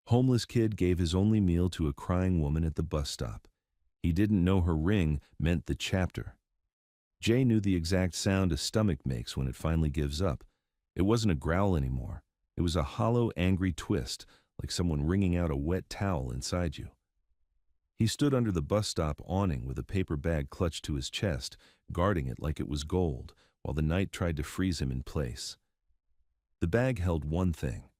Homeless kid gave his only meal to a crying woman at the bus stop. He didn't know her ring meant the chapter. Jay knew the exact sound a stomach makes when it finally gives up. It wasn't a growl anymore. It was a hollow, angry twist, like someone wringing out a wet towel inside you. He stood under the bus stop awning with a paper bag clutched to his chest, guarding it like it was gold, while the night tried to freeze him in place. The bag held one thing: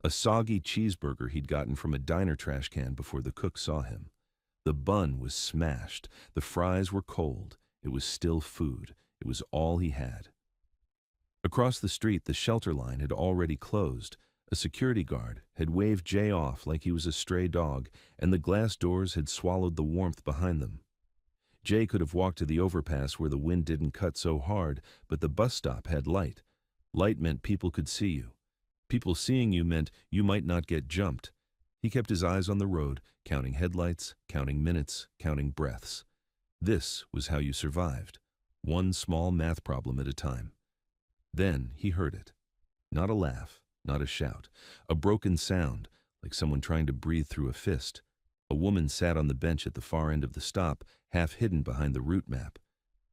a soggy cheeseburger he'd gotten from a diner trash can before the cook saw him. The bun was smashed, the fries were cold, it was still food, it was all he had. Across the street, the shelter line had already closed. A security guard had waved Jay off like he was a stray dog, and the glass doors had swallowed the warmth behind them. Jay could have walked to the overpass where the wind didn't cut so hard, but the bus stop had light. Light meant people could see you. People seeing you meant you might not get jumped. He kept his eyes on the road, counting headlights, counting minutes, counting breaths. This was how you survived, one small math problem at a time. Then he heard it. Not a laugh, not a shout. A broken sound, like someone trying to breathe through a fist. A woman sat on the bench at the far end of the stop, half hidden behind the route map.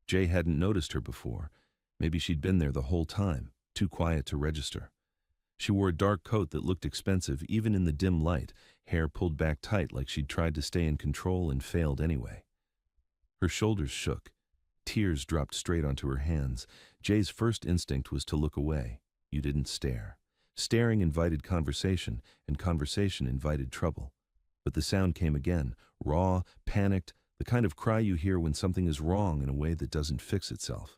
Jay hadn't noticed her before. Maybe she'd been there the whole time, too quiet to register. She wore a dark coat that looked expensive even in the dim light, hair pulled back tight like she'd tried to stay in control and failed anyway. Her shoulders shook. Tears dropped straight onto her hands. Jay's first instinct was to look away. You didn't stare. Staring invited conversation, and conversation invited trouble. But the sound came again, raw, panicked, the kind of cry you hear when something is wrong in a way that doesn't fix itself.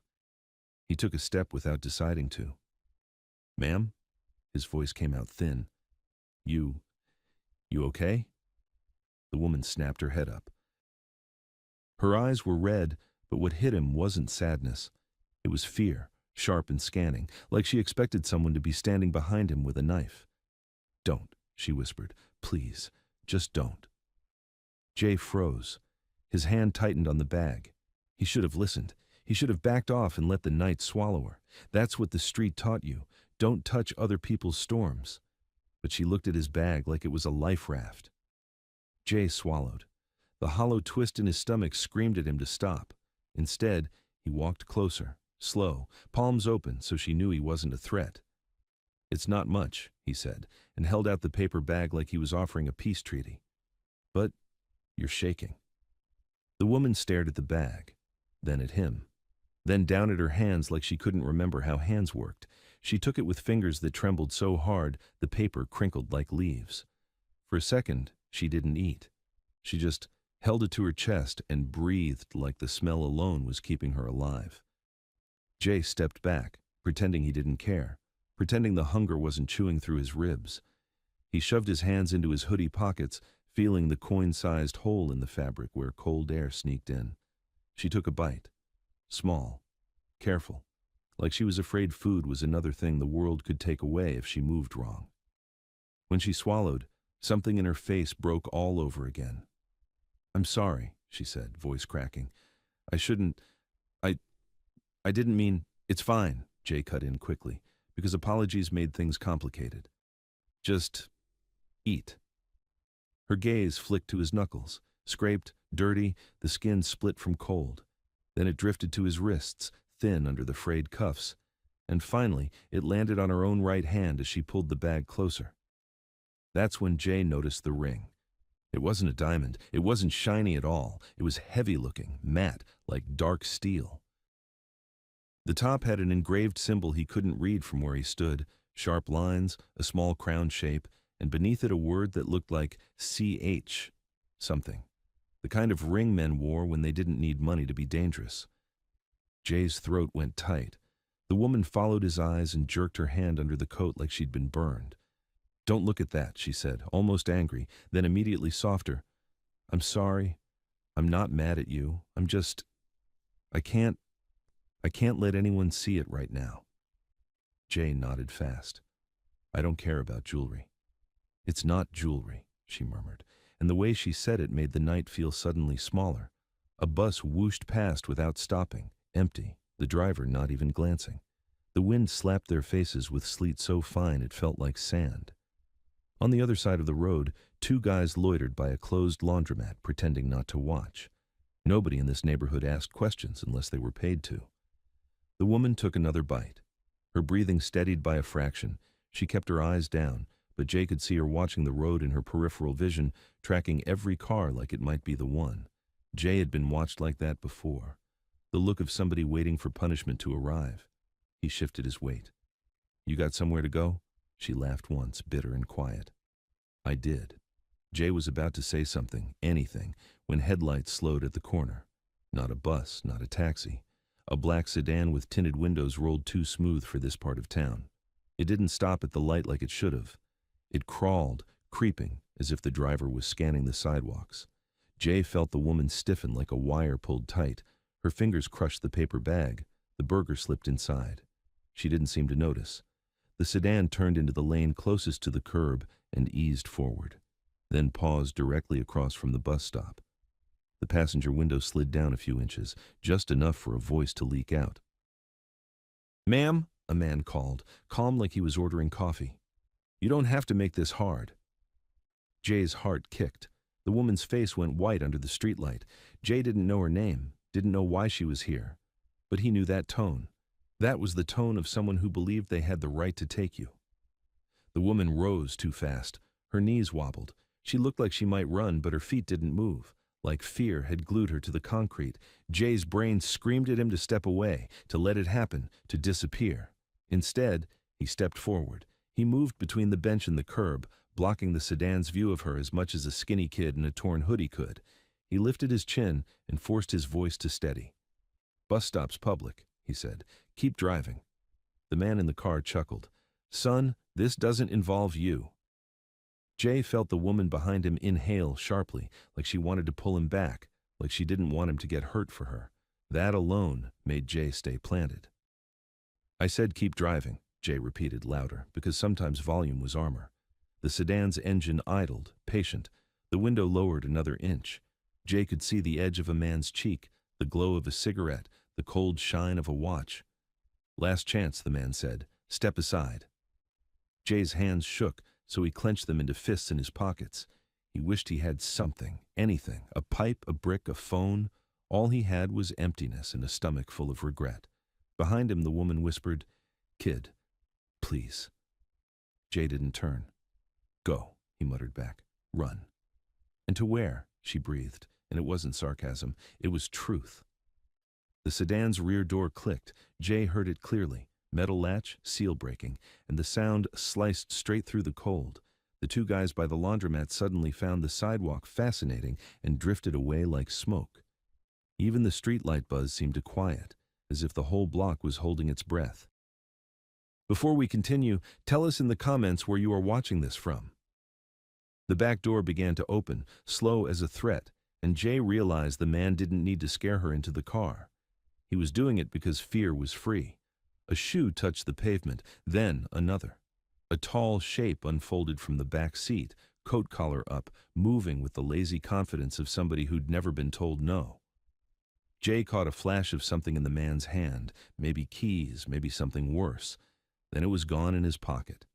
He took a step without deciding to. "Ma'am?" His voice came out thin. You okay?" The woman snapped her head up. Her eyes were red, but what hit him wasn't sadness. It was fear, sharp and scanning, like she expected someone to be standing behind him with a knife. "Don't," she whispered. "Please, just don't." Jay froze. His hand tightened on the bag. He should have listened. He should have backed off and let the night swallow her. That's what the street taught you. Don't touch other people's storms. But she looked at his bag like it was a life raft. Jay swallowed. The hollow twist in his stomach screamed at him to stop. Instead, he walked closer, slow, palms open so she knew he wasn't a threat. "It's not much," he said, and held out the paper bag like he was offering a peace treaty. "But you're shaking." The woman stared at the bag, then at him, then down at her hands like she couldn't remember how hands worked. She took it with fingers that trembled so hard the paper crinkled like leaves. For a second, she didn't eat. She just held it to her chest and breathed like the smell alone was keeping her alive. Jay stepped back, pretending he didn't care, pretending the hunger wasn't chewing through his ribs. He shoved his hands into his hoodie pockets, feeling the coin-sized hole in the fabric where cold air sneaked in. She took a bite. Small, careful, like she was afraid food was another thing the world could take away if she moved wrong. When she swallowed, something in her face broke all over again. "I'm sorry," she said, voice cracking. I didn't mean..." "It's fine," Jay cut in quickly, because apologies made things complicated. "Just eat." Her gaze flicked to his knuckles, scraped, dirty, the skin split from cold. Then it drifted to his wrists, thin under the frayed cuffs. And finally, it landed on her own right hand as she pulled the bag closer. That's when Jay noticed the ring. It wasn't a diamond. It wasn't shiny at all. It was heavy-looking, matte, like dark steel. The top had an engraved symbol he couldn't read from where he stood, sharp lines, a small crown shape, and beneath it a word that looked like CH something. The kind of ring men wore when they didn't need money to be dangerous. Jay's throat went tight. The woman followed his eyes and jerked her hand under the coat like she'd been burned. "Don't look at that," she said, almost angry, then immediately softer. "I'm sorry. I'm not mad at you. I'm just... I can't let anyone see it right now." Jay nodded fast. "I don't care about jewelry." "It's not jewelry," she murmured, and the way she said it made the night feel suddenly smaller. A bus whooshed past without stopping, empty, the driver not even glancing. The wind slapped their faces with sleet so fine it felt like sand. On the other side of the road, two guys loitered by a closed laundromat, pretending not to watch. Nobody in this neighborhood asked questions unless they were paid to. The woman took another bite. Her breathing steadied by a fraction. She kept her eyes down, but Jay could see her watching the road in her peripheral vision, tracking every car like it might be the one. Jay had been watched like that before. The look of somebody waiting for punishment to arrive. He shifted his weight. "You got somewhere to go?" She laughed once, bitter and quiet. "I did." Jay was about to say something, anything, when headlights slowed at the corner. Not a bus, not a taxi. A black sedan with tinted windows rolled too smooth for this part of town. It didn't stop at the light like it should have. It crawled, creeping, as if the driver was scanning the sidewalks. Jay felt the woman stiffen like a wire pulled tight. Her fingers crushed the paper bag. The burger slipped inside. She didn't seem to notice. The sedan turned into the lane closest to the curb and eased forward, then paused directly across from the bus stop. The passenger window slid down a few inches, just enough for a voice to leak out. "Ma'am," a man called, calm like he was ordering coffee. "You don't have to make this hard." Jay's heart kicked. The woman's face went white under the streetlight. Jay didn't know her name, didn't know why she was here. But he knew that tone. That was the tone of someone who believed they had the right to take you. The woman rose too fast. Her knees wobbled. She looked like she might run, but her feet didn't move. Like fear had glued her to the concrete. Jay's brain screamed at him to step away, to let it happen, to disappear. Instead, he stepped forward. He moved between the bench and the curb, blocking the sedan's view of her as much as a skinny kid in a torn hoodie could. He lifted his chin and forced his voice to steady. "Bus stop's public," he said. "Keep driving." The man in the car chuckled. "Son, this doesn't involve you." Jay felt the woman behind him inhale sharply, like she wanted to pull him back, like she didn't want him to get hurt for her. That alone made Jay stay planted. "I said keep driving," Jay repeated louder, because sometimes volume was armor. The sedan's engine idled, patient. The window lowered another inch. Jay could see the edge of a man's cheek, the glow of a cigarette, the cold shine of a watch. "Last chance," the man said. "Step aside." Jay's hands shook, so he clenched them into fists in his pockets. He wished he had something, anything, a pipe, a brick, a phone. All he had was emptiness and a stomach full of regret. Behind him, the woman whispered, "Kid, please." Jay didn't turn. "Go," he muttered back. "Run." "And to where?" she breathed, and it wasn't sarcasm. It was truth. The sedan's rear door clicked. Jay heard it clearly. Metal latch, seal breaking, and the sound sliced straight through the cold. The two guys by the laundromat suddenly found the sidewalk fascinating and drifted away like smoke. Even the streetlight buzz seemed to quiet, as if the whole block was holding its breath. Before we continue, tell us in the comments where you are watching this from. The back door began to open, slow as a threat, and Jay realized the man didn't need to scare her into the car. He was doing it because fear was free. A shoe touched the pavement, then another. A tall shape unfolded from the back seat, coat collar up, moving with the lazy confidence of somebody who'd never been told no. Jay caught a flash of something in the man's hand, maybe keys, maybe something worse. Then it was gone in his pocket.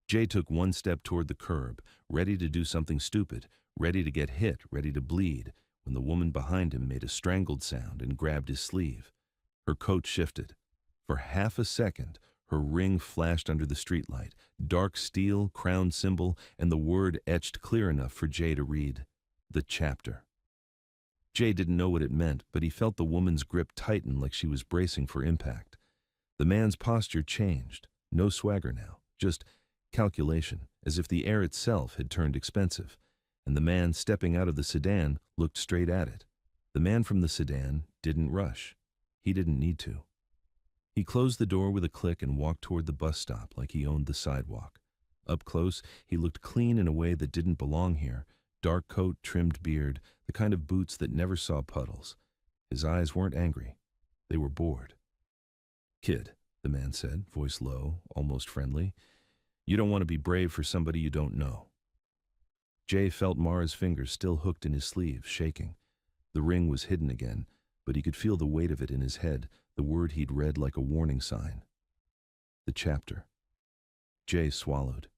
Jay took one step toward the curb, ready to do something stupid, ready to get hit, ready to bleed, when the woman behind him made a strangled sound and grabbed his sleeve. Her coat shifted. For half a second, her ring flashed under the streetlight, dark steel, crown symbol, and the word etched clear enough for Jay to read, "The Chapter." Jay didn't know what it meant, but he felt the woman's grip tighten like she was bracing for impact. The man's posture changed. No swagger now, just calculation, as if the air itself had turned expensive. And the man stepping out of the sedan looked straight at it. The man from the sedan didn't rush. He didn't need to. He closed the door with a click and walked toward the bus stop like he owned the sidewalk. Up close, he looked clean in a way that didn't belong here. Dark coat, trimmed beard, the kind of boots that never saw puddles. His eyes weren't angry. They were bored. "Kid," the man said, voice low, almost friendly. "You don't want to be brave for somebody you don't know." Jay felt Mara's fingers still hooked in his sleeve, shaking. The ring was hidden again, but he could feel the weight of it in his head, the word he'd read like a warning sign. The chapter. Jay swallowed.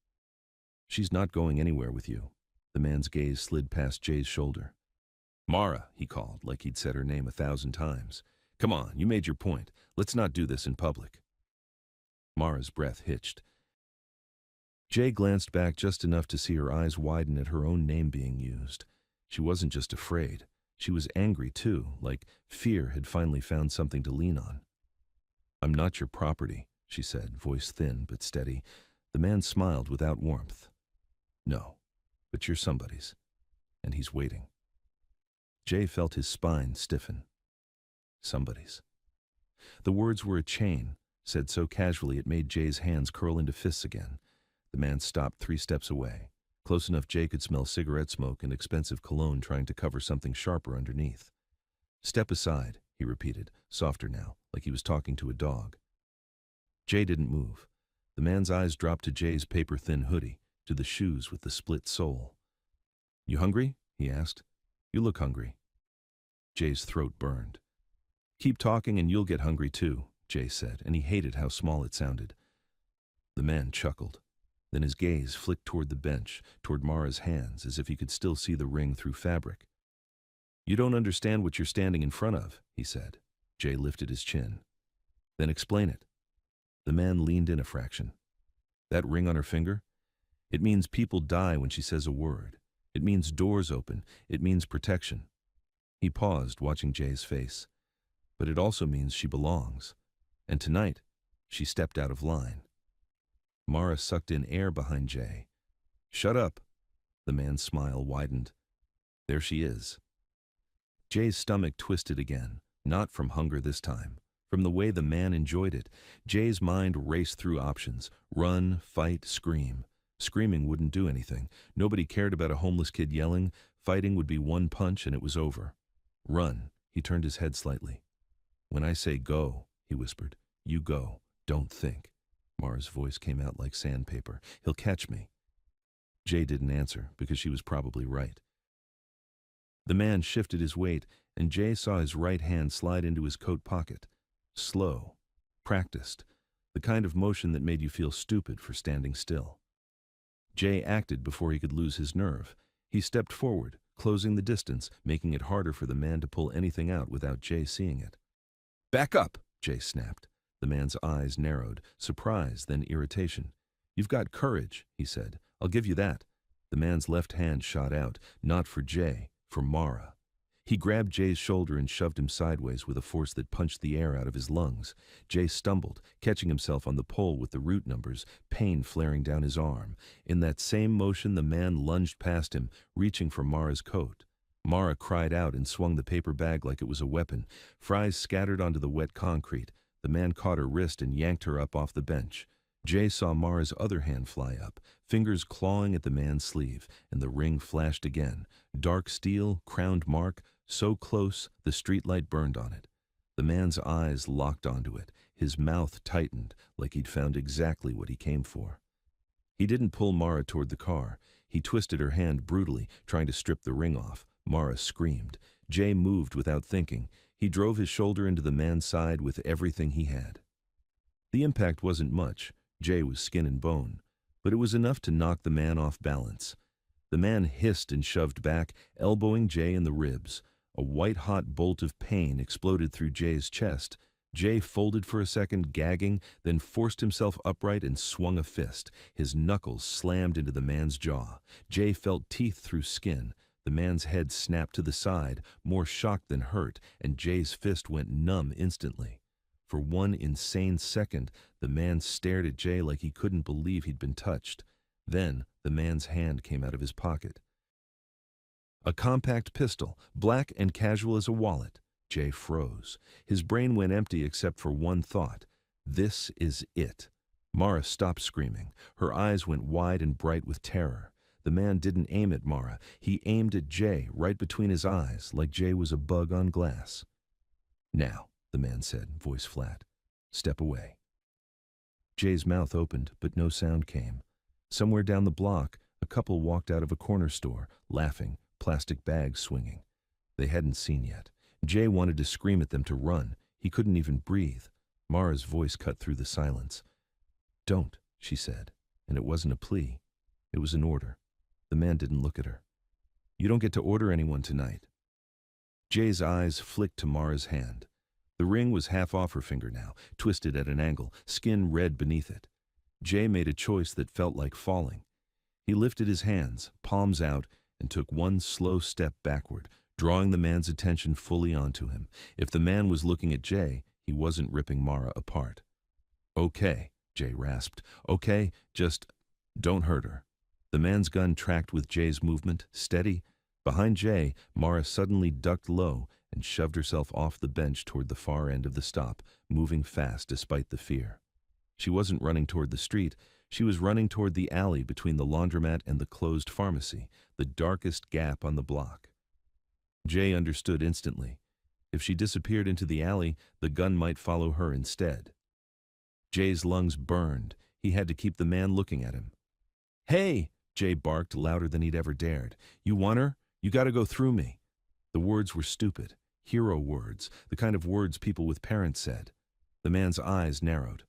She's not going anywhere with you. The man's gaze slid past Jay's shoulder. Mara, he called, like he'd said her name 1,000 times. Come on, you made your point. Let's not do this in public. Mara's breath hitched. Jay glanced back just enough to see her eyes widen at her own name being used. She wasn't just afraid. She was angry, too, like fear had finally found something to lean on. I'm not your property, she said, voice thin but steady. The man smiled without warmth. No, but you're somebody's, and he's waiting. Jay felt his spine stiffen. Somebody's. The words were a chain, said so casually it made Jay's hands curl into fists again. The man stopped 3 steps away, close enough Jay could smell cigarette smoke and expensive cologne trying to cover something sharper underneath. Step aside, he repeated, softer now, like he was talking to a dog. Jay didn't move. The man's eyes dropped to Jay's paper-thin hoodie, to the shoes with the split sole. You hungry? He asked. You look hungry. Jay's throat burned. Keep talking and you'll get hungry too, Jay said, and he hated how small it sounded. The man chuckled. Then his gaze flicked toward the bench, toward Mara's hands, as if he could still see the ring through fabric. You don't understand what you're standing in front of, he said. Jay lifted his chin. Then explain it. The man leaned in a fraction. That ring on her finger? It means people die when she says a word. It means doors open. It means protection. He paused, watching Jay's face. But it also means she belongs. And tonight, she stepped out of line. Mara sucked in air behind Jay. Shut up. The man's smile widened. There she is. Jay's stomach twisted again, not from hunger this time. From the way the man enjoyed it, Jay's mind raced through options. Run, fight, scream. Screaming wouldn't do anything. Nobody cared about a homeless kid yelling. Fighting would be one punch and it was over. Run. He turned his head slightly. When I say go, he whispered, you go. Don't think. Mara's voice came out like sandpaper. He'll catch me. Jay didn't answer because she was probably right. The man shifted his weight and Jay saw his right hand slide into his coat pocket. Slow, practiced, the kind of motion that made you feel stupid for standing still. Jay acted before he could lose his nerve. He stepped forward, closing the distance, making it harder for the man to pull anything out without Jay seeing it. Back up, Jay snapped. The man's eyes narrowed, surprise, then irritation. You've got courage, he said. I'll give you that. The man's left hand shot out, not for Jay, for Mara. He grabbed Jay's shoulder and shoved him sideways with a force that punched the air out of his lungs. Jay stumbled, catching himself on the pole with the root numbers, pain flaring down his arm. In that same motion, the man lunged past him, reaching for Mara's coat. Mara cried out and swung the paper bag like it was a weapon. Fries scattered onto the wet concrete. The man caught her wrist and yanked her up off the bench. Jay saw Mara's other hand fly up, fingers clawing at the man's sleeve, and the ring flashed again. Dark steel, crowned mark, so close the streetlight burned on it. The man's eyes locked onto it, his mouth tightened like he'd found exactly what he came for. He didn't pull Mara toward the car. He twisted her hand brutally, trying to strip the ring off. Mara screamed. Jay moved without thinking. He drove his shoulder into the man's side with everything he had. The impact wasn't much. Jay was skin and bone, but it was enough to knock the man off balance. The man hissed and shoved back, elbowing Jay in the ribs. A white-hot bolt of pain exploded through Jay's chest. Jay folded for a second, gagging, then forced himself upright and swung a fist. His knuckles slammed into the man's jaw. Jay felt teeth through skin. The man's head snapped to the side, more shocked than hurt, and Jay's fist went numb instantly. For one insane second, the man stared at Jay like he couldn't believe he'd been touched. Then, the man's hand came out of his pocket. A compact pistol, black and casual as a wallet. Jay froze. His brain went empty except for one thought. This is it. Mara stopped screaming. Her eyes went wide and bright with terror. The man didn't aim at Mara. He aimed at Jay, right between his eyes, like Jay was a bug on glass. Now, the man said, voice flat. Step away. Jay's mouth opened, but no sound came. Somewhere down the block, a couple walked out of a corner store, laughing, plastic bags swinging. They hadn't seen yet. Jay wanted to scream at them to run. He couldn't even breathe. Mara's voice cut through the silence. Don't, she said, and it wasn't a plea. It was an order. The man didn't look at her. "You don't get to order anyone tonight." Jay's eyes flicked to Mara's hand. The ring was half off her finger now, twisted at an angle, skin red beneath it. Jay made a choice that felt like falling. He lifted his hands, palms out, and took one slow step backward, drawing the man's attention fully onto him. If the man was looking at Jay, he wasn't ripping Mara apart. "Okay," Jay rasped. "Okay, just don't hurt her." The man's gun tracked with Jay's movement, steady. Behind Jay, Mara suddenly ducked low and shoved herself off the bench toward the far end of the stop, moving fast despite the fear. She wasn't running toward the street. She was running toward the alley between the laundromat and the closed pharmacy, the darkest gap on the block. Jay understood instantly. If she disappeared into the alley, the gun might follow her instead. Jay's lungs burned. He had to keep the man looking at him. "Hey!" Jay barked louder than he'd ever dared. "You want her? You gotta go through me." The words were stupid. Hero words, the kind of words people with parents said. The man's eyes narrowed.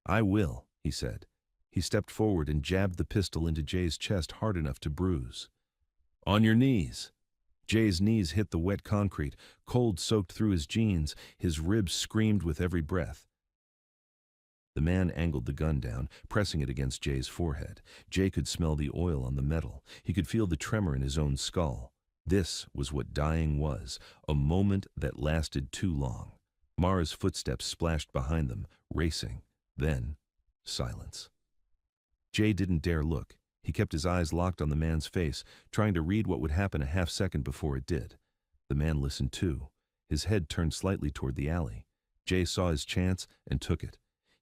"I will," he said. He stepped forward and jabbed the pistol into Jay's chest hard enough to bruise. "On your knees." Jay's knees hit the wet concrete, cold soaked through his jeans. His ribs screamed with every breath. The man angled the gun down, pressing it against Jay's forehead. Jay could smell the oil on the metal. He could feel the tremor in his own skull. This was what dying was, a moment that lasted too long. Mara's footsteps splashed behind them, racing. Then, silence. Jay didn't dare look. He kept his eyes locked on the man's face, trying to read what would happen a half-second before it did. The man listened too. His head turned slightly toward the alley. Jay saw his chance and took it.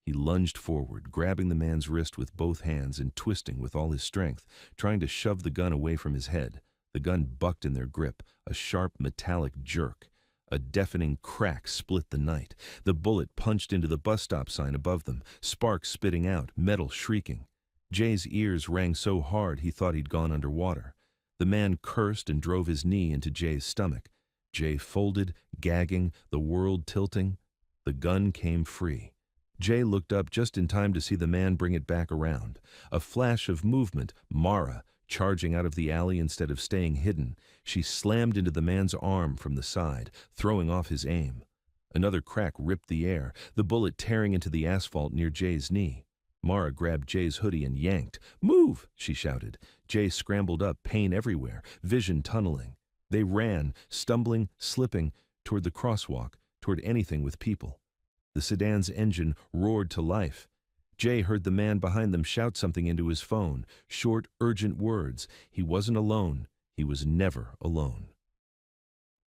He lunged forward, grabbing the man's wrist with both hands and twisting with all his strength, trying to shove the gun away from his head. The gun bucked in their grip, a sharp metallic jerk. A deafening crack split the night. The bullet punched into the bus stop sign above them, sparks spitting out, metal shrieking. Jay's ears rang so hard he thought he'd gone underwater. The man cursed and drove his knee into Jay's stomach. Jay folded, gagging, the world tilting. The gun came free. Jay looked up just in time to see the man bring it back around. A flash of movement, Mara, charging out of the alley instead of staying hidden. She slammed into the man's arm from the side, throwing off his aim. Another crack ripped the air, the bullet tearing into the asphalt near Jay's knee. Mara grabbed Jay's hoodie and yanked. "Move!" she shouted. Jay scrambled up, pain everywhere, vision tunneling. They ran, stumbling, slipping, toward the crosswalk, toward anything with people. The sedan's engine roared to life. Jay heard the man behind them shout something into his phone, short, urgent words. He wasn't alone. He was never alone.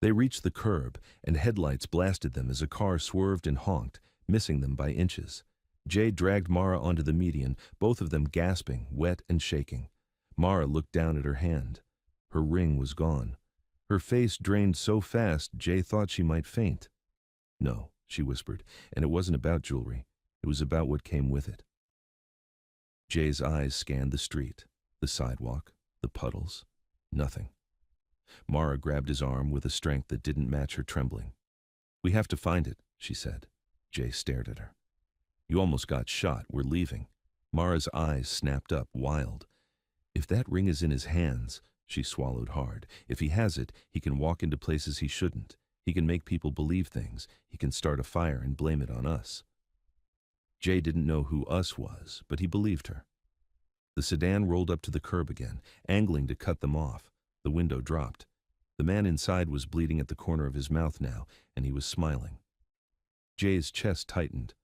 They reached the curb, and headlights blasted them as a car swerved and honked, missing them by inches. Jay dragged Mara onto the median, both of them gasping, wet and shaking. Mara looked down at her hand. Her ring was gone. Her face drained so fast Jay thought she might faint. "No," she whispered, and it wasn't about jewelry. It was about what came with it. Jay's eyes scanned the street, the sidewalk, the puddles. Nothing. Mara grabbed his arm with a strength that didn't match her trembling. "We have to find it," she said. Jay stared at her. "You almost got shot. We're leaving." Mara's eyes snapped up, wild. "If that ring is in his hands," she swallowed hard. "If he has it, he can walk into places he shouldn't. He can make people believe things. He can start a fire and blame it on us." Jay didn't know who us was, but he believed her. The sedan rolled up to the curb again, angling to cut them off. The window dropped. The man inside was bleeding at the corner of his mouth now, and he was smiling. Jay's chest tightened.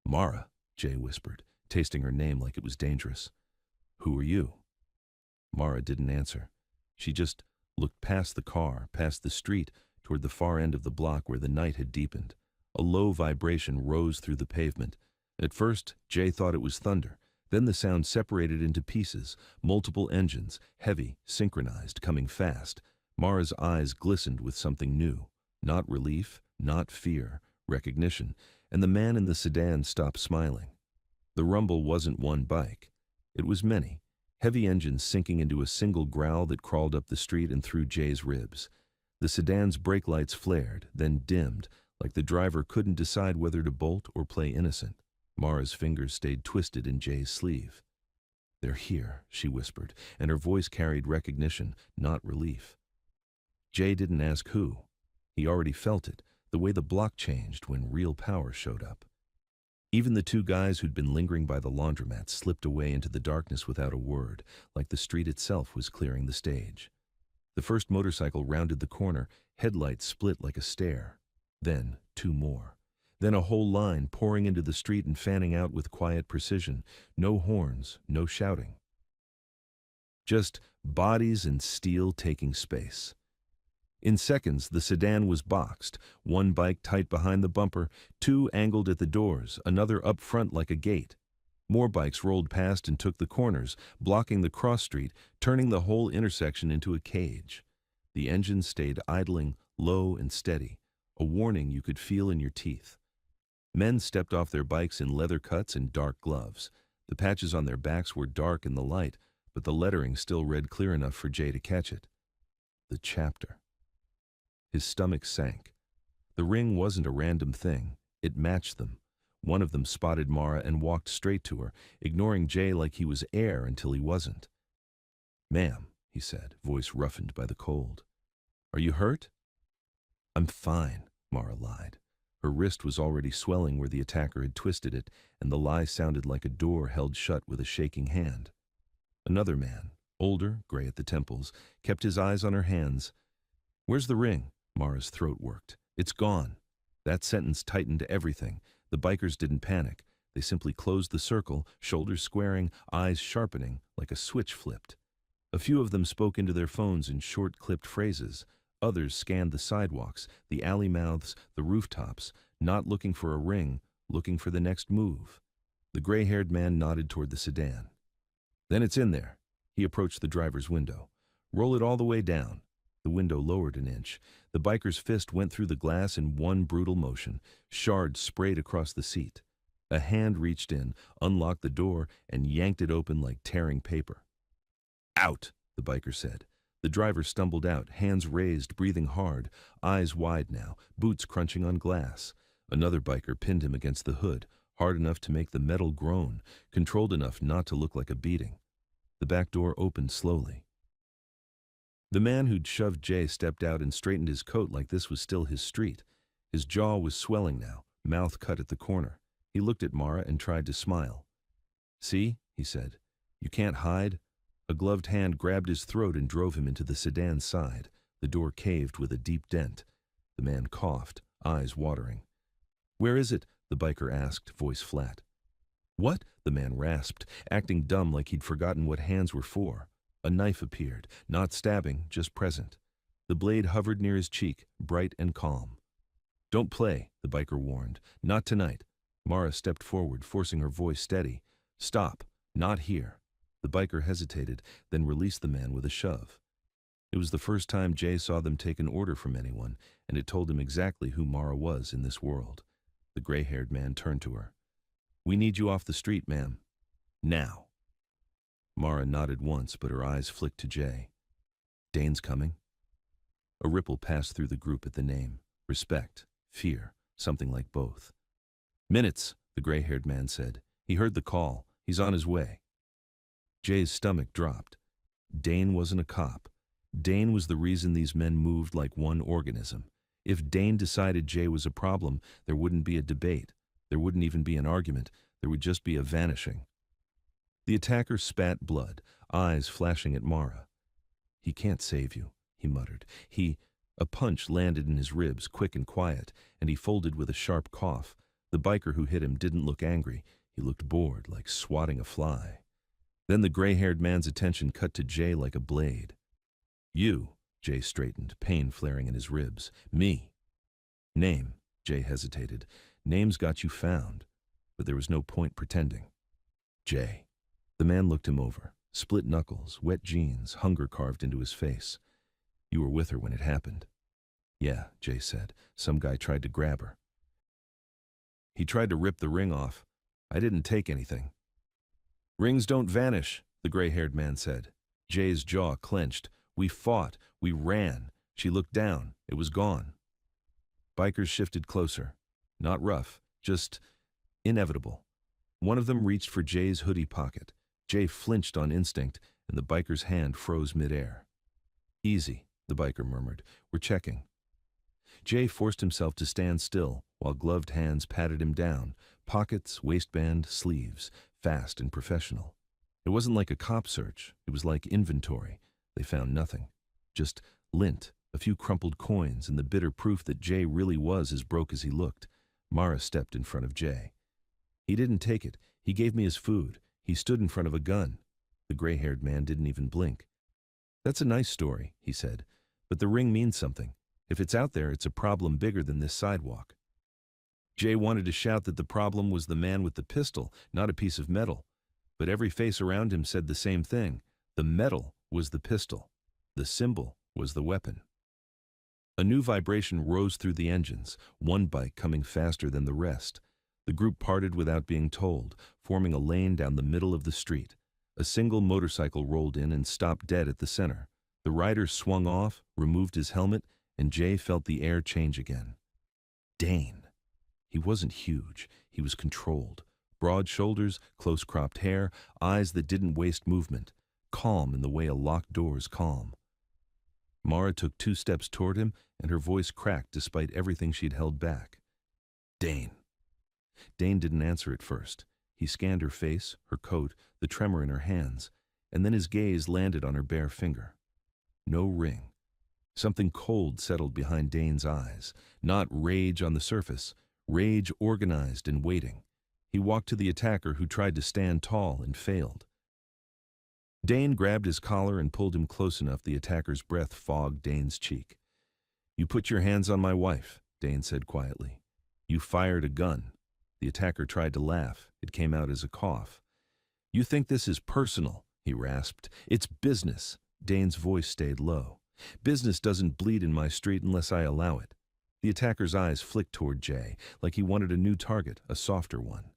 "Mara," Jay whispered, tasting her name like it was dangerous. "Who are you?" Mara didn't answer. She just looked past the car, past the street, toward the far end of the block where the night had deepened. A low vibration rose through the pavement. At first, Jay thought it was thunder. Then the sound separated into pieces, multiple engines, heavy, synchronized, coming fast. Mara's eyes glistened with something new. Not relief, not fear, recognition, and the man in the sedan stopped smiling. The rumble wasn't one bike. It was many, heavy engines sinking into a single growl that crawled up the street and through Jay's ribs. The sedan's brake lights flared, then dimmed, like the driver couldn't decide whether to bolt or play innocent. Mara's fingers stayed twisted in Jay's sleeve. "They're here," she whispered, and her voice carried recognition, not relief. Jay didn't ask who. He already felt it, the way the block changed when real power showed up. Even the two guys who'd been lingering by the laundromat slipped away into the darkness without a word, like the street itself was clearing the stage. The first motorcycle rounded the corner, headlights split like a stare. Then, two more. Then a whole line pouring into the street and fanning out with quiet precision. No horns, no shouting. Just bodies and steel taking space. In seconds, the sedan was boxed, one bike tight behind the bumper, two angled at the doors, another up front like a gate. More bikes rolled past and took the corners, blocking the cross street, turning the whole intersection into a cage. The engine stayed idling, low and steady, a warning you could feel in your teeth. Men stepped off their bikes in leather cuts and dark gloves. The patches on their backs were dark in the light, but the lettering still read clear enough for Jay to catch it. The chapter. His stomach sank. The ring wasn't a random thing. It matched them. One of them spotted Mara and walked straight to her, ignoring Jay like he was air until he wasn't. "Ma'am," he said, voice roughened by the cold. "Are you hurt?" "I'm fine," Mara lied. Her wrist was already swelling where the attacker had twisted it, and the lie sounded like a door held shut with a shaking hand. Another man, older, gray at the temples, kept his eyes on her hands. "Where's the ring?" Mara's throat worked. "It's gone." That sentence tightened everything. The bikers didn't panic. They simply closed the circle, shoulders squaring, eyes sharpening, like a switch flipped. A few of them spoke into their phones in short, clipped phrases. Others scanned the sidewalks, the alley mouths, the rooftops, not looking for a ring, looking for the next move. The gray-haired man nodded toward the sedan. "Then it's in there." He approached the driver's window. "Roll it all the way down." The window lowered an inch. The biker's fist went through the glass in one brutal motion. Shards sprayed across the seat. A hand reached in, unlocked the door, and yanked it open like tearing paper. "Out," the biker said. The driver stumbled out, hands raised, breathing hard, eyes wide now, boots crunching on glass. Another biker pinned him against the hood, hard enough to make the metal groan, controlled enough not to look like a beating. The back door opened slowly. The man who'd shoved Jay stepped out and straightened his coat like this was still his street. His jaw was swelling now, mouth cut at the corner. He looked at Mara and tried to smile. "See," he said, "you can't hide." A gloved hand grabbed his throat and drove him into the sedan's side. The door caved with a deep dent. The man coughed, eyes watering. "Where is it?" the biker asked, voice flat. "What?" the man rasped, acting dumb like he'd forgotten what hands were for. A knife appeared, not stabbing, just present. The blade hovered near his cheek, bright and calm. "Don't play," the biker warned. "Not tonight." Mara stepped forward, forcing her voice steady. "Stop. Not here." The biker hesitated, then released the man with a shove. It was the first time Jay saw them take an order from anyone, and it told him exactly who Mara was in this world. The gray-haired man turned to her. "We need you off the street, ma'am. Now." Mara nodded once, but her eyes flicked to Jay. "Dane's coming?" A ripple passed through the group at the name. Respect, fear, something like both. "Minutes," the gray-haired man said. "He heard the call. He's on his way." Jay's stomach dropped. Dane wasn't a cop. Dane was the reason these men moved like one organism. If Dane decided Jay was a problem, there wouldn't be a debate. There wouldn't even be an argument. There would just be a vanishing. The attacker spat blood, eyes flashing at Mara. "He can't save you," he muttered. A punch landed in his ribs, quick and quiet, and he folded with a sharp cough. The biker who hit him didn't look angry. He looked bored, like swatting a fly. Then the gray-haired man's attention cut to Jay like a blade. "You," Jay straightened, pain flaring in his ribs. "Me." "Name," Jay hesitated. "Name's got you found." But there was no point pretending. "Jay." The man looked him over. Split knuckles, wet jeans, hunger carved into his face. "You were with her when it happened." "Yeah," Jay said. "Some guy tried to grab her. He tried to rip the ring off. I didn't take anything." "Rings don't vanish," the gray-haired man said. Jay's jaw clenched. "We fought. We ran. She looked down. It was gone." Bikers shifted closer. Not rough, just inevitable. One of them reached for Jay's hoodie pocket. Jay flinched on instinct, and the biker's hand froze midair. "Easy," the biker murmured. "We're checking." Jay forced himself to stand still while gloved hands patted him down, pockets, waistband, sleeves, fast and professional. It wasn't like a cop search. It was like inventory. They found nothing. Just lint, a few crumpled coins, and the bitter proof that Jay really was as broke as he looked. Mara stepped in front of Jay. "He didn't take it. He gave me his food. He stood in front of a gun." The gray-haired man didn't even blink. "That's a nice story," he said, "but the ring means something. If it's out there, it's a problem bigger than this sidewalk." Jay wanted to shout that the problem was the man with the pistol, not a piece of metal. But every face around him said the same thing. The metal was the pistol. The symbol was the weapon. A new vibration rose through the engines, one bike coming faster than the rest. The group parted without being told, forming a lane down the middle of the street. A single motorcycle rolled in and stopped dead at the center. The rider swung off, removed his helmet, and Jay felt the air change again. Dane. He wasn't huge. He was controlled. Broad shoulders, close-cropped hair, eyes that didn't waste movement. Calm in the way a locked door's calm. Mara took 2 steps toward him, and her voice cracked despite everything she'd held back. "Dane." Dane didn't answer at first. He scanned her face, her coat, the tremor in her hands, and then his gaze landed on her bare finger. No ring. Something cold settled behind Dane's eyes. Not rage on the surface. Rage organized and waiting. He walked to the attacker who tried to stand tall and failed. Dane grabbed his collar and pulled him close enough the attacker's breath fogged Dane's cheek. "You put your hands on my wife," Dane said quietly. "You fired a gun." The attacker tried to laugh. It came out as a cough. "You think this is personal," he rasped. "It's business." Dane's voice stayed low. "Business doesn't bleed in my street unless I allow it." The attacker's eyes flicked toward Jay, like he wanted a new target, a softer one.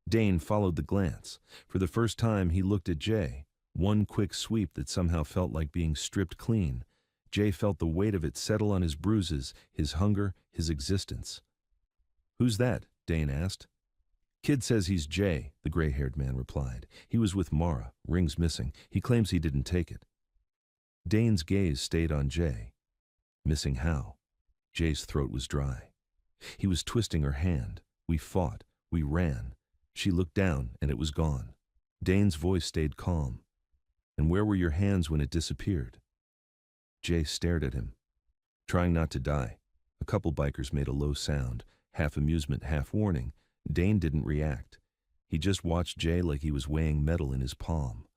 Dane followed the glance. For the first time, he looked at Jay. One quick sweep that somehow felt like being stripped clean. Jay felt the weight of it settle on his bruises, his hunger, his existence. "Who's that?" Dane asked. "Kid says he's Jay," the gray-haired man replied. "He was with Mara. Ring's missing. He claims he didn't take it." Dane's gaze stayed on Jay. Missing how? Jay's throat was dry. He was twisting her hand. "We fought. We ran." She looked down, and it was gone. Dane's voice stayed calm. "And where were your hands when it disappeared?" Jay stared at him. "Trying not to die." A couple bikers made a low sound, half amusement, half warning. Dane didn't react. He just watched Jay like he was weighing metal in his palm.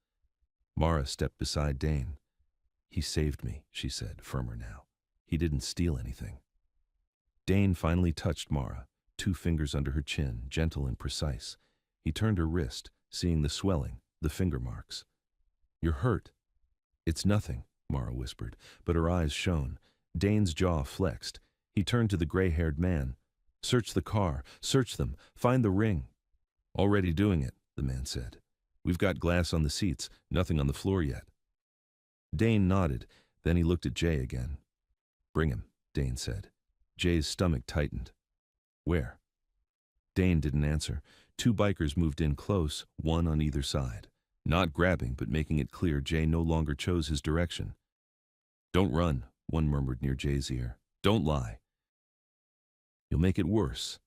Mara stepped beside Dane. "He saved me," she said, firmer now. "He didn't steal anything." Dane finally touched Mara, 2 fingers under her chin, gentle and precise. He turned her wrist, seeing the swelling, the finger marks. "You're hurt." "It's nothing," Mara whispered, but her eyes shone. Dane's jaw flexed. He turned to the gray-haired man. "Search the car. Search them. Find the ring." "Already doing it," the man said. "We've got glass on the seats, nothing on the floor yet." Dane nodded, then he looked at Jay again. "Bring him," Dane said. Jay's stomach tightened. "Where?" Dane didn't answer. 2 bikers moved in close, one on either side. Not grabbing, but making it clear Jay no longer chose his direction. "Don't run," one murmured near Jay's ear. "Don't lie. You'll make it worse."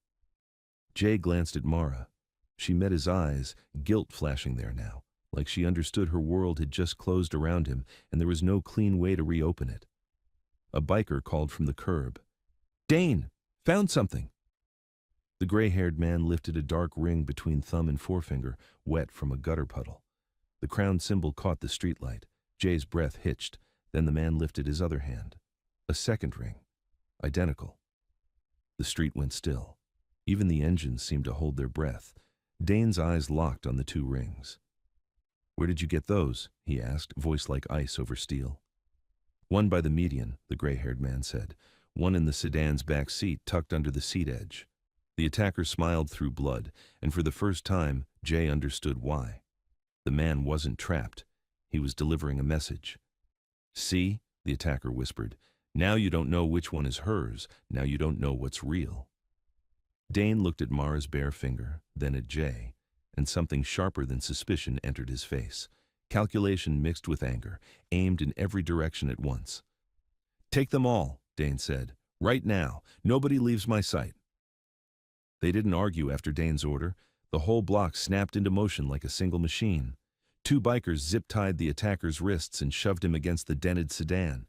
Jay glanced at Mara. She met his eyes, guilt flashing there now, like she understood her world had just closed around him and there was no clean way to reopen it. A biker called from the curb. "Dane! Found something!" The gray-haired man lifted a dark ring between thumb and forefinger, wet from a gutter puddle. The crown symbol caught the streetlight. Jay's breath hitched. Then the man lifted his other hand. A second ring. Identical. The street went still. Even the engines seemed to hold their breath. Dane's eyes locked on the 2 rings. "Where did you get those?" he asked, voice like ice over steel. "One by the median," the gray-haired man said. "One in the sedan's back seat, tucked under the seat edge." The attacker smiled through blood, and for the first time, Jay understood why. The man wasn't trapped. He was delivering a message. "See?" the attacker whispered. "Now you don't know which one is hers. Now you don't know what's real." Dane looked at Mara's bare finger, then at Jay, and something sharper than suspicion entered his face. Calculation mixed with anger, aimed in every direction at once. "Take them all," Dane said. "Right now. Nobody leaves my sight." They didn't argue after Dane's order. The whole block snapped into motion like a single machine. Two bikers zip-tied the attacker's wrists and shoved him against the dented sedan.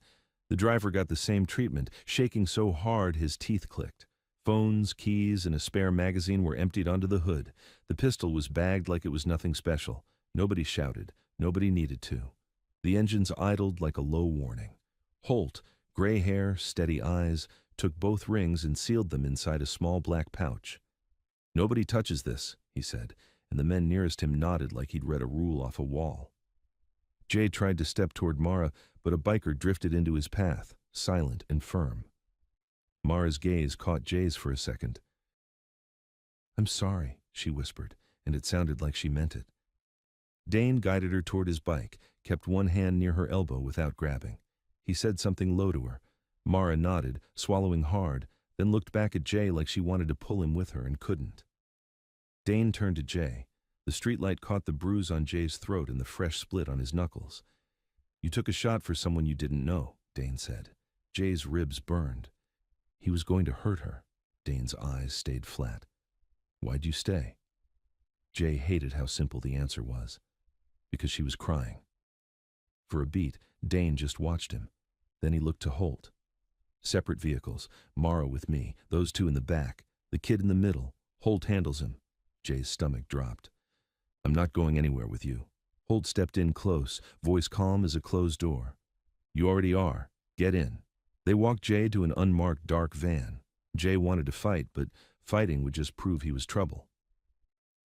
The driver got the same treatment, shaking so hard his teeth clicked. Phones, keys, and a spare magazine were emptied onto the hood. The pistol was bagged like it was nothing special. Nobody shouted. Nobody needed to. The engines idled like a low warning. Holt, gray hair, steady eyes, took both rings and sealed them inside a small black pouch. "Nobody touches this," he said, and the men nearest him nodded like he'd read a rule off a wall. Jay tried to step toward Mara, but a biker drifted into his path, silent and firm. Mara's gaze caught Jay's for a second. "I'm sorry," she whispered, and it sounded like she meant it. Dane guided her toward his bike, kept one hand near her elbow without grabbing. He said something low to her. Mara nodded, swallowing hard, then looked back at Jay like she wanted to pull him with her and couldn't. Dane turned to Jay. The streetlight caught the bruise on Jay's throat and the fresh split on his knuckles. "You took a shot for someone you didn't know," Dane said. Jay's ribs burned. He was going to hurt her. Dane's eyes stayed flat. "Why'd you stay?" Jay hated how simple the answer was. Because she was crying. For a beat, Dane just watched him. Then he looked to Holt. "Separate vehicles. Mara with me. Those two in the back. The kid in the middle. Holt handles him." Jay's stomach dropped. "I'm not going anywhere with you." Holt stepped in close, voice calm as a closed door. "You already are. Get in." They walked Jay to an unmarked dark van. Jay wanted to fight, but fighting would just prove he was trouble.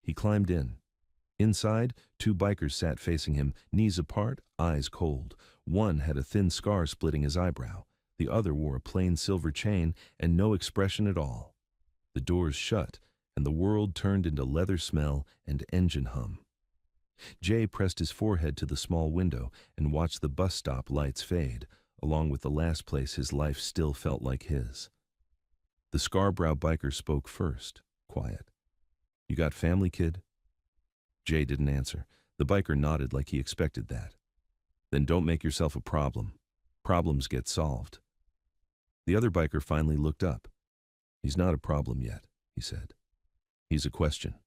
He climbed in. Inside, two bikers sat facing him, knees apart, eyes cold. One had a thin scar splitting his eyebrow. The other wore a plain silver chain and no expression at all. The doors shut, and the world turned into leather smell and engine hum. Jay pressed his forehead to the small window and watched the bus stop lights fade, along with the last place his life still felt like his. The Scarborough biker spoke first, quiet. "You got family, kid?" Jay didn't answer. The biker nodded like he expected that. "Then don't make yourself a problem. Problems get solved." The other biker finally looked up. "He's not a problem yet," he said. "He's a question."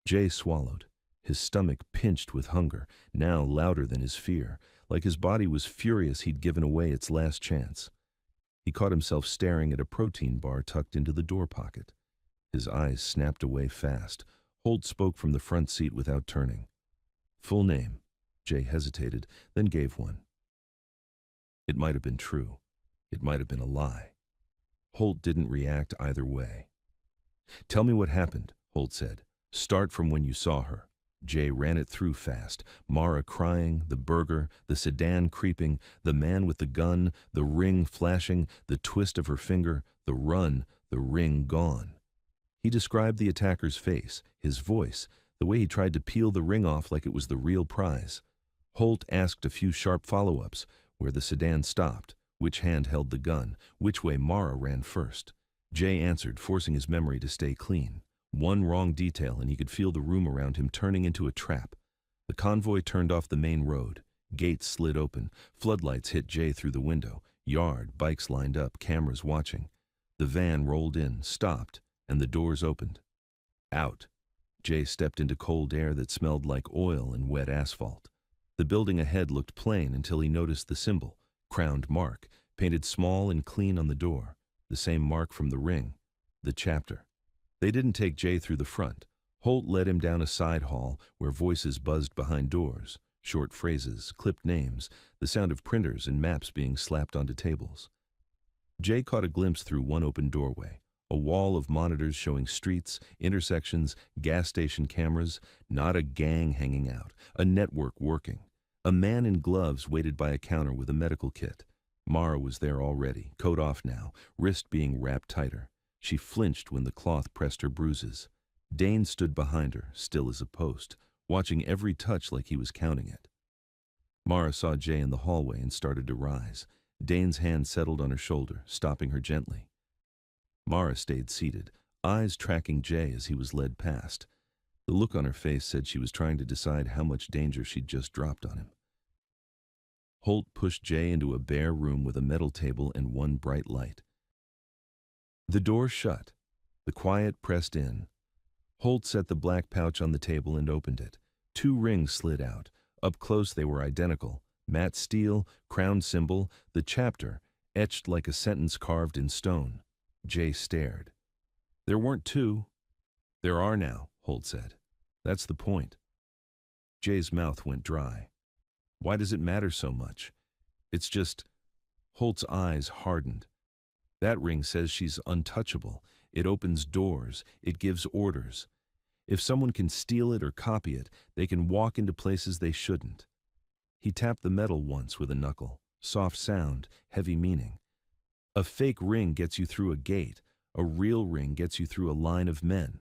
Jay swallowed. His stomach pinched with hunger, now louder than his fear, like his body was furious he'd given away its last chance. He caught himself staring at a protein bar tucked into the door pocket. His eyes snapped away fast. Holt spoke from the front seat without turning. "Full name." Jay hesitated, then gave one. It might have been true. It might have been a lie. Holt didn't react either way. "Tell me what happened," Holt said. "Start from when you saw her." Jay ran it through fast. Mara crying, the burger, the sedan creeping, the man with the gun, the ring flashing, the twist of her finger, the run, the ring gone. He described the attacker's face, his voice, the way he tried to peel the ring off like it was the real prize. Holt asked a few sharp follow-ups, where the sedan stopped, which hand held the gun, which way Mara ran first. Jay answered, forcing his memory to stay clean. One wrong detail and he could feel the room around him turning into a trap. The convoy turned off the main road. Gates slid open. Floodlights hit Jay through the window. Yard, bikes lined up, cameras watching. The van rolled in, stopped, and the doors opened. Out. Jay stepped into cold air that smelled like oil and wet asphalt. The building ahead looked plain until he noticed the symbol, crowned mark, painted small and clean on the door. The same mark from the ring. The chapter. They didn't take Jay through the front. Holt led him down a side hall where voices buzzed behind doors, short phrases, clipped names, the sound of printers and maps being slapped onto tables. Jay caught a glimpse through one open doorway, a wall of monitors showing streets, intersections, gas station cameras, not a gang hanging out, a network working. A man in gloves waited by a counter with a medical kit. Mara was there already, coat off now, wrist being wrapped tighter. She flinched when the cloth pressed her bruises. Dane stood behind her, still as a post, watching every touch like he was counting it. Mara saw Jay in the hallway and started to rise. Dane's hand settled on her shoulder, stopping her gently. Mara stayed seated, eyes tracking Jay as he was led past. The look on her face said she was trying to decide how much danger she'd just dropped on him. Holt pushed Jay into a bare room with a metal table and one bright light. The door shut. The quiet pressed in. Holt set the black pouch on the table and opened it. 2 rings slid out. Up close they were identical. Matte steel, crown symbol, the chapter, etched like a sentence carved in stone. Jay stared. There weren't 2. There are now, Holt said. That's the point. Jay's mouth went dry. Why does it matter so much? It's just... Holt's eyes hardened. That ring says she's untouchable. It opens doors. It gives orders. If someone can steal it or copy it, they can walk into places they shouldn't. He tapped the metal once with a knuckle. Soft sound, heavy meaning. A fake ring gets you through a gate. A real ring gets you through a line of men.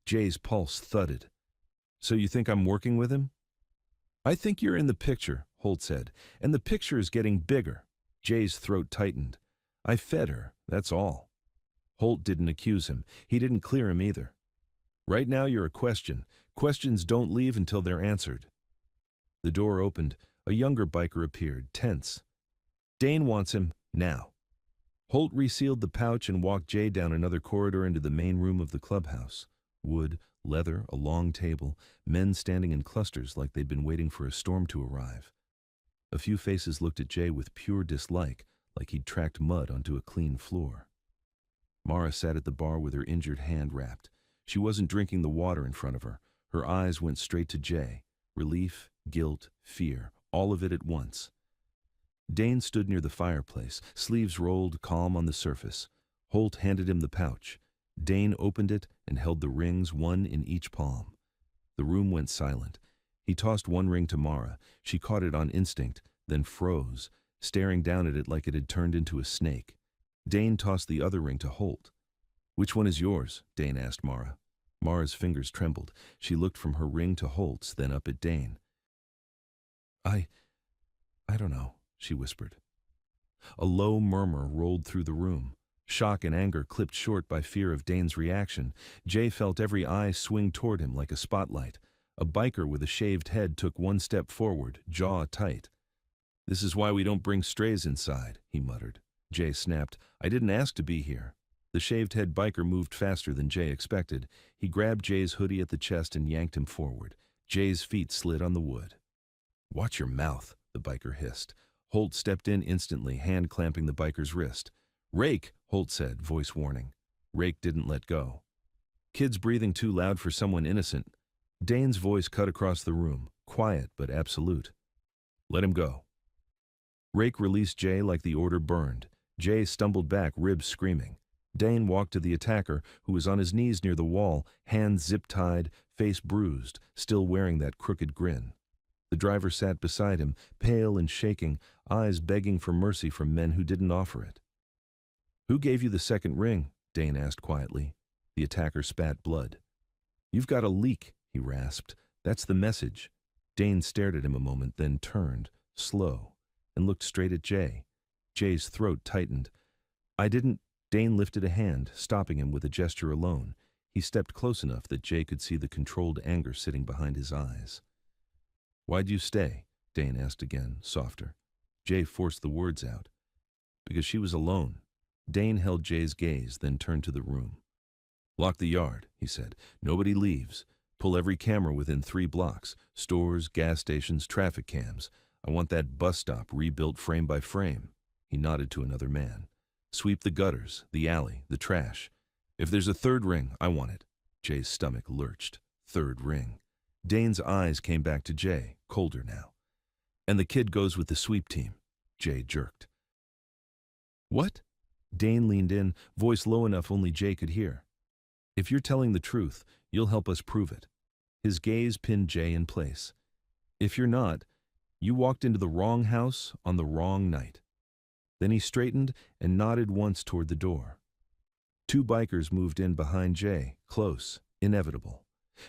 Jay's pulse thudded. So you think I'm working with him? I think you're in the picture, Holt said, and the picture is getting bigger. Jay's throat tightened. I fed her, that's all. Holt didn't accuse him. He didn't clear him either. Right now you're a question. Questions don't leave until they're answered. The door opened. A younger biker appeared, tense. Dane wants him, now. Holt resealed the pouch and walked Jay down another corridor into the main room of the clubhouse. Wood, leather, a long table, men standing in clusters like they'd been waiting for a storm to arrive. A few faces looked at Jay with pure dislike, like he'd tracked mud onto a clean floor. Mara sat at the bar with her injured hand wrapped. She wasn't drinking the water in front of her. Her eyes went straight to Jay. Relief, guilt, fear, all of it at once. Dane stood near the fireplace, sleeves rolled, calm on the surface. Holt handed him the pouch. Dane opened it and held the rings, one in each palm. The room went silent. He tossed one ring to Mara. She caught it on instinct, then froze, staring down at it like it had turned into a snake. Dane tossed the other ring to Holt. Which one is yours? Dane asked Mara. Mara's fingers trembled. She looked from her ring to Holt's, then up at Dane. I don't know, she whispered. A low murmur rolled through the room. Shock and anger clipped short by fear of Dane's reaction. Jay felt every eye swing toward him like a spotlight. A biker with a shaved head took one step forward, jaw tight. This is why we don't bring strays inside, he muttered. Jay snapped, I didn't ask to be here. The shaved-head biker moved faster than Jay expected. He grabbed Jay's hoodie at the chest and yanked him forward. Jay's feet slid on the wood. Watch your mouth, the biker hissed. Holt stepped in instantly, hand clamping the biker's wrist. Rake, Holt said, voice warning. Rake didn't let go. Kids breathing too loud for someone innocent. Dane's voice cut across the room, quiet but absolute. Let him go. Rake released Jay like the order burned. Jay stumbled back, ribs screaming. Dane walked to the attacker, who was on his knees near the wall, hands zip-tied, face bruised, still wearing that crooked grin. The driver sat beside him, pale and shaking, eyes begging for mercy from men who didn't offer it. Who gave you the second ring? Dane asked quietly. The attacker spat blood. You've got a leak, he rasped. That's the message. Dane stared at him a moment, then turned, slow, and looked straight at Jay. Jay's throat tightened. I didn't... Dane lifted a hand, stopping him with a gesture alone. He stepped close enough that Jay could see the controlled anger sitting behind his eyes. Why'd you stay? Dane asked again, softer. Jay forced the words out. Because she was alone. Dane held Jay's gaze, then turned to the room. Lock the yard, he said. Nobody leaves. Pull every camera within 3 blocks. Stores, gas stations, traffic cams. I want that bus stop rebuilt frame by frame. He nodded to another man. Sweep the gutters, the alley, the trash. If there's a third ring, I want it. Jay's stomach lurched. Third ring. Dane's eyes came back to Jay, colder now. And the kid goes with the sweep team. Jay jerked. What? Dane leaned in, voice low enough only Jay could hear. If you're telling the truth, you'll help us prove it. His gaze pinned Jay in place. If you're not, you walked into the wrong house on the wrong night. Then he straightened and nodded once toward the door. 2 bikers moved in behind Jay, close, inevitable.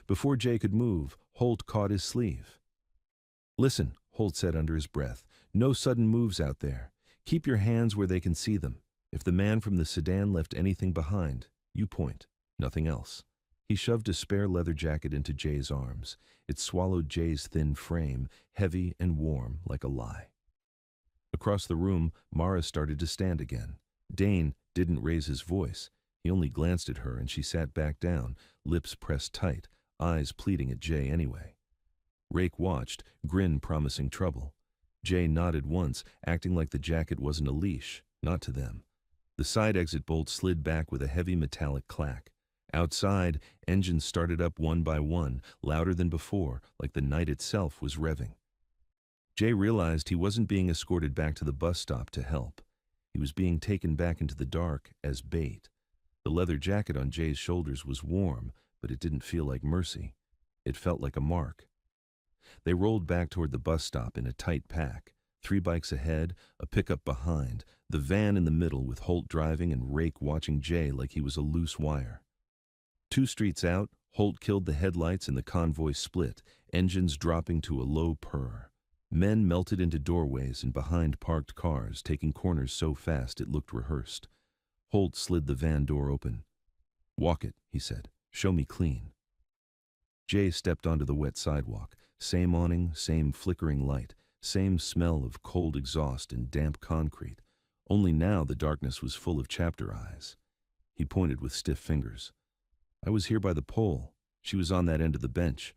Before Jay could move, Holt caught his sleeve. Listen, Holt said under his breath, no sudden moves out there. Keep your hands where they can see them. If the man from the sedan left anything behind, you point, nothing else. He shoved a spare leather jacket into Jay's arms. It swallowed Jay's thin frame, heavy and warm like a lie. Across the room, Mara started to stand again. Dane didn't raise his voice. He only glanced at her, and she sat back down, lips pressed tight, eyes pleading at Jay anyway. Rake watched, grin promising trouble. Jay nodded once, acting like the jacket wasn't a leash, not to them. The side exit bolt slid back with a heavy metallic clack. Outside, engines started up one by one, louder than before, like the night itself was revving. Jay realized he wasn't being escorted back to the bus stop to help. He was being taken back into the dark as bait. The leather jacket on Jay's shoulders was warm, but it didn't feel like mercy. It felt like a mark. They rolled back toward the bus stop in a tight pack. 3 bikes ahead, a pickup behind, the van in the middle with Holt driving and Rake watching Jay like he was a loose wire. 2 streets out, Holt killed the headlights and the convoy split, engines dropping to a low purr. Men melted into doorways and behind parked cars, taking corners so fast it looked rehearsed. Holt slid the van door open. "Walk it," he said. "Show me clean." Jay stepped onto the wet sidewalk. Same awning, same flickering light, same smell of cold exhaust and damp concrete. Only now the darkness was full of chapter eyes. He pointed with stiff fingers. "I was here by the pole. She was on that end of the bench."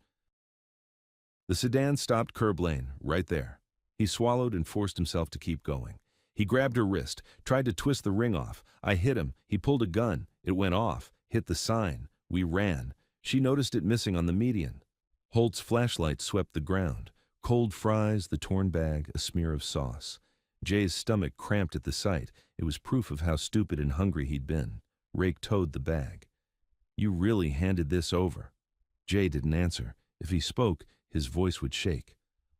The sedan stopped curb lane, right there. He swallowed and forced himself to keep going. He grabbed her wrist, tried to twist the ring off. I hit him. He pulled a gun. It went off, hit the sign. We ran. She noticed it missing on the median. Holt's flashlight swept the ground. Cold fries, the torn bag, a smear of sauce. Jay's stomach cramped at the sight. It was proof of how stupid and hungry he'd been. Rake towed the bag. "You really handed this over." Jay didn't answer. If he spoke, his voice would shake.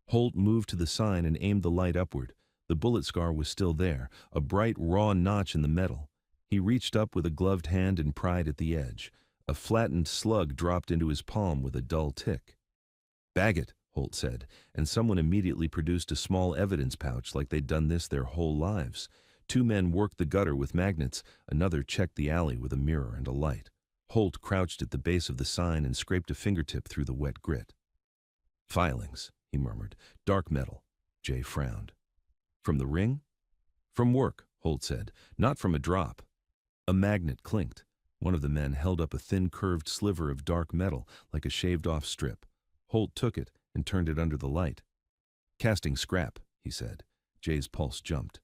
Holt moved to the sign and aimed the light upward. The bullet scar was still there, a bright, raw notch in the metal. He reached up with a gloved hand and pried at the edge. A flattened slug dropped into his palm with a dull tick. "Bag it," Holt said, and someone immediately produced a small evidence pouch like they'd done this their whole lives. 2 men worked the gutter with magnets, another checked the alley with a mirror and a light. Holt crouched at the base of the sign and scraped a fingertip through the wet grit. "Filings," he murmured. "Dark metal." Jay frowned. "From the ring?" "From work," Holt said. "Not from a drop." A magnet clinked. One of the men held up a thin curved sliver of dark metal, like a shaved-off strip. Holt took it and turned it under the light. "Casting scrap," he said. Jay's pulse jumped.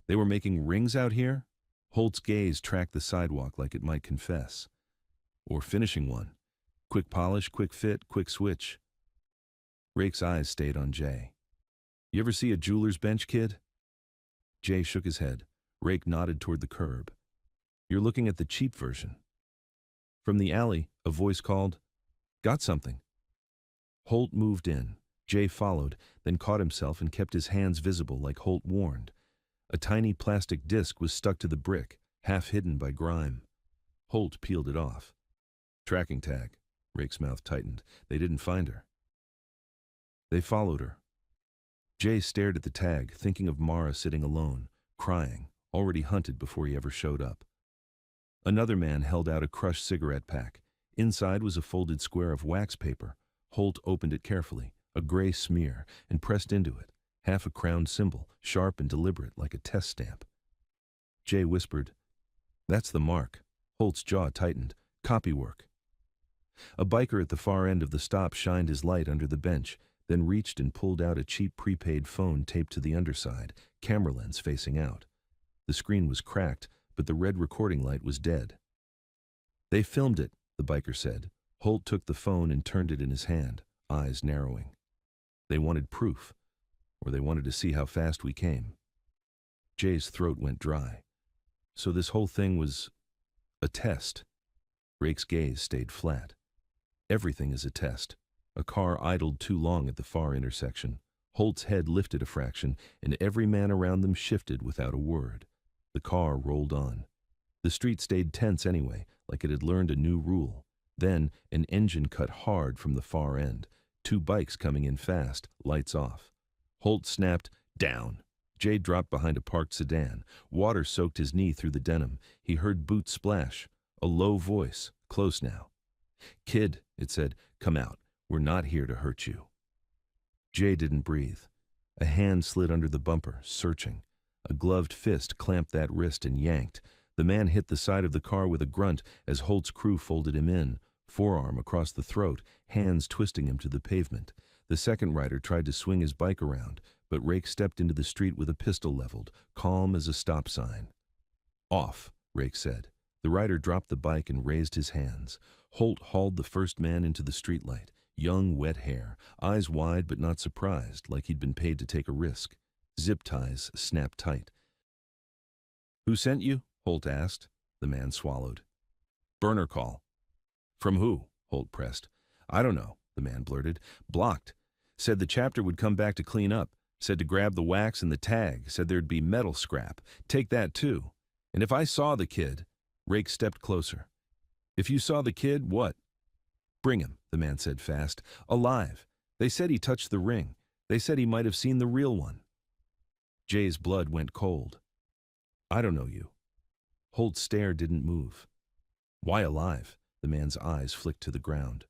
"They were making rings out here?" Holt's gaze tracked the sidewalk like it might confess. "Or finishing one. Quick polish, quick fit, quick switch." Rake's eyes stayed on Jay. "You ever see a jeweler's bench, kid?" Jay shook his head. Rake nodded toward the curb. "You're looking at the cheap version." From the alley, a voice called, "Got something." Holt moved in. Jay followed, then caught himself and kept his hands visible like Holt warned. A tiny plastic disc was stuck to the brick, half hidden by grime. Holt peeled it off. "Tracking tag." Rake's mouth tightened. "They didn't find her." "They followed her." Jay stared at the tag, thinking of Mara sitting alone, crying, already hunted before he ever showed up. Another man held out a crushed cigarette pack. Inside was a folded square of wax paper. Holt opened it carefully, a gray smear, and pressed into it, half a crowned symbol, sharp and deliberate like a test stamp. Jay whispered, "That's the mark." Holt's jaw tightened. "Copywork." A biker at the far end of the stop shined his light under the bench, then reached and pulled out a cheap prepaid phone taped to the underside, camera lens facing out. The screen was cracked, but the red recording light was dead. "They filmed it," the biker said. Holt took the phone and turned it in his hand, eyes narrowing. "They wanted proof, or they wanted to see how fast we came." Jay's throat went dry. "So this whole thing was a test?" Rake's gaze stayed flat. "Everything is a test." A car idled too long at the far intersection. Holt's head lifted a fraction, and every man around them shifted without a word. The car rolled on. The street stayed tense anyway, like it had learned a new rule. Then, an engine cut hard from the far end. 2 bikes coming in fast, lights off. Holt snapped, "Down." Jay dropped behind a parked sedan. Water soaked his knee through the denim. He heard boots splash. A low voice, close now. "Kid," it said, "come out. We're not here to hurt you." Jay didn't breathe. A hand slid under the bumper, searching. A gloved fist clamped that wrist and yanked. The man hit the side of the car with a grunt as Holt's crew folded him in, forearm across the throat, hands twisting him to the pavement. The second rider tried to swing his bike around, but Rake stepped into the street with a pistol leveled, calm as a stop sign. "Off," Rake said. The rider dropped the bike and raised his hands. Holt hauled the first man into the streetlight. Young, wet hair, eyes wide but not surprised, like he'd been paid to take a risk. Zip ties snapped tight. "Who sent you?" Holt asked. The man swallowed. "Burner call." "From who?" Holt pressed. "I don't know," the man blurted. "Blocked. Said the chapter would come back to clean up. Said to grab the wax and the tag. Said there'd be metal scrap. Take that too. And if I saw the kid..." Rake stepped closer. "If you saw the kid, what?" "Bring him," the man said fast. "Alive. They said he touched the ring. They said he might have seen the real one." Jay's blood went cold. "I don't know you." Holt's stare didn't move. "Why alive?" The man's eyes flicked to the ground.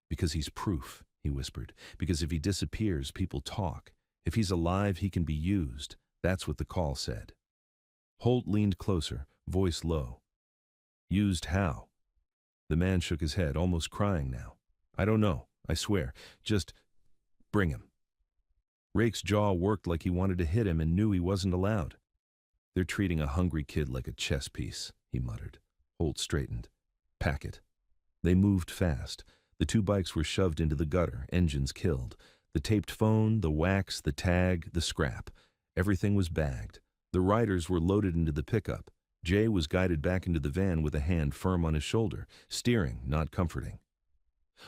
"Because he's proof," he whispered. "Because if he disappears, people talk. If he's alive, he can be used. That's what the call said." Holt leaned closer, voice low. "Used how?" The man shook his head, almost crying now. "I don't know, I swear. Just bring him." Rake's jaw worked like he wanted to hit him and knew he wasn't allowed. "They're treating a hungry kid like a chess piece," he muttered. Holt straightened. "Pack it." They moved fast. The two bikes were shoved into the gutter, engines killed. The taped phone, the wax, the tag, the scrap. Everything was bagged. The riders were loaded into the pickup. Jay was guided back into the van with a hand firm on his shoulder, steering, not comforting.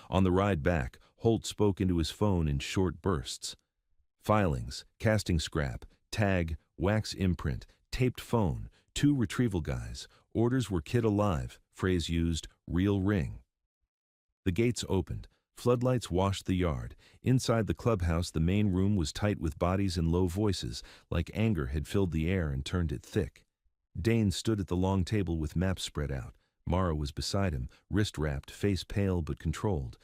On the ride back, Holt spoke into his phone in short bursts. Filings, casting scrap, tag, wax imprint, taped phone, 2 retrieval guys. Orders were kid alive, phrase used, real ring. The gates opened. Floodlights washed the yard. Inside the clubhouse, the main room was tight with bodies and low voices, like anger had filled the air and turned it thick. Dane stood at the long table with maps spread out. Mara was beside him, wrist-wrapped, face pale but controlled.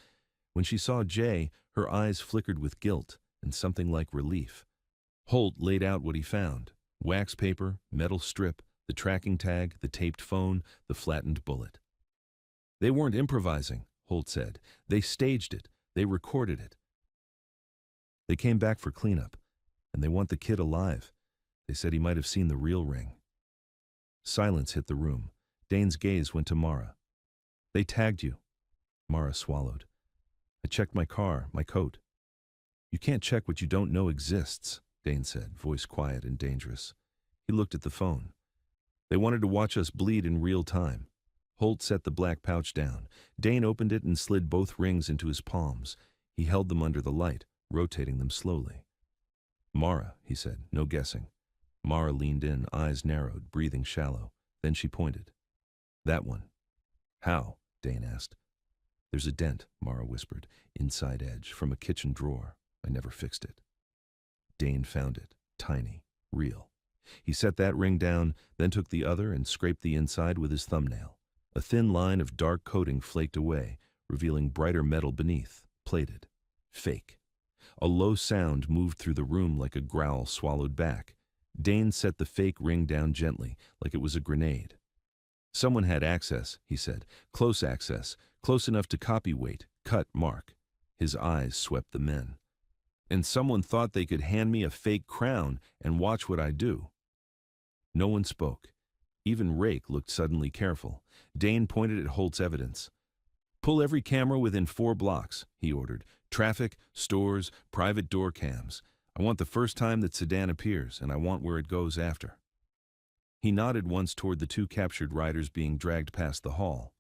When she saw Jay, her eyes flickered with guilt and something like relief. Holt laid out what he found: wax paper, metal strip, the tracking tag, the taped phone, the flattened bullet. "They weren't improvising," Holt said. "They staged it. They recorded it. They came back for cleanup, and they want the kid alive. They said he might have seen the real ring." Silence hit the room. Dane's gaze went to Mara. "They tagged you." Mara swallowed. "I checked my car, my coat." "You can't check what you don't know exists," Dane said, voice quiet and dangerous. He looked at the phone. "They wanted to watch us bleed in real time." Holt set the black pouch down. Dane opened it and slid both rings into his palms. He held them under the light, rotating them slowly. "Mara," he said, "no guessing." Mara leaned in, eyes narrowed, breathing shallow. Then she pointed. "That one." "How?" Dane asked. "There's a dent," Mara whispered, "inside edge, from a kitchen drawer. I never fixed it." Dane found it, tiny, real. He set that ring down, then took the other and scraped the inside with his thumbnail. A thin line of dark coating flaked away, revealing brighter metal beneath, plated. Fake. A low sound moved through the room like a growl swallowed back. Dane set the fake ring down gently, like it was a grenade. "Someone had access," he said. "Close access. Close enough to copy weight, cut, mark." His eyes swept the men. "And someone thought they could hand me a fake crown and watch what I do." No one spoke. Even Rake looked suddenly careful. Dane pointed at Holt's evidence. "Pull every camera within 4 blocks, he ordered. "Traffic, stores, private door cams. I want the first time that sedan appears, and I want where it goes after." He nodded once toward the 2 captured riders being dragged past the hall.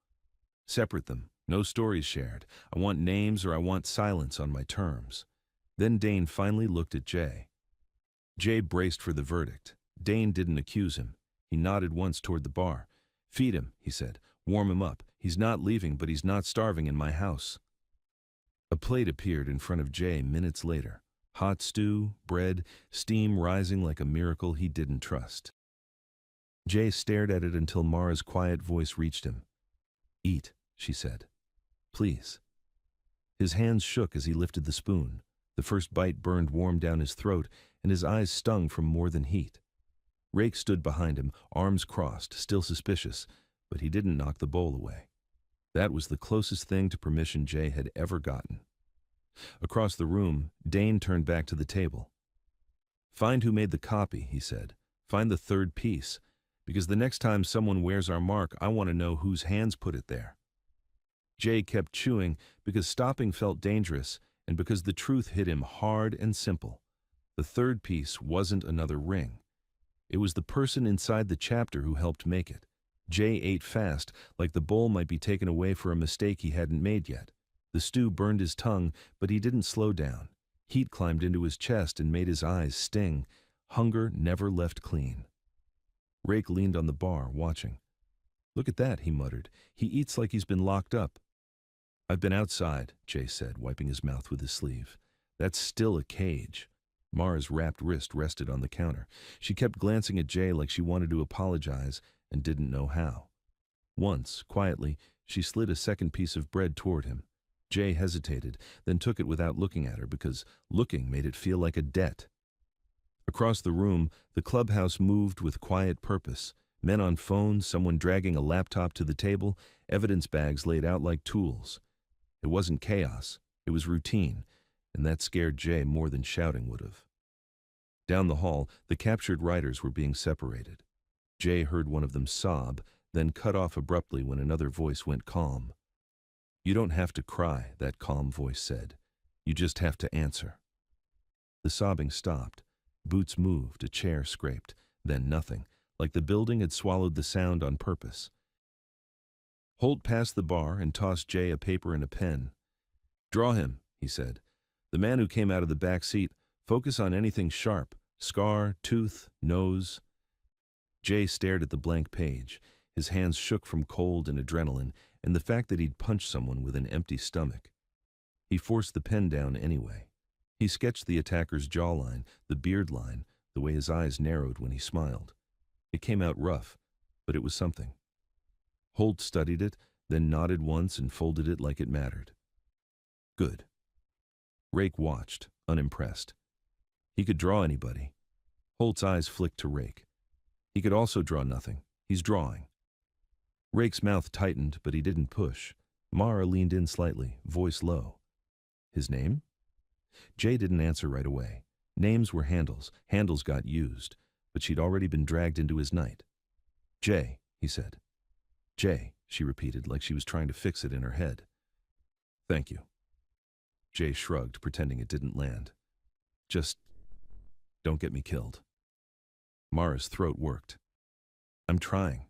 "Separate them. No stories shared. I want names or I want silence on my terms." Then Dane finally looked at Jay. Jay braced for the verdict. Dane didn't accuse him. He nodded once toward the bar. "Feed him," he said. "Warm him up. He's not leaving, but he's not starving in my house." A plate appeared in front of Jay minutes later. Hot stew, bread, steam rising like a miracle he didn't trust. Jay stared at it until Mara's quiet voice reached him. "Eat," she said. Please." His hands shook as he lifted the spoon. The first bite burned warm down his throat, and his eyes stung from more than heat. Rake stood behind him, arms crossed, still suspicious, but he didn't knock the bowl away. That was the closest thing to permission Jay had ever gotten. Across the room, Dane turned back to the table. "Find who made the copy," he said. "Find the third piece, because the next time someone wears our mark, I want to know whose hands put it there." Jay kept chewing because stopping felt dangerous and because the truth hit him hard and simple. The third piece wasn't another ring. It was the person inside the chapter who helped make it. Jay ate fast, like the bowl might be taken away for a mistake he hadn't made yet. The stew burned his tongue, but he didn't slow down. Heat climbed into his chest and made his eyes sting. Hunger never left clean. Rake leaned on the bar, watching. "Look at that," he muttered. "He eats like he's been locked up." "I've been outside," Jay said, wiping his mouth with his sleeve. "That's still a cage." Mara's wrapped wrist rested on the counter. She kept glancing at Jay like she wanted to apologize and didn't know how. Once, quietly, she slid a second piece of bread toward him. Jay hesitated, then took it without looking at her because looking made it feel like a debt. Across the room, the clubhouse moved with quiet purpose. Men on phones, someone dragging a laptop to the table, evidence bags laid out like tools. It wasn't chaos, it was routine, and that scared Jay more than shouting would have. Down the hall, the captured writers were being separated. Jay heard one of them sob, then cut off abruptly when another voice went calm. "You don't have to cry," that calm voice said. "You just have to answer." The sobbing stopped. Boots moved, a chair scraped, then nothing, like the building had swallowed the sound on purpose. Holt passed the bar and tossed Jay a paper and a pen. "Draw him," he said. "The man who came out of the back seat. Focus on anything sharp. Scar, tooth, nose." Jay stared at the blank page. His hands shook from cold and adrenaline, and the fact that he'd punched someone with an empty stomach. He forced the pen down anyway. He sketched the attacker's jawline, the beard line, the way his eyes narrowed when he smiled. It came out rough, but it was something. Holt studied it, then nodded once and folded it like it mattered. "Good." Rake watched, unimpressed. He could draw anybody. Holt's eyes flicked to Rake. He could also draw nothing. He's drawing. Rake's mouth tightened, but he didn't push. Mara leaned in slightly, voice low. "His name?" Jay didn't answer right away. Names were handles. Handles got used, but she'd already been dragged into his night. "Jay," he said. "Jay," she repeated like she was trying to fix it in her head. "Thank you." Jay shrugged, pretending it didn't land. "Just don't get me killed." Mara's throat worked. "I'm trying."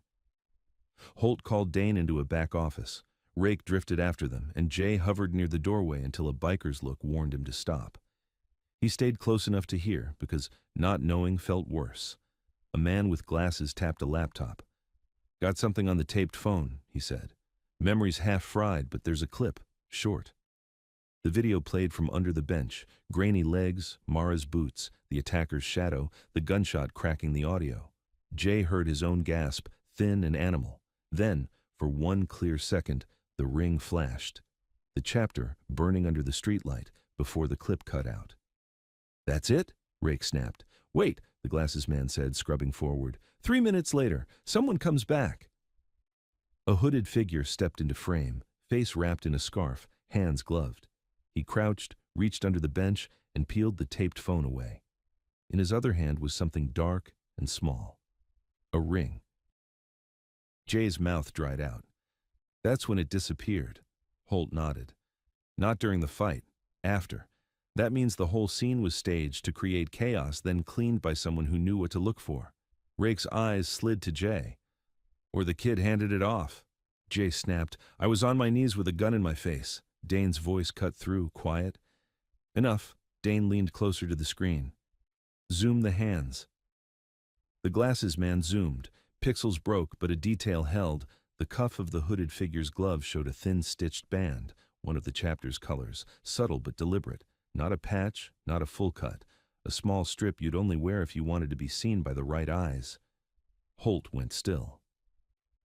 Holt called Dane into a back office. Rake drifted after them, and Jay hovered near the doorway until a biker's look warned him to stop. He stayed close enough to hear, because not knowing felt worse. A man with glasses tapped a laptop. "Got something on the taped phone," he said. "Memory's half fried, but there's a clip, short." The video played from under the bench, grainy legs, Mara's boots, the attacker's shadow, the gunshot cracking the audio. Jay heard his own gasp, thin and animal. Then, for one clear second, the ring flashed. The chapter burning under the streetlight before the clip cut out. "That's it?" Rake snapped. "Wait," the glasses man said, scrubbing forward. 3 minutes later, someone comes back. A hooded figure stepped into frame, face wrapped in a scarf, hands gloved. He crouched, reached under the bench, and peeled the taped phone away. In his other hand was something dark and small. A ring. Jay's mouth dried out. "That's when it disappeared." Holt nodded. "Not during the fight. After. That means the whole scene was staged to create chaos, then cleaned by someone who knew what to look for." Rake's eyes slid to Jay. "Or the kid handed it off." Jay snapped. "I was on my knees with a gun in my face." Dane's voice cut through, quiet. "Enough." Dane leaned closer to the screen. "Zoom the hands." The glasses man zoomed. Pixels broke, but a detail held. The cuff of the hooded figure's glove showed a thin stitched band, one of the chapter's colors, subtle but deliberate. Not a patch, not a full cut. A small strip you'd only wear if you wanted to be seen by the right eyes. Holt went still.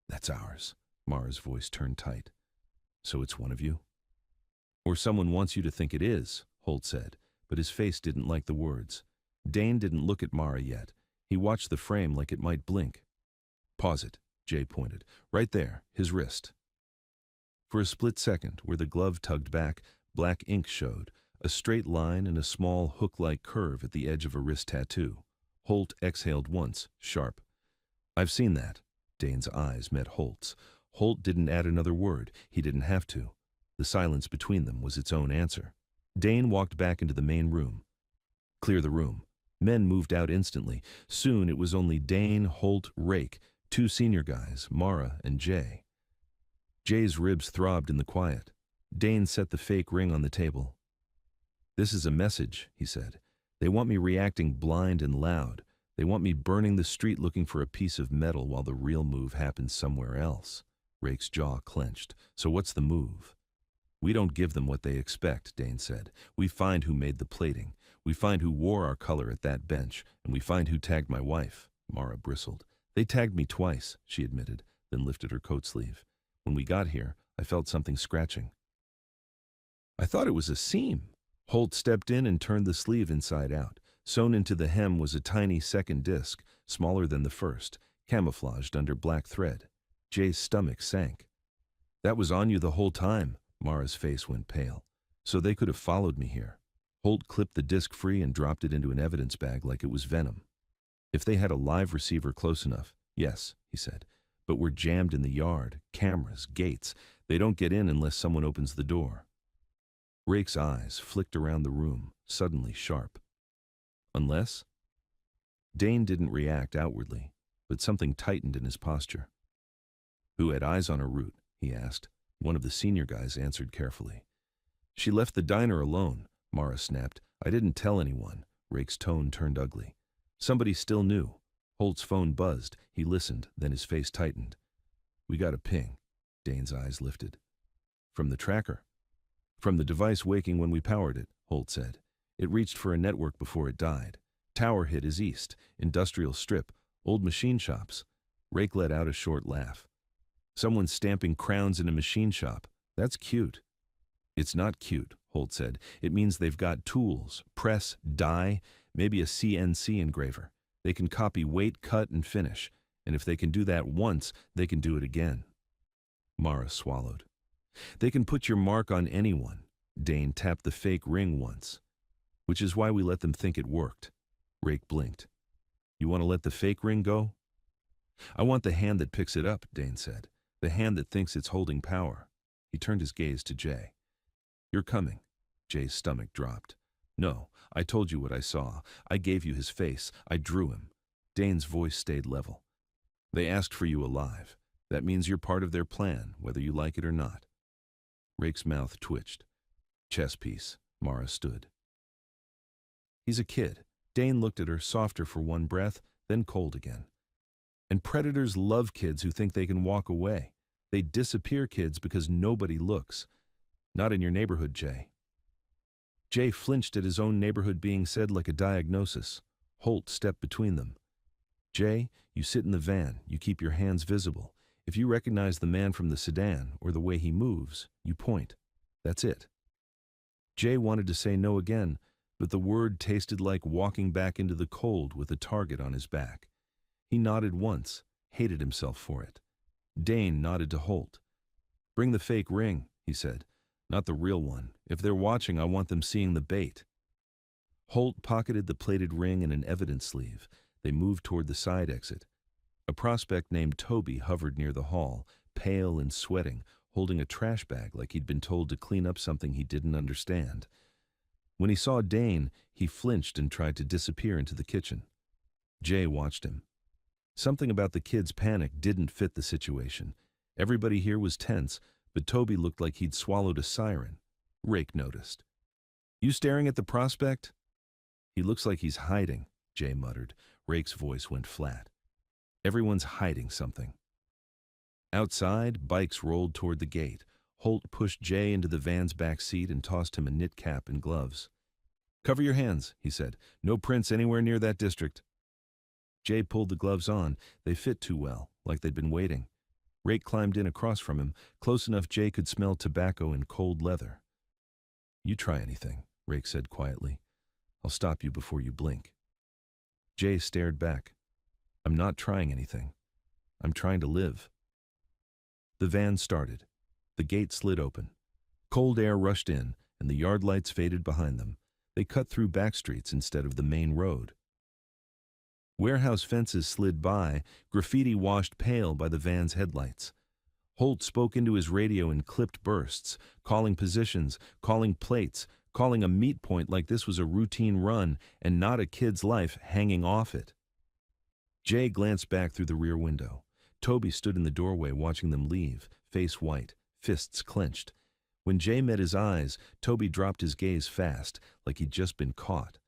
"That's ours." Mara's voice turned tight. So it's one of you? Or someone wants you to think it is, Holt said, but his face didn't like the words. Dane didn't look at Mara yet. He watched the frame like it might blink. Pause it, Jay pointed. Right there, his wrist. For a split second, where the glove tugged back, black ink showed, a straight line and a small hook-like curve at the edge of a wrist tattoo. Holt exhaled once, sharp. I've seen that. Dane's eyes met Holt's. Holt didn't add another word. He didn't have to. The silence between them was its own answer. Dane walked back into the main room. Clear the room. Men moved out instantly. Soon it was only Dane, Holt, Rake, two senior guys, Mara and Jay. Jay's ribs throbbed in the quiet. Dane set the fake ring on the table. This is a message, he said. They want me reacting blind and loud. They want me burning the street looking for a piece of metal while the real move happens somewhere else. Rake's jaw clenched. So what's the move? We don't give them what they expect, Dane said. We find who made the plating. We find who wore our color at that bench, and we find who tagged my wife. Mara bristled. They tagged me twice, she admitted, then lifted her coat sleeve. When we got here, I felt something scratching. I thought it was a seam. Holt stepped in and turned the sleeve inside out. Sewn into the hem was a tiny second disc, smaller than the first, camouflaged under black thread. Jay's stomach sank. That was on you the whole time. Mara's face went pale. So they could have followed me here. Holt clipped the disc free and dropped it into an evidence bag like it was venom. If they had a live receiver close enough, yes, he said. But we're jammed in the yard, cameras, gates. They don't get in unless someone opens the door. Rake's eyes flicked around the room, suddenly sharp. Unless? Dane didn't react outwardly, but something tightened in his posture. Who had eyes on her route? He asked. One of the senior guys answered carefully. She left the diner alone, Mara snapped. I didn't tell anyone. Rake's tone turned ugly. Somebody still knew. Holt's phone buzzed. He listened, then his face tightened. We got a ping. Dane's eyes lifted. From the tracker. From the device waking when we powered it, Holt said. It reached for a network before it died. Tower hit is east, industrial strip, old machine shops. Rake let out a short laugh. Someone's stamping crowns in a machine shop. That's cute. It's not cute, Holt said. It means they've got tools, press, die, maybe a CNC engraver. They can copy weight, cut, and finish. And if they can do that once, they can do it again. Mara swallowed. They can put your mark on anyone. Dane tapped the fake ring once. Which is why we let them think it worked. Rake blinked. You want to let the fake ring go? I want the hand that picks it up, Dane said. The hand that thinks it's holding power. He turned his gaze to Jay. You're coming. Jay's stomach dropped. No, I told you what I saw. I gave you his face. I drew him. Dane's voice stayed level. They asked for you alive. That means you're part of their plan, whether you like it or not. Rake's mouth twitched. Chess piece. Mara stood. He's a kid. Dane looked at her, softer for one breath, then cold again. And predators love kids who think they can walk away. They disappear kids because nobody looks. Not in your neighborhood, Jay. Jay flinched at his own neighborhood being said like a diagnosis. Holt stepped between them. Jay, you sit in the van. You keep your hands visible. If you recognize the man from the sedan or the way he moves, you point. That's it. Jay wanted to say no again, but the word tasted like walking back into the cold with a target on his back. He nodded once, hated himself for it. Dane nodded to Holt. Bring the fake ring, he said. Not the real one. If they're watching, I want them seeing the bait. Holt pocketed the plated ring in an evidence sleeve. They moved toward the side exit. A prospect named Toby hovered near the hall, pale and sweating, holding a trash bag like he'd been told to clean up something he didn't understand. When he saw Dane, he flinched and tried to disappear into the kitchen. Jay watched him. Something about the kid's panic didn't fit the situation. Everybody here was tense, but Toby looked like he'd swallowed a siren. Rake noticed. You staring at the prospect? He looks like he's hiding, Jay muttered. Rake's voice went flat. Everyone's hiding something. Outside, bikes rolled toward the gate. Holt pushed Jay into the van's back seat and tossed him a knit cap and gloves. Cover your hands, he said. No prints anywhere near that district. Jay pulled the gloves on. They fit too well, like they'd been waiting. Rake climbed in across from him, close enough Jay could smell tobacco and cold leather. "You try anything," Rake said quietly. "I'll stop you before you blink." Jay stared back. "I'm not trying anything. I'm trying to live." The van started. The gate slid open. Cold air rushed in, and the yard lights faded behind them. They cut through back streets instead of the main road. Warehouse fences slid by, graffiti washed pale by the van's headlights. Holt spoke into his radio in clipped bursts, calling positions, calling plates, calling a meet point like this was a routine run and not a kid's life hanging off it. Jay glanced back through the rear window. Toby stood in the doorway watching them leave, face white, fists clenched. When Jay met his eyes, Toby dropped his gaze fast, like he'd just been caught.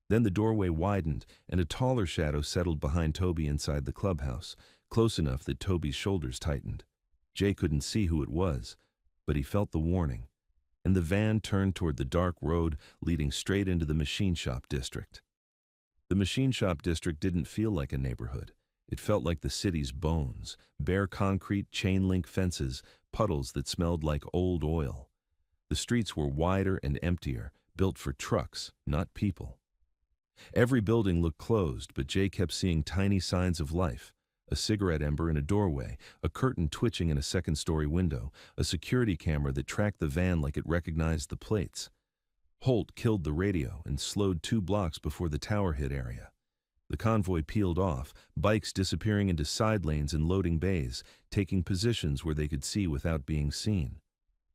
Then the doorway widened, and a taller shadow settled behind Toby inside the clubhouse, close enough that Toby's shoulders tightened. Jay couldn't see who it was, but he felt the warning, and the van turned toward the dark road leading straight into the machine shop district. The machine shop district didn't feel like a neighborhood. It felt like the city's bones, bare concrete, chain-link fences, puddles that smelled like old oil. The streets were wider and emptier, built for trucks, not people. Every building looked closed, but Jay kept seeing tiny signs of life. A cigarette ember in a doorway, a curtain twitching in a second-story window, a security camera that tracked the van like it recognized the plates. Holt killed the radio and slowed 2 blocks before the tower hit area. The convoy peeled off, bikes disappearing into side lanes and loading bays, taking positions where they could see without being seen.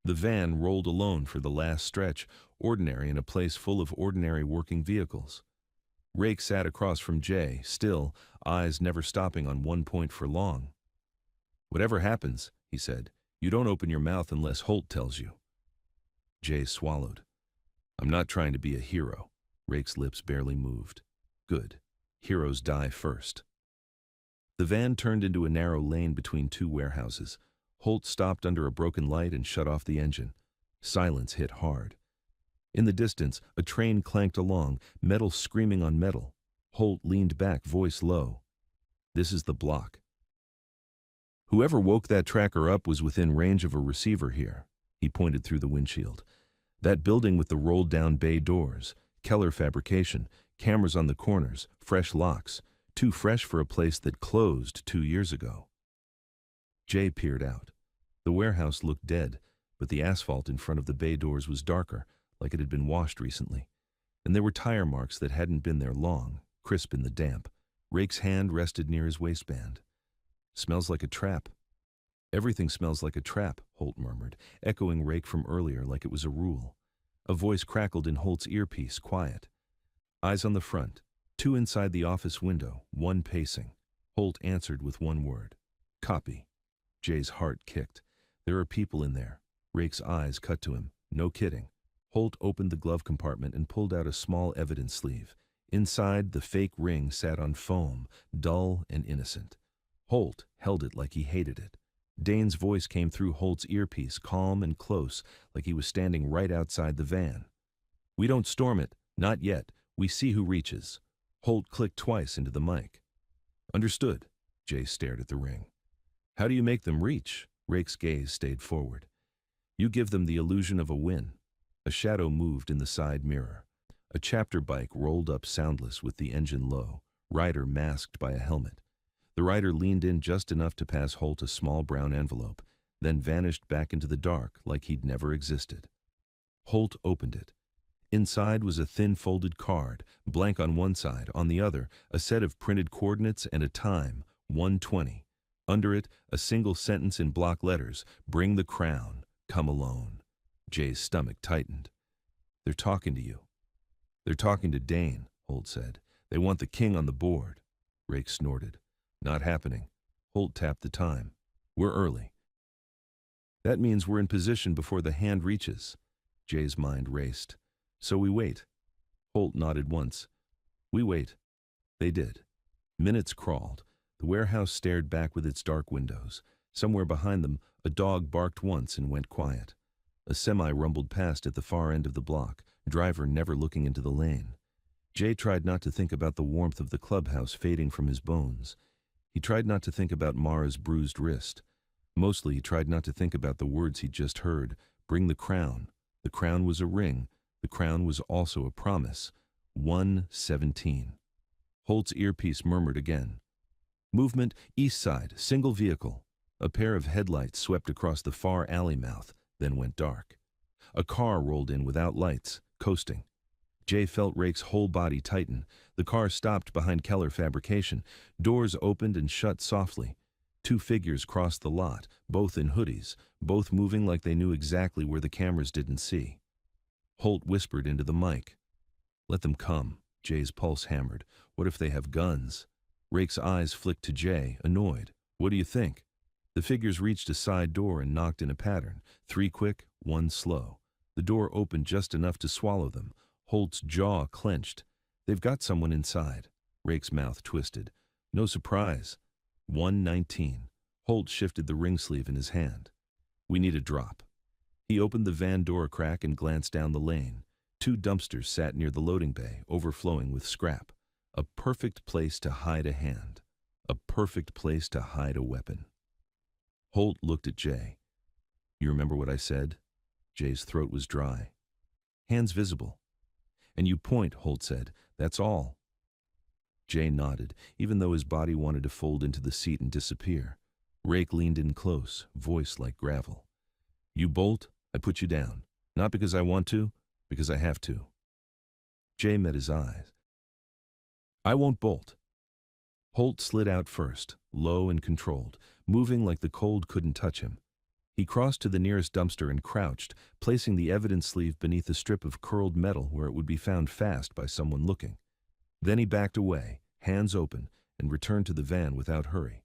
The van rolled alone for the last stretch, ordinary in a place full of ordinary working vehicles. Rake sat across from Jay, still, eyes never stopping on one point for long. "Whatever happens," he said, "you don't open your mouth unless Holt tells you." Jay swallowed. "I'm not trying to be a hero." Rake's lips barely moved. "Good. Heroes die first." The van turned into a narrow lane between 2 warehouses. Holt stopped under a broken light and shut off the engine. Silence hit hard. In the distance, a train clanked along, metal screaming on metal. Holt leaned back, voice low. "This is the block. Whoever woke that tracker up was within range of a receiver here." He pointed through the windshield. "That building with the rolled-down bay doors, Keller Fabrication, cameras on the corners, fresh locks, too fresh for a place that closed 2 years ago." Jay peered out. The warehouse looked dead, but the asphalt in front of the bay doors was darker, like it had been washed recently. And there were tire marks that hadn't been there long, crisp in the damp. Rake's hand rested near his waistband. "Smells like a trap." "Everything smells like a trap," Holt murmured, echoing Rake from earlier like it was a rule. A voice crackled in Holt's earpiece, quiet. "Eyes on the front. 2 inside the office window, 1 pacing." Holt answered with 1 word. "Copy." Jay's heart kicked. "There are people in there." Rake's eyes cut to him. "No kidding." Holt opened the glove compartment and pulled out a small evidence sleeve. Inside, the fake ring sat on foam, dull and innocent. Holt held it like he hated it. Dane's voice came through Holt's earpiece, calm and close, like he was standing right outside the van. "We don't storm it, not yet. We see who reaches." Holt clicked twice into the mic. "Understood." Jay stared at the ring. "How do you make them reach?" Rake's gaze stayed forward. "You give them the illusion of a win." A shadow moved in the side mirror. A chapter bike rolled up soundless with the engine low, rider masked by a helmet. The rider leaned in just enough to pass Holt a small brown envelope, then vanished back into the dark like he'd never existed. Holt opened it. Inside was a thin folded card, blank on one side, on the other, a set of printed coordinates and a time, 1:20. Under it, a single sentence in block letters, "Bring the crown, come alone." Jay's stomach tightened. "They're talking to you." "They're talking to Dane," Holt said. "They want the king on the board." Rake snorted. "Not happening." Holt tapped the time. "We're early." "That means we're in position before the hand reaches." Jay's mind raced. "So we wait." Holt nodded once. "We wait." They did. Minutes crawled. The warehouse stared back with its dark windows. Somewhere behind them, a dog barked once and went quiet. A semi rumbled past at the far end of the block, driver never looking into the lane. Jay tried not to think about the warmth of the clubhouse fading from his bones. He tried not to think about Mara's bruised wrist. Mostly he tried not to think about the words he'd just heard. Bring the crown. The crown was a ring. The crown was also a promise. 117. Holt's earpiece murmured again. Movement, east side, single vehicle. A pair of headlights swept across the far alley mouth, then went dark. A car rolled in without lights, coasting. Jay felt Rake's whole body tighten. The car stopped behind Keller Fabrication. Doors opened and shut softly. Two figures crossed the lot, both in hoodies, both moving like they knew exactly where the cameras didn't see. Holt whispered into the mic. Let them come. Jay's pulse hammered. What if they have guns? Rake's eyes flicked to Jay, annoyed. What do you think? The figures reached a side door and knocked in a pattern. 3 quick, 1 slow. The door opened just enough to swallow them. Holt's jaw clenched. They've got someone inside. Rake's mouth twisted. No surprise. 119. Holt shifted the ring sleeve in his hand. We need a drop. He opened the van door a crack and glanced down the lane. 2 dumpsters sat near the loading bay, overflowing with scrap. A perfect place to hide a hand. A perfect place to hide a weapon. Holt looked at Jay. You remember what I said? Jay's throat was dry. Hands visible. And you point, Holt said. That's all. Jay nodded, even though his body wanted to fold into the seat and disappear. Rake leaned in close, voice like gravel. You bolt, I put you down. Not because I want to, because I have to. Jay met his eyes. I won't bolt. Holt slid out first, low and controlled, moving like the cold couldn't touch him. He crossed to the nearest dumpster and crouched, placing the evidence sleeve beneath a strip of curled metal where it would be found fast by someone looking. Then he backed away, hands open, and returned to the van without hurry.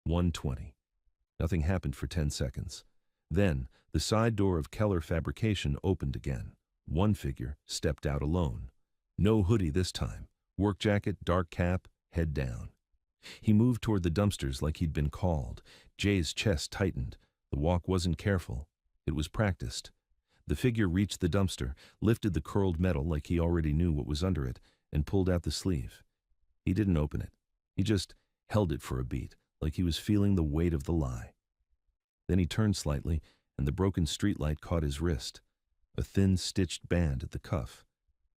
120. Nothing happened for 10 seconds. Then, the side door of Keller Fabrication opened again. One figure stepped out alone. No hoodie this time. Work jacket, dark cap, head down. He moved toward the dumpsters like he'd been called. Jay's chest tightened. The walk wasn't careful. It was practiced. The figure reached the dumpster, lifted the curled metal like he already knew what was under it, and pulled out the sleeve. He didn't open it. He just held it for a beat, like he was feeling the weight of the lie. Then he turned slightly, and the broken streetlight caught his wrist. A thin stitched band at the cuff.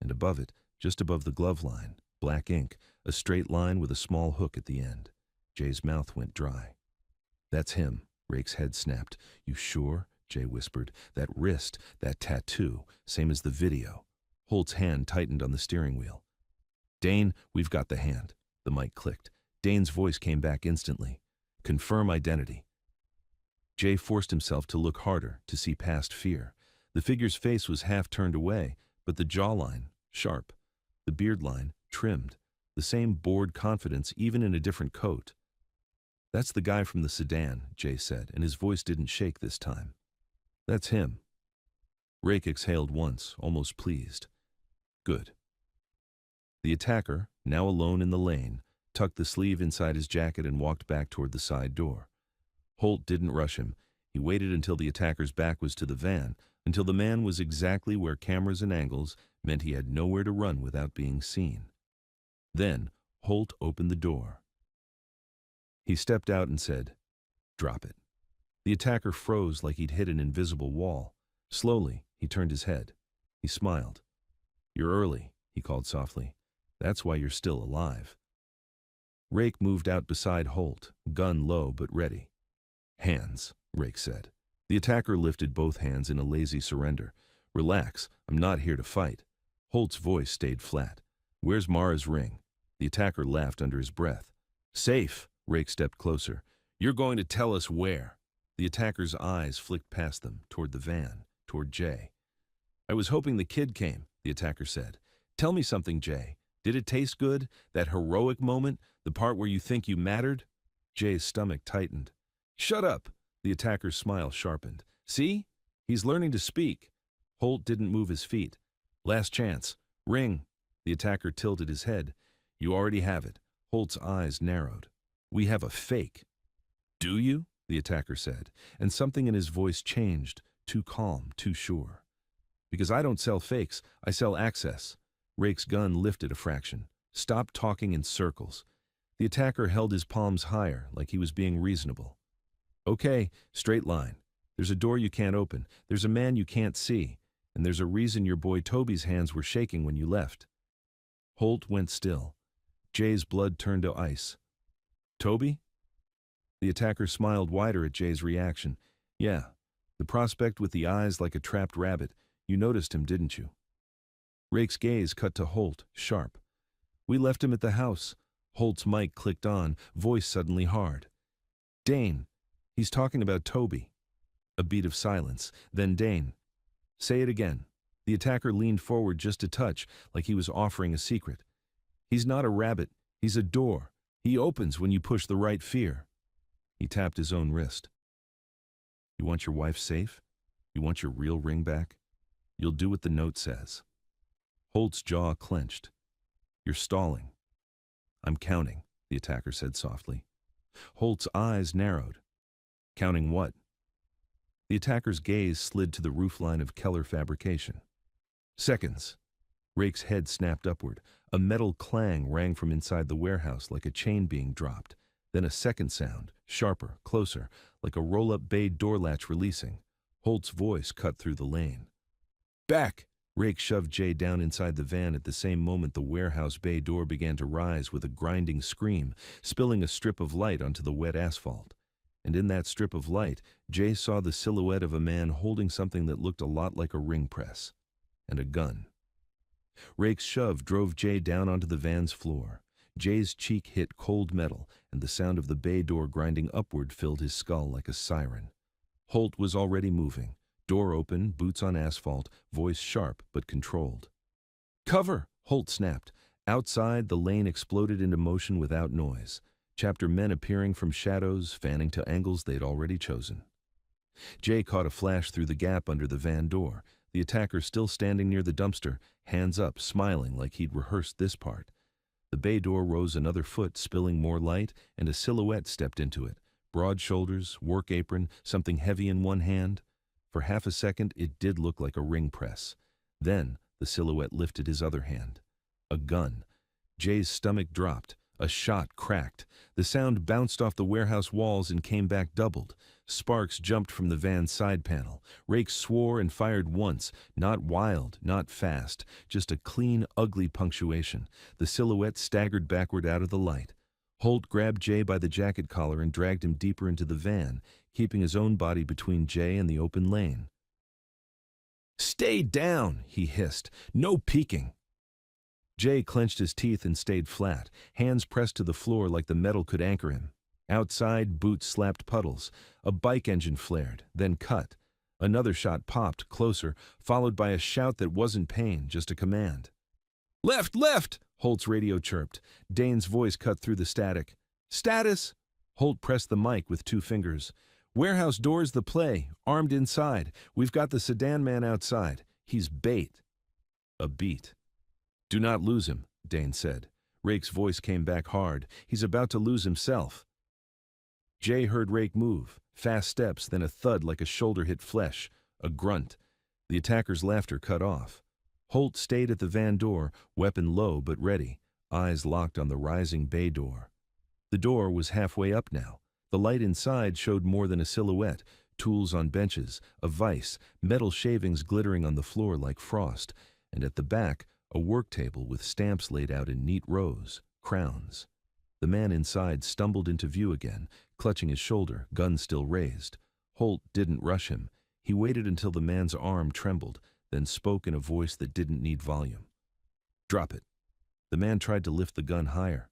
And above it, just above the glove line, black ink, a straight line with a small hook at the end. Jay's mouth went dry. That's him. Rake's head snapped. You sure? Jay whispered. That wrist, that tattoo, same as the video. Holt's hand tightened on the steering wheel. Dane, we've got the hand. The mic clicked. Dane's voice came back instantly. Confirm identity. Jay forced himself to look harder, to see past fear. The figure's face was half turned away, but the jawline, sharp. The beard line, trimmed. The same bored confidence, even in a different coat. That's the guy from the sedan, Jay said, and his voice didn't shake this time. That's him. Rake exhaled once, almost pleased. Good. The attacker, now alone in the lane, tucked the sleeve inside his jacket and walked back toward the side door. Holt didn't rush him. He waited until the attacker's back was to the van, until the man was exactly where cameras and angles meant he had nowhere to run without being seen. Then, Holt opened the door. He stepped out and said, Drop it. The attacker froze like he'd hit an invisible wall. Slowly, he turned his head. He smiled. You're early, he called softly. That's why you're still alive. Rake moved out beside Holt, gun low but ready. Hands, Rake said. The attacker lifted both hands in a lazy surrender. Relax, I'm not here to fight. Holt's voice stayed flat. Where's Mara's ring? The attacker laughed under his breath. Safe, Rake stepped closer. You're going to tell us where. The attacker's eyes flicked past them, toward the van, toward Jay. I was hoping the kid came, the attacker said. Tell me something, Jay. Did it taste good? That heroic moment? The part where you think you mattered? Jay's stomach tightened. Shut up! The attacker's smile sharpened. See? He's learning to speak. Holt didn't move his feet. Last chance. Ring. The attacker tilted his head. You already have it. Holt's eyes narrowed. We have a fake. Do you? The attacker said, and something in his voice changed, too calm, too sure. Because I don't sell fakes, I sell access. Rake's gun lifted a fraction. Stop talking in circles. The attacker held his palms higher, like he was being reasonable. Okay, straight line. There's a door you can't open. There's a man you can't see. And there's a reason your boy Toby's hands were shaking when you left. Holt went still. Jay's blood turned to ice. Toby? The attacker smiled wider at Jay's reaction. Yeah, the prospect with the eyes like a trapped rabbit. You noticed him, didn't you? Rake's gaze cut to Holt, sharp. We left him at the house. Holt's mic clicked on, voice suddenly hard. Dane, he's talking about Toby. A beat of silence, then Dane. Say it again. The attacker leaned forward just a touch, like he was offering a secret. He's not a rabbit, he's a door. He opens when you push the right fear. He tapped his own wrist. You want your wife safe? You want your real ring back? You'll do what the note says. Holt's jaw clenched. You're stalling. I'm counting, the attacker said softly. Holt's eyes narrowed. Counting what? The attacker's gaze slid to the roofline of Keller Fabrication. Seconds. Rake's head snapped upward. A metal clang rang from inside the warehouse like a chain being dropped. Then a second sound, sharper, closer, like a roll-up bay door latch releasing. Holt's voice cut through the lane. Back! Rake shoved Jay down inside the van at the same moment the warehouse bay door began to rise with a grinding scream, spilling a strip of light onto the wet asphalt. And in that strip of light, Jay saw the silhouette of a man holding something that looked a lot like a ring press. And a gun. Rake's shove drove Jay down onto the van's floor. Jay's cheek hit cold metal, and the sound of the bay door grinding upward filled his skull like a siren. Holt was already moving. Door open, boots on asphalt, voice sharp but controlled. Cover! Holt snapped. Outside, the lane exploded into motion without noise. Chapter men appearing from shadows, fanning to angles they'd already chosen. Jay caught a flash through the gap under the van door, the attacker still standing near the dumpster, hands up, smiling like he'd rehearsed this part. The bay door rose another foot, spilling more light, and a silhouette stepped into it. Broad shoulders, work apron, something heavy in one hand. For half a second, it did look like a ring press. Then, the silhouette lifted his other hand. A gun. Jay's stomach dropped. A shot cracked. The sound bounced off the warehouse walls and came back doubled. Sparks jumped from the van's side panel. Rake swore and fired once. Not wild, not fast. Just a clean, ugly punctuation. The silhouette staggered backward out of the light. Holt grabbed Jay by the jacket collar and dragged him deeper into the van, keeping his own body between Jay and the open lane. Stay down, he hissed. No peeking. Jay clenched his teeth and stayed flat, hands pressed to the floor like the metal could anchor him. Outside, boots slapped puddles. A bike engine flared, then cut. Another shot popped, closer, followed by a shout that wasn't pain, just a command. Left, left! Holt's radio chirped. Dane's voice cut through the static. Status! Holt pressed the mic with 2 fingers. Warehouse doors the play, armed inside. We've got the sedan man outside. He's bait. A beat. Do not lose him, Dane said. Rake's voice came back hard. He's about to lose himself. Jay heard Rake move. Fast steps, then a thud like a shoulder hit flesh. A grunt. The attacker's laughter cut off. Holt stayed at the van door, weapon low but ready, eyes locked on the rising bay door. The door was halfway up now. The light inside showed more than a silhouette, tools on benches, a vise, metal shavings glittering on the floor like frost, and at the back, a work table with stamps laid out in neat rows, crowns. The man inside stumbled into view again, clutching his shoulder, gun still raised. Holt didn't rush him. He waited until the man's arm trembled, then spoke in a voice that didn't need volume. Drop it. The man tried to lift the gun higher.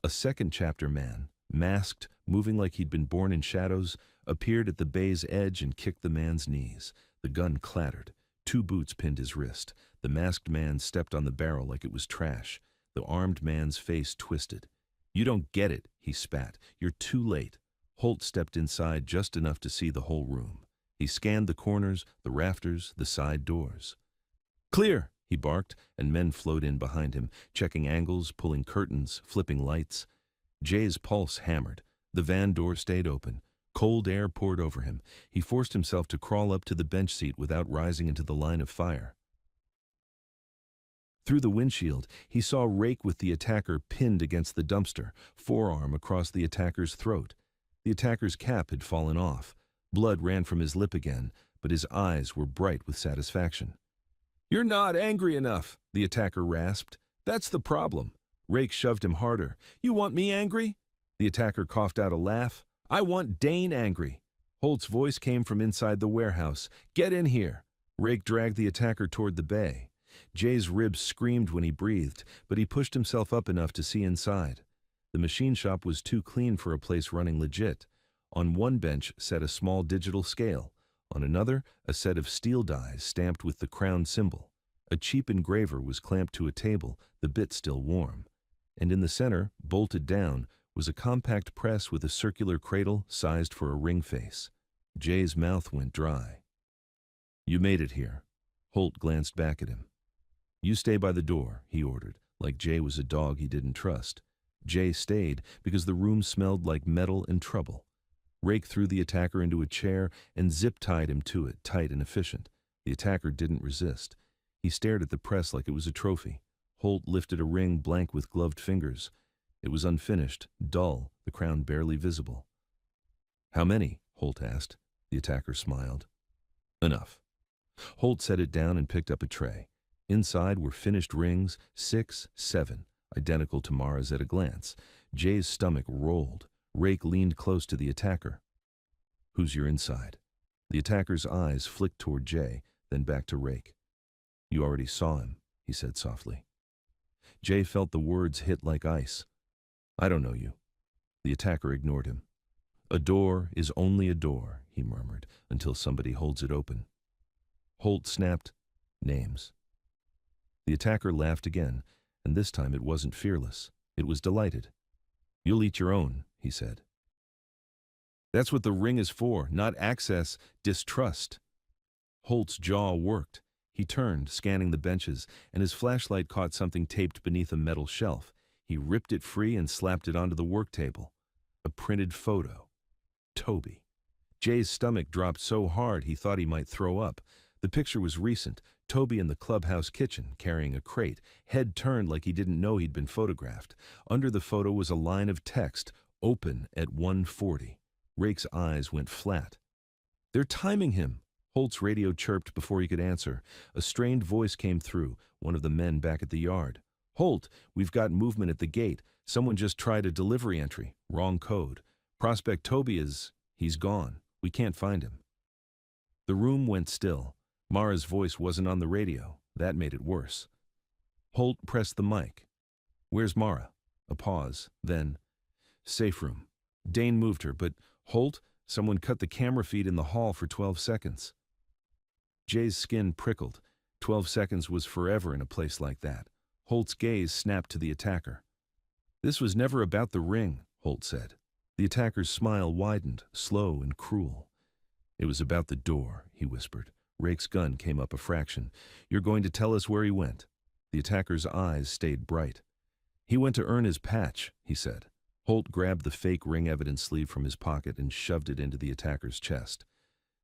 A second chapter man, masked, moving like he'd been born in shadows, appeared at the bay's edge and kicked the man's knees. The gun clattered. 2 boots pinned his wrist. The masked man stepped on the barrel like it was trash. The armed man's face twisted. You don't get it, he spat. You're too late. Holt stepped inside just enough to see the whole room. He scanned the corners, the rafters, the side doors. Clear, he barked, and men flowed in behind him, checking angles, pulling curtains, flipping lights. Jay's pulse hammered. The van door stayed open. Cold air poured over him. He forced himself to crawl up to the bench seat without rising into the line of fire. Through the windshield, he saw Rake with the attacker pinned against the dumpster, forearm across the attacker's throat. The attacker's cap had fallen off. Blood ran from his lip again, but his eyes were bright with satisfaction. "You're not angry enough," the attacker rasped. "That's the problem." Rake shoved him harder. "You want me angry?" The attacker coughed out a laugh. "I want Dane angry." Holt's voice came from inside the warehouse. "Get in here." Rake dragged the attacker toward the bay. Jay's ribs screamed when he breathed, but he pushed himself up enough to see inside. The machine shop was too clean for a place running legit. On one bench sat a small digital scale. On another, a set of steel dies stamped with the crown symbol. A cheap engraver was clamped to a table, the bit still warm. And in the center, bolted down, was a compact press with a circular cradle sized for a ring face. Jay's mouth went dry. "You made it here." Holt glanced back at him. "You stay by the door," he ordered, like Jay was a dog he didn't trust. Jay stayed because the room smelled like metal and trouble. Rake threw the attacker into a chair and zip-tied him to it, tight and efficient. The attacker didn't resist. He stared at the press like it was a trophy. Holt lifted a ring blank with gloved fingers. It was unfinished, dull, the crown barely visible. "How many?" Holt asked. The attacker smiled. "Enough." Holt set it down and picked up a tray. Inside were finished rings, 6, 7, identical to Mara's at a glance. Jay's stomach rolled. Rake leaned close to the attacker. "Who's your inside?" The attacker's eyes flicked toward Jay, then back to Rake. "You already saw him," he said softly. Jay felt the words hit like ice. "I don't know you." The attacker ignored him. "A door is only a door," he murmured, "until somebody holds it open." Holt snapped, "Names." The attacker laughed again, and this time it wasn't fearless. It was delighted. "You'll eat your own," he said. "That's what the ring is for, not access, distrust." Holt's jaw worked. He turned, scanning the benches, and his flashlight caught something taped beneath a metal shelf. He ripped it free and slapped it onto the work table. A printed photo. Toby. Jay's stomach dropped so hard he thought he might throw up. The picture was recent. Toby in the clubhouse kitchen, carrying a crate, head turned like he didn't know he'd been photographed. Under the photo was a line of text, "Open at 1:40. Rake's eyes went flat. "They're timing him," Holt's radio chirped before he could answer. A strained voice came through, one of the men back at the yard. "Holt, we've got movement at the gate. Someone just tried a delivery entry. Wrong code. Prospect Toby he's gone. We can't find him." The room went still. Mara's voice wasn't on the radio. That made it worse. Holt pressed the mic. "Where's Mara?" A pause. Then, "Safe room. Dane moved her, but Holt, someone cut the camera feed in the hall for 12 seconds. Jay's skin prickled. 12 seconds was forever in a place like that. Holt's gaze snapped to the attacker. "This was never about the ring," Holt said. The attacker's smile widened, slow and cruel. "It was about the door," he whispered. Rake's gun came up a fraction. "You're going to tell us where he went?" The attacker's eyes stayed bright. "He went to earn his patch," he said. Holt grabbed the fake ring evidence sleeve from his pocket and shoved it into the attacker's chest.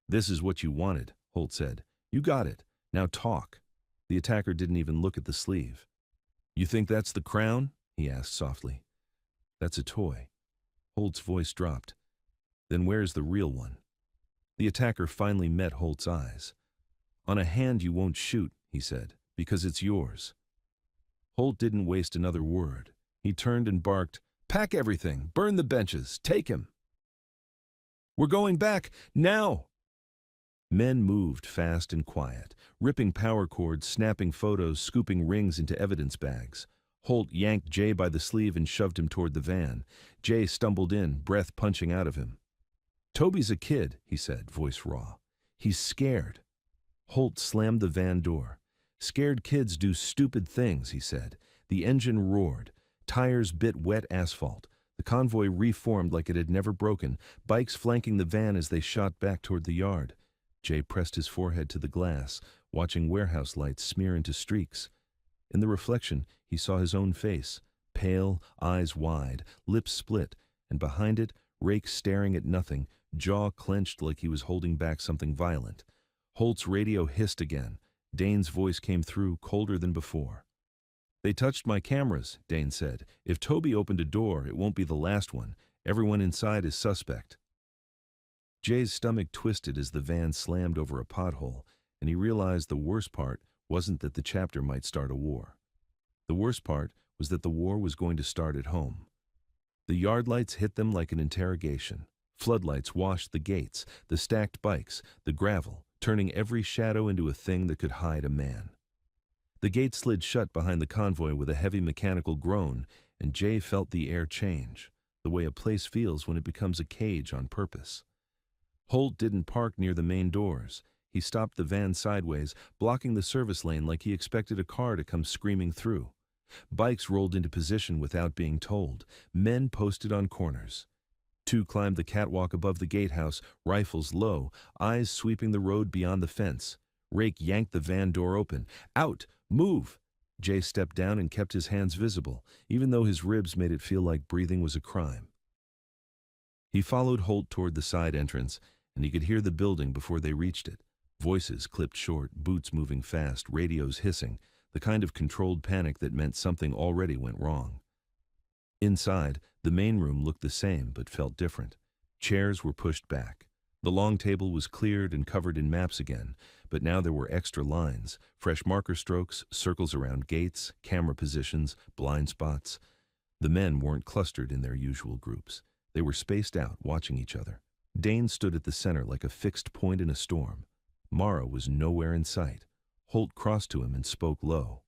"This is what you wanted," Holt said. "You got it. Now talk." The attacker didn't even look at the sleeve. "You think that's the crown?" he asked softly. "That's a toy." Holt's voice dropped. "Then where's the real one?" The attacker finally met Holt's eyes. "On a hand you won't shoot," he said, "because it's yours." Holt didn't waste another word. He turned and barked, "Pack everything, burn the benches, take him." "We're going back, now!" Men moved fast and quiet, ripping power cords, snapping photos, scooping rings into evidence bags. Holt yanked Jay by the sleeve and shoved him toward the van. Jay stumbled in, breath punching out of him. "Toby's a kid," he said, voice raw. "He's scared." Holt slammed the van door. "Scared kids do stupid things," he said. The engine roared. Tires bit wet asphalt. The convoy reformed like it had never broken, bikes flanking the van as they shot back toward the yard. Jay pressed his forehead to the glass, watching warehouse lights smear into streaks. In the reflection, he saw his own face, pale, eyes wide, lips split, and behind it, Rake staring at nothing, jaw clenched like he was holding back something violent. Holt's radio hissed again. Dane's voice came through, colder than before. "They touched my cameras," Dane said. "If Toby opened a door, it won't be the last one. Everyone inside is suspect. Jay's stomach twisted as the van slammed over a pothole, and he realized the worst part wasn't that the chapter might start a war. The worst part was that the war was going to start at home. The yard lights hit them like an interrogation. Floodlights washed the gates, the stacked bikes, the gravel, turning every shadow into a thing that could hide a man. The gate slid shut behind the convoy with a heavy mechanical groan, and Jay felt the air change, the way a place feels when it becomes a cage on purpose. Holt didn't park near the main doors. He stopped the van sideways, blocking the service lane like he expected a car to come screaming through. Bikes rolled into position without being told. Men posted on corners. Two climbed the catwalk above the gatehouse, rifles low, eyes sweeping the road beyond the fence. Rake yanked the van door open. "Out! Move!" Jay stepped down and kept his hands visible, even though his ribs made it feel like breathing was a crime. He followed Holt toward the side entrance, and he could hear the building before they reached it. Voices clipped short, boots moving fast, radios hissing, the kind of controlled panic that meant something already went wrong. Inside, the main room looked the same but felt different. Chairs were pushed back. The long table was cleared and covered in maps again, but now there were extra lines, fresh marker strokes, circles around gates, camera positions, blind spots. The men weren't clustered in their usual groups. They were spaced out, watching each other. Dane stood at the center like a fixed point in a storm. Mara was nowhere in sight. Holt crossed to him and spoke low.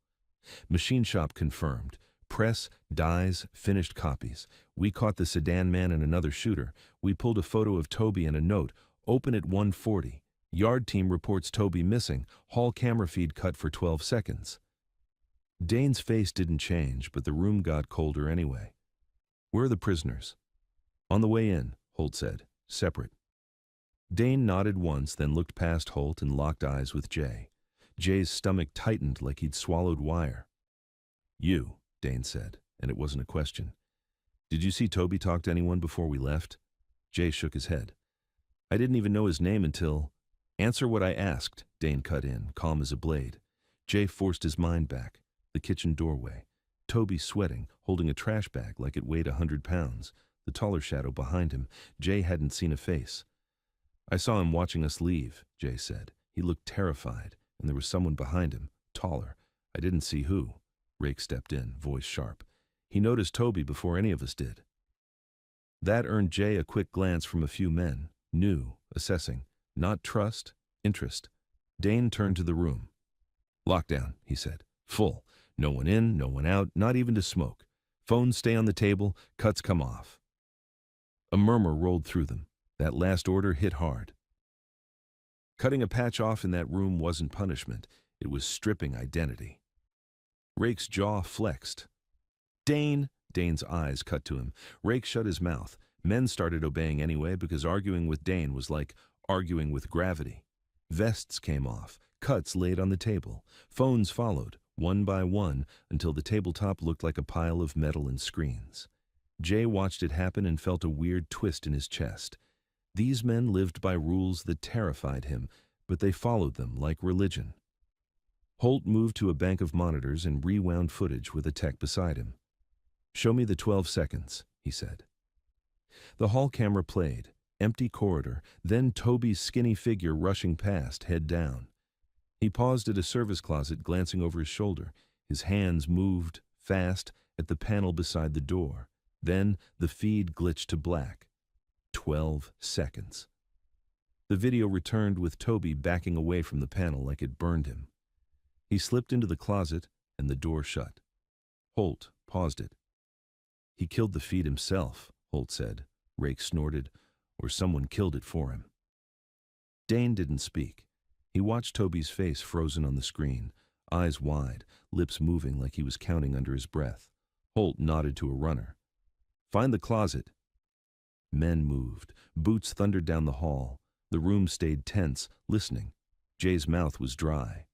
"Machine shop confirmed. Press, dies, finished copies. We caught the sedan man and another shooter. We pulled a photo of Toby and a note. Open at 1:40. Yard team reports Toby missing. Hall camera feed cut for 12 seconds. Dane's face didn't change, but the room got colder anyway. "Where are the prisoners?" "On the way in," Holt said. "Separate." Dane nodded once, then looked past Holt and locked eyes with Jay. Jay's stomach tightened like he'd swallowed wire. "You," Dane said, and it wasn't a question. "Did you see Toby talk to anyone before we left?" Jay shook his head. "I didn't even know his name until—" "Answer what I asked," Dane cut in, calm as a blade. Jay forced his mind back. The kitchen doorway. Toby sweating, holding a trash bag like it weighed 100 pounds. The taller shadow behind him. Jay hadn't seen a face. "I saw him watching us leave," Jay said. "He looked terrified, and there was someone behind him, taller. I didn't see who." Rake stepped in, voice sharp. "He noticed Toby before any of us did." That earned Jay a quick glance from a few men. New, assessing. Not trust, interest. Dane turned to the room. "Lockdown," he said. "Full. No one in, no one out, not even to smoke. Phones stay on the table, cuts come off." A murmur rolled through them. That last order hit hard. Cutting a patch off in that room wasn't punishment. It was stripping identity. Rake's jaw flexed. "Dane!" Dane's eyes cut to him. Rake shut his mouth. Men started obeying anyway because arguing with Dane was like arguing with gravity. Vests came off. Cuts laid on the table. Phones followed, one by one, until the tabletop looked like a pile of metal and screens. Jay watched it happen and felt a weird twist in his chest. These men lived by rules that terrified him, but they followed them like religion. Holt moved to a bank of monitors and rewound footage with a tech beside him. "Show me the 12 seconds, he said. The hall camera played. Empty corridor, then Toby's skinny figure rushing past, head down. He paused at a service closet, glancing over his shoulder. His hands moved, fast, at the panel beside the door. Then the feed glitched to black. 12 seconds. The video returned with Toby backing away from the panel like it burned him. He slipped into the closet, and the door shut. Holt paused it. "He killed the feed himself," Holt said. Rake snorted. "Or someone killed it for him." Dane didn't speak. He watched Toby's face frozen on the screen, eyes wide, lips moving like he was counting under his breath. Holt nodded to a runner. "Find the closet." Men moved. Boots thundered down the hall. The room stayed tense, listening. Jay's mouth was dry.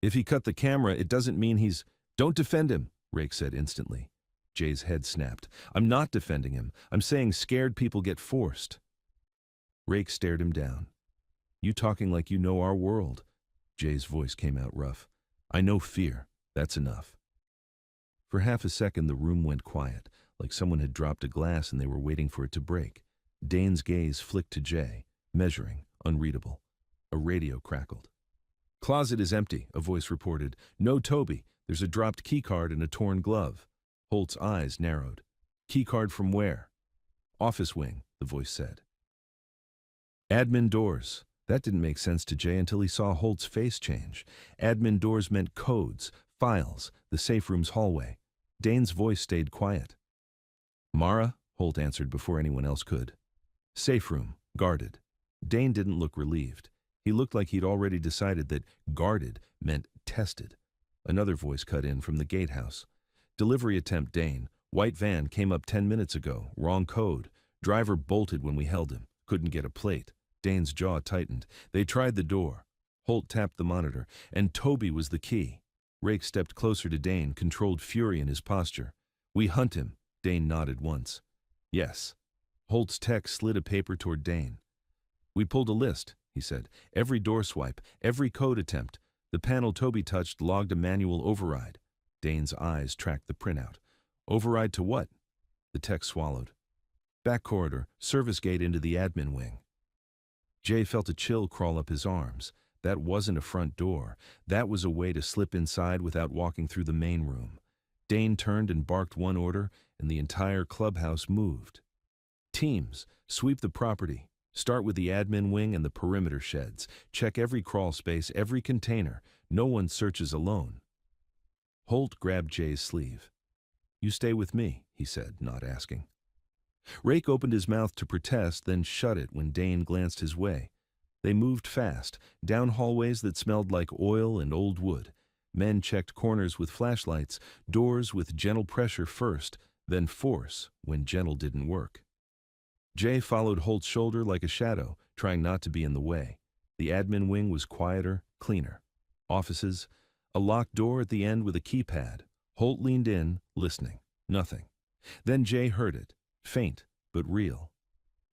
"If he cut the camera, it doesn't mean he's—" "Don't defend him," Rake said instantly. Jay's head snapped. "I'm not defending him. I'm saying scared people get forced." Rake stared him down. "You talking like you know our world." Jay's voice came out rough. "I know fear. That's enough." For half a second the room went quiet, like someone had dropped a glass and they were waiting for it to break. Dane's gaze flicked to Jay, measuring, unreadable. A radio crackled. "Closet is empty," a voice reported. "No Toby. There's a dropped keycard and a torn glove." Holt's eyes narrowed. "Keycard from where?" "Office wing," the voice said. Admin doors. That didn't make sense to Jay until he saw Holt's face change. Admin doors meant codes, files, the safe room's hallway. Dane's voice stayed quiet. "Mara," Holt answered before anyone else could. "Safe room, guarded." Dane didn't look relieved. He looked like he'd already decided that guarded meant tested. Another voice cut in from the gatehouse. "Delivery attempt, Dane. White van came up 10 minutes ago. Wrong code. Driver bolted when we held him. Couldn't get a plate." Dane's jaw tightened. They tried the door. Holt tapped the monitor, and Toby was the key. Rake stepped closer to Dane, controlled fury in his posture. "We hunt him." Dane nodded once. "Yes." Holt's tech slid a paper toward Dane. "We pulled a list," he said. "Every door swipe, every code attempt. The panel Toby touched logged a manual override." Dane's eyes tracked the printout. "Override to what?" The tech swallowed. "Back corridor, service gate into the admin wing." Jay felt a chill crawl up his arms. That wasn't a front door. That was a way to slip inside without walking through the main room. Dane turned and barked one order, and the entire clubhouse moved. "Teams, sweep the property. Start with the admin wing and the perimeter sheds. Check every crawl space, every container. No one searches alone." Holt grabbed Jay's sleeve. "You stay with me," he said, not asking. Rake opened his mouth to protest, then shut it when Dane glanced his way. They moved fast, down hallways that smelled like oil and old wood. Men checked corners with flashlights, doors with gentle pressure first, then force when gentle didn't work. Jay followed Holt's shoulder like a shadow, trying not to be in the way. The admin wing was quieter, cleaner. Offices, a locked door at the end with a keypad. Holt leaned in, listening. Nothing. Then Jay heard it. Faint, but real.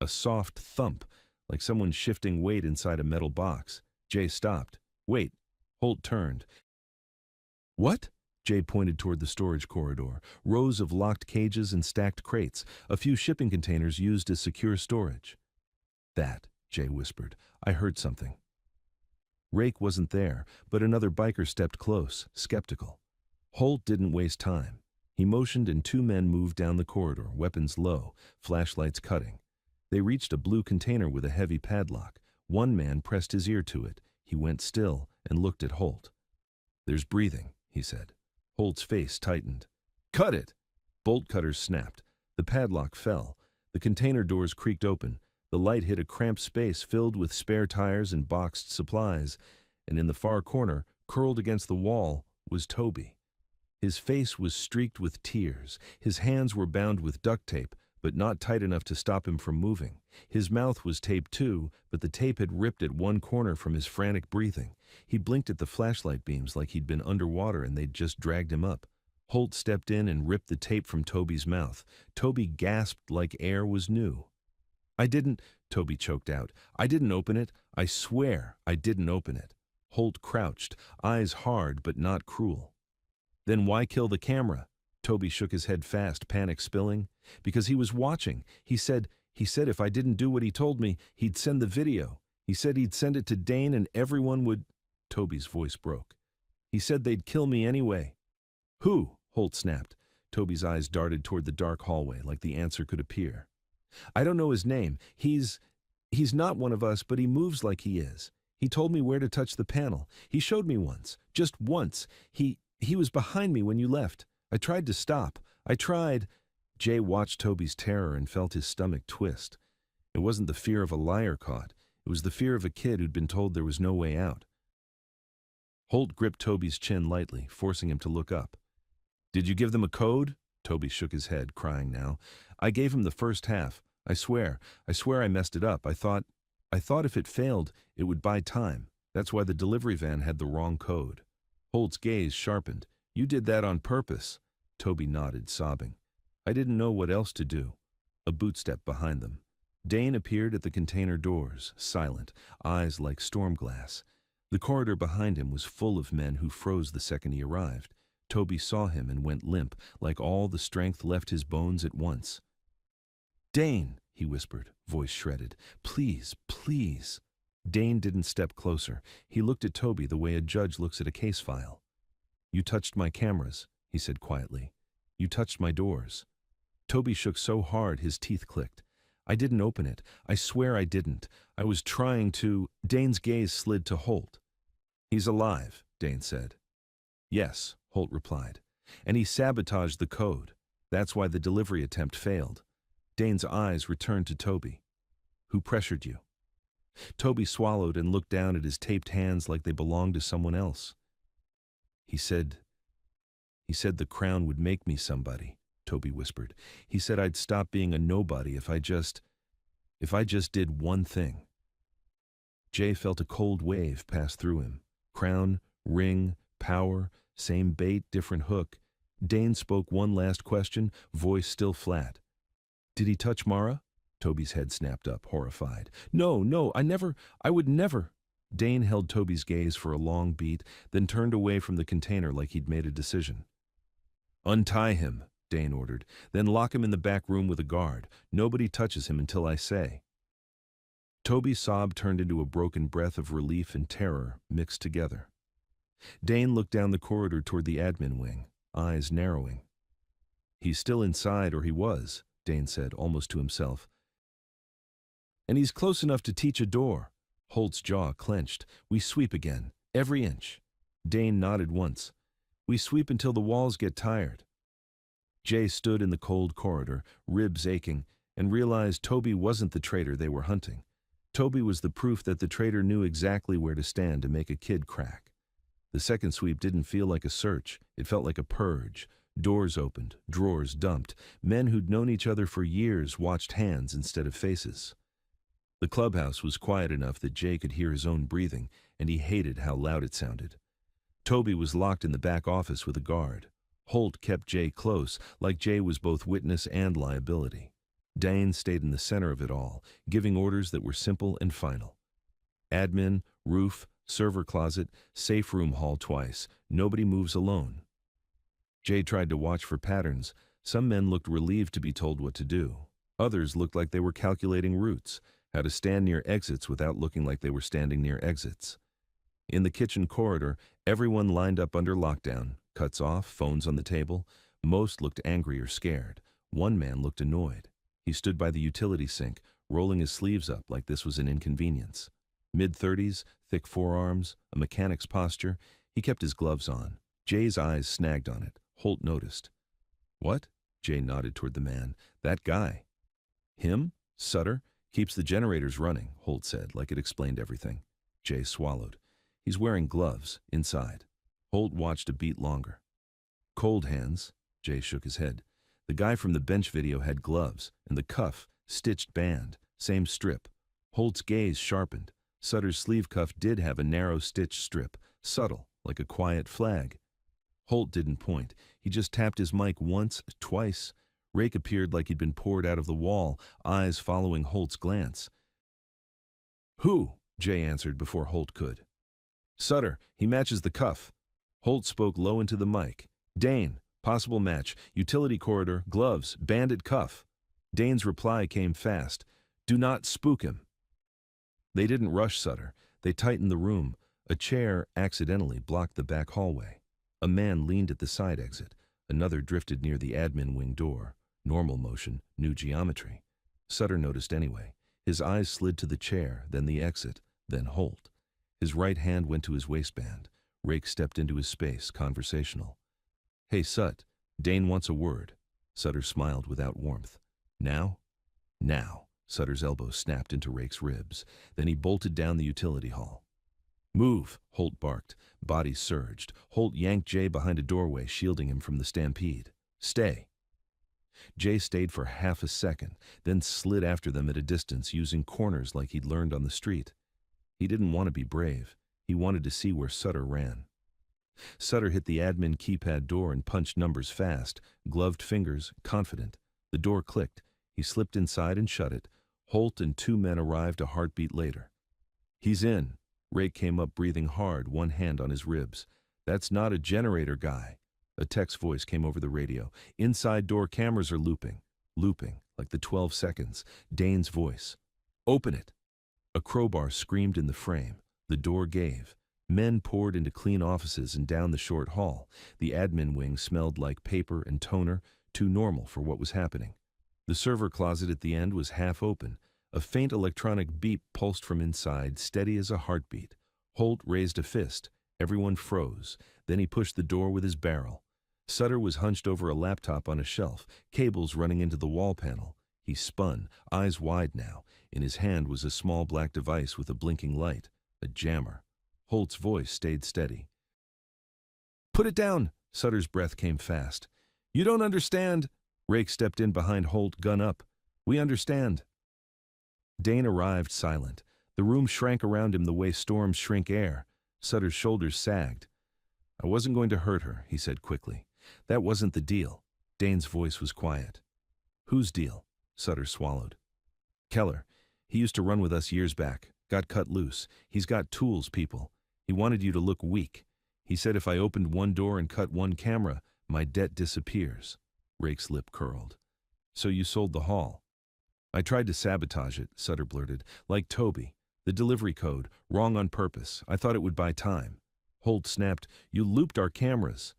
A soft thump, like someone shifting weight inside a metal box. Jay stopped. "Wait." Holt turned. "What?" Jay pointed toward the storage corridor. Rows of locked cages and stacked crates. A few shipping containers used as secure storage. "That," Jay whispered. "I heard something." Rake wasn't there, but another biker stepped close, skeptical. Holt didn't waste time. He motioned and two men moved down the corridor, weapons low, flashlights cutting. They reached a blue container with a heavy padlock. One man pressed his ear to it. He went still and looked at Holt. "There's breathing," he said. Holt's face tightened. "Cut it!" Bolt cutters snapped. The padlock fell. The container doors creaked open. The light hit a cramped space filled with spare tires and boxed supplies, and in the far corner, curled against the wall, was Toby. His face was streaked with tears. His hands were bound with duct tape, but not tight enough to stop him from moving. His mouth was taped too, but the tape had ripped at one corner from his frantic breathing. He blinked at the flashlight beams like he'd been underwater and they'd just dragged him up. Holt stepped in and ripped the tape from Toby's mouth. Toby gasped like air was new. "I didn't," Toby choked out. "I didn't open it. I swear I didn't open it." Holt crouched, eyes hard but not cruel. "Then why kill the camera?" Toby shook his head fast, panic spilling. "Because he was watching. He said if I didn't do what he told me, he'd send the video. He said he'd send it to Dane and everyone would—" Toby's voice broke. "He said they'd kill me anyway." "Who?" Holt snapped. Toby's eyes darted toward the dark hallway, like the answer could appear. "I don't know his name. He's not one of us, but he moves like he is. He told me where to touch the panel. He showed me once. Just once. He was behind me when you left. I tried to stop. I tried." Jay watched Toby's terror and felt his stomach twist. It wasn't the fear of a liar caught. It was the fear of a kid who'd been told there was no way out. Holt gripped Toby's chin lightly, forcing him to look up. "Did you give them a code?" Toby shook his head, crying now. "I gave him the first half. I swear I messed it up. I thought if it failed, it would buy time. That's why the delivery van had the wrong code." Holt's gaze sharpened. "You did that on purpose." Toby nodded, sobbing. "I didn't know what else to do." A bootstep behind them. Dane appeared at the container doors, silent, eyes like storm glass. The corridor behind him was full of men who froze the second he arrived. Toby saw him and went limp, like all the strength left his bones at once. "Dane," he whispered, voice shredded. "Please, please." Dane didn't step closer. He looked at Toby the way a judge looks at a case file. "You touched my cameras," he said quietly. "You touched my doors." Toby shook so hard his teeth clicked. "I didn't open it. I swear I didn't. I was trying to—" Dane's gaze slid to Holt. "He's alive," Dane said. "Yes," Holt replied. "And he sabotaged the code. That's why the delivery attempt failed." Dane's eyes returned to Toby. "Who pressured you?" Toby swallowed and looked down at his taped hands like they belonged to someone else. He said the crown would make me somebody," Toby whispered. "He said I'd stop being a nobody if I just did one thing." Jay felt a cold wave pass through him. Crown, ring, power, same bait, different hook. Dane spoke one last question, voice still flat. "Did he touch Mara?" Toby's head snapped up, horrified. No, I would never." Dane held Toby's gaze for a long beat, then turned away from the container like he'd made a decision. "Untie him," Dane ordered, "then lock him in the back room with a guard. Nobody touches him until I say." Toby's sob turned into a broken breath of relief and terror mixed together. Dane looked down the corridor toward the admin wing, eyes narrowing. "He's still inside, or he was," Dane said, almost to himself. "And he's close enough to teach a door." Holt's jaw clenched. "We sweep again, every inch." Dane nodded once. "We sweep until the walls get tired." Jay stood in the cold corridor, ribs aching, and realized Toby wasn't the traitor they were hunting. Toby was the proof that the traitor knew exactly where to stand to make a kid crack. The second sweep didn't feel like a search. It felt like a purge. Doors opened, drawers dumped. Men who'd known each other for years watched hands instead of faces. The clubhouse was quiet enough that Jay could hear his own breathing, and he hated how loud it sounded. Toby was locked in the back office with a guard. Holt kept Jay close, like Jay was both witness and liability. Dane stayed in the center of it all, giving orders that were simple and final. Admin, roof, server closet, safe room hall twice. Nobody moves alone. Jay tried to watch for patterns. Some men looked relieved to be told what to do. Others looked like they were calculating routes, how to stand near exits without looking like they were standing near exits. In the kitchen corridor, everyone lined up under lockdown, cuts off, phones on the table. Most looked angry or scared. One man looked annoyed. He stood by the utility sink, rolling his sleeves up like this was an inconvenience. Mid-30s, thick forearms, a mechanic's posture. He kept his gloves on. Jay's eyes snagged on it. Holt noticed. "What?" Jay nodded toward the man. "That guy." "Him? Sutter? Keeps the generators running," Holt said, like it explained everything. Jay swallowed. "He's wearing gloves, inside." Holt watched a beat longer. "Cold hands," Jay shook his head. "The guy from the bench video had gloves, and the cuff, stitched band, same strip." Holt's gaze sharpened. Sutter's sleeve cuff did have a narrow stitch strip, subtle, like a quiet flag. Holt didn't point. He just tapped his mic once, twice. Rake appeared like he'd been poured out of the wall, eyes following Holt's glance. "Who?" Jay answered before Holt could. "Sutter. He matches the cuff." Holt spoke low into the mic. "Dane. Possible match. Utility corridor, gloves, banded cuff." Dane's reply came fast. "Do not spook him." They didn't rush Sutter. They tightened the room. A chair accidentally blocked the back hallway. A man leaned at the side exit. Another drifted near the admin wing door. Normal motion, new geometry. Sutter noticed anyway. His eyes slid to the chair, then the exit, then Holt. His right hand went to his waistband. Rake stepped into his space, conversational. "Hey, Sut, Dane wants a word." Sutter smiled without warmth. "Now?" "Now." Sutter's elbow snapped into Rake's ribs. Then he bolted down the utility hall. "Move," Holt barked. Bodies surged. Holt yanked Jay behind a doorway, shielding him from the stampede. "Stay." Jay stayed for half a second, then slid after them at a distance, using corners like he'd learned on the street. He didn't want to be brave. He wanted to see where Sutter ran. Sutter hit the admin keypad door and punched numbers fast, gloved fingers, confident. The door clicked. He slipped inside and shut it. Holt and two men arrived a heartbeat later. "He's in." Rake came up breathing hard, one hand on his ribs. "That's not a generator guy." A text voice came over the radio. Inside door cameras are looping. Looping, like the 12 seconds. Dane's voice. Open it. A crowbar screamed in the frame. The door gave. Men poured into clean offices and down the short hall. The admin wing smelled like paper and toner, too normal for what was happening. The server closet at the end was half open. A faint electronic beep pulsed from inside, steady as a heartbeat. Holt raised a fist. Everyone froze. Then he pushed the door with his barrel. Sutter was hunched over a laptop on a shelf, cables running into the wall panel. He spun, eyes wide now. In his hand was a small black device with a blinking light, a jammer. Holt's voice stayed steady. Put it down! Sutter's breath came fast. You don't understand! Rake stepped in behind Holt, gun up. We understand. Dane arrived silent. The room shrank around him the way storms shrink air. Sutter's shoulders sagged. I wasn't going to hurt her, he said quickly. That wasn't the deal. Dane's voice was quiet. Whose deal? Sutter swallowed. Keller. He used to run with us years back. Got cut loose. He's got tools, people. He wanted you to look weak. He said if I opened one door and cut one camera, my debt disappears. Rake's lip curled. So you sold the hall. I tried to sabotage it, Sutter blurted. Like Toby. The delivery code. Wrong on purpose. I thought it would buy time. Holt snapped. You looped our cameras.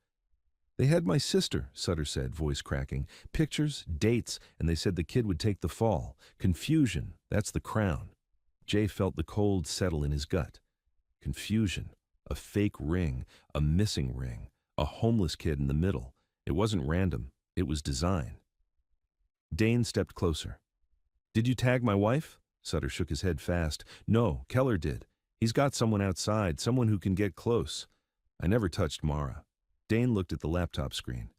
They had my sister, Sutter said, voice cracking. Pictures, dates, and they said the kid would take the fall. Confusion. That's the crown. Jay felt the cold settle in his gut. Confusion. A fake ring. A missing ring. A homeless kid in the middle. It wasn't random. It was design. Dane stepped closer. Did you tag my wife? Sutter shook his head fast. No, Keller did. He's got someone outside, someone who can get close. I never touched Mara. Dane looked at the laptop screen.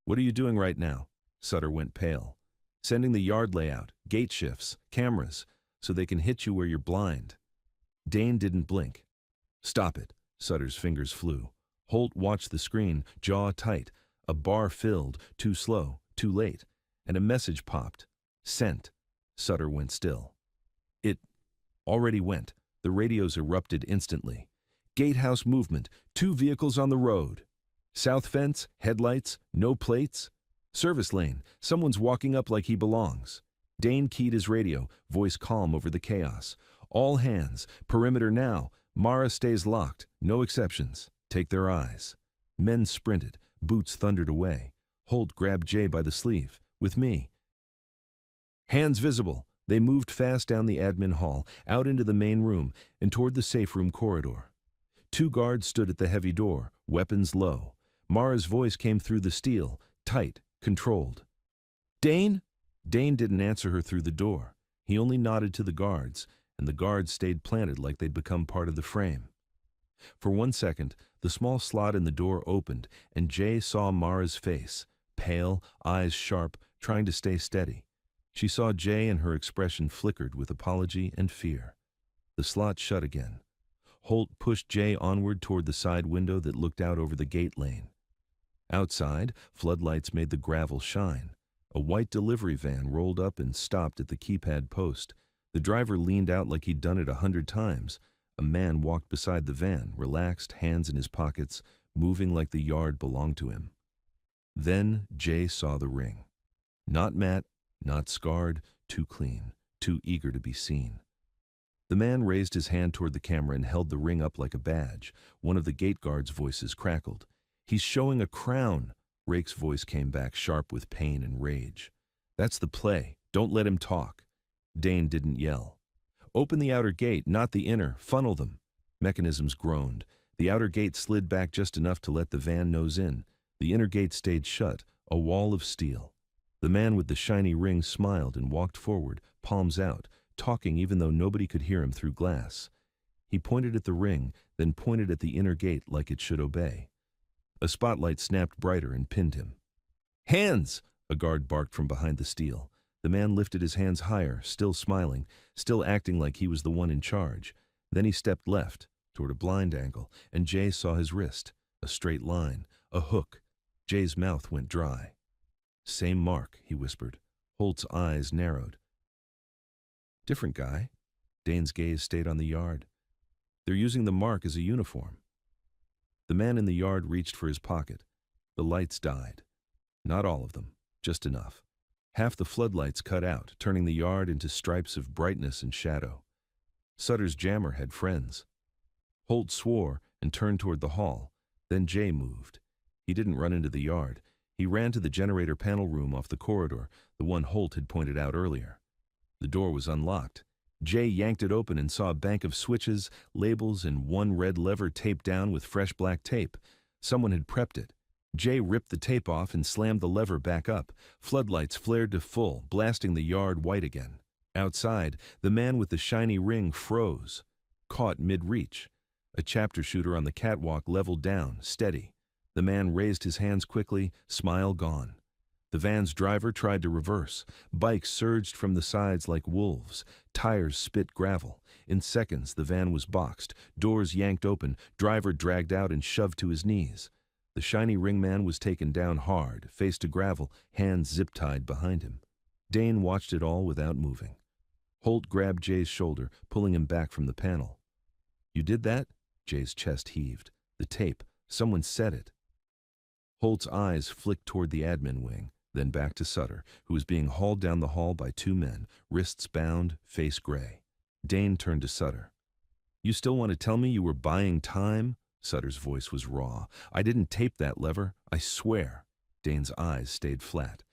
What are you doing right now? Sutter went pale. Sending the yard layout, gate shifts, cameras, so they can hit you where you're blind. Dane didn't blink. Stop it. Sutter's fingers flew. Holt watched the screen, jaw tight. A bar filled, too slow, too late. And a message popped. Sent. Sutter went still. It already went. The radios erupted instantly. Gatehouse movement, 2 vehicles on the road. South fence, headlights, no plates. Service lane, someone's walking up like he belongs. Dane keyed his radio, voice calm over the chaos. All hands, perimeter now. Mara stays locked, no exceptions. Take their eyes. Men sprinted, boots thundered away. Holt grabbed Jay by the sleeve. With me. Hands visible. They moved fast down the admin hall, out into the main room, and toward the safe room corridor. 2 guards stood at the heavy door, weapons low. Mara's voice came through the steel, tight, controlled. Dane? Dane didn't answer her through the door. He only nodded to the guards, and the guards stayed planted like they'd become part of the frame. For 1 second, the small slot in the door opened, and Jay saw Mara's face, pale, eyes sharp, trying to stay steady. She saw Jay, and her expression flickered with apology and fear. The slot shut again. Holt pushed Jay onward toward the side window that looked out over the gate lane. Outside, floodlights made the gravel shine. A white delivery van rolled up and stopped at the keypad post. The driver leaned out like he'd done it 100 times. A man walked beside the van, relaxed, hands in his pockets, moving like the yard belonged to him. Then Jay saw the ring. Not matte, not scarred, too clean, too eager to be seen. The man raised his hand toward the camera and held the ring up like a badge. One of the gate guards' voices crackled. He's showing a crown. Rake's voice came back sharp with pain and rage. That's the play. Don't let him talk. Dane didn't yell. Open the outer gate, not the inner. Funnel them. Mechanisms groaned. The outer gate slid back just enough to let the van nose in. The inner gate stayed shut, a wall of steel. The man with the shiny ring smiled and walked forward, palms out, talking even though nobody could hear him through glass. He pointed at the ring, then pointed at the inner gate like it should obey. A spotlight snapped brighter and pinned him. Hands! A guard barked from behind the steel. The man lifted his hands higher, still smiling, still acting like he was the one in charge. Then he stepped left, toward a blind angle, and Jay saw his wrist. A straight line, a hook. Jay's mouth went dry. Same mark, he whispered. Holt's eyes narrowed. Different guy. Dane's gaze stayed on the yard. They're using the mark as a uniform. The man in the yard reached for his pocket. The lights died. Not all of them, just enough. Half the floodlights cut out, turning the yard into stripes of brightness and shadow. Sutter's jammer had friends. Holt swore and turned toward the hall. Then Jay moved. He didn't run into the yard. He ran to the generator panel room off the corridor, the one Holt had pointed out earlier. The door was unlocked. Jay yanked it open and saw a bank of switches, labels, and one red lever taped down with fresh black tape. Someone had prepped it. Jay ripped the tape off and slammed the lever back up. Floodlights flared to full, blasting the yard white again. Outside, the man with the shiny ring froze, caught mid-reach. A chapter shooter on the catwalk leveled down, steady. The man raised his hands quickly, smile gone. The van's driver tried to reverse. Bikes surged from the sides like wolves. Tires spit gravel. In seconds, the van was boxed. Doors yanked open. Driver dragged out and shoved to his knees. The shiny ring man was taken down hard, face to gravel, hands zip-tied behind him. Dane watched it all without moving. Holt grabbed Jay's shoulder, pulling him back from the panel. "You did that?" Jay's chest heaved. "The tape. Someone said it." Holt's eyes flicked toward the admin wing, then back to Sutter, who was being hauled down the hall by two men, wrists bound, face gray. Dane turned to Sutter. "You still want to tell me you were buying time?" Sutter's voice was raw. "I didn't tape that lever, I swear." Dane's eyes stayed flat.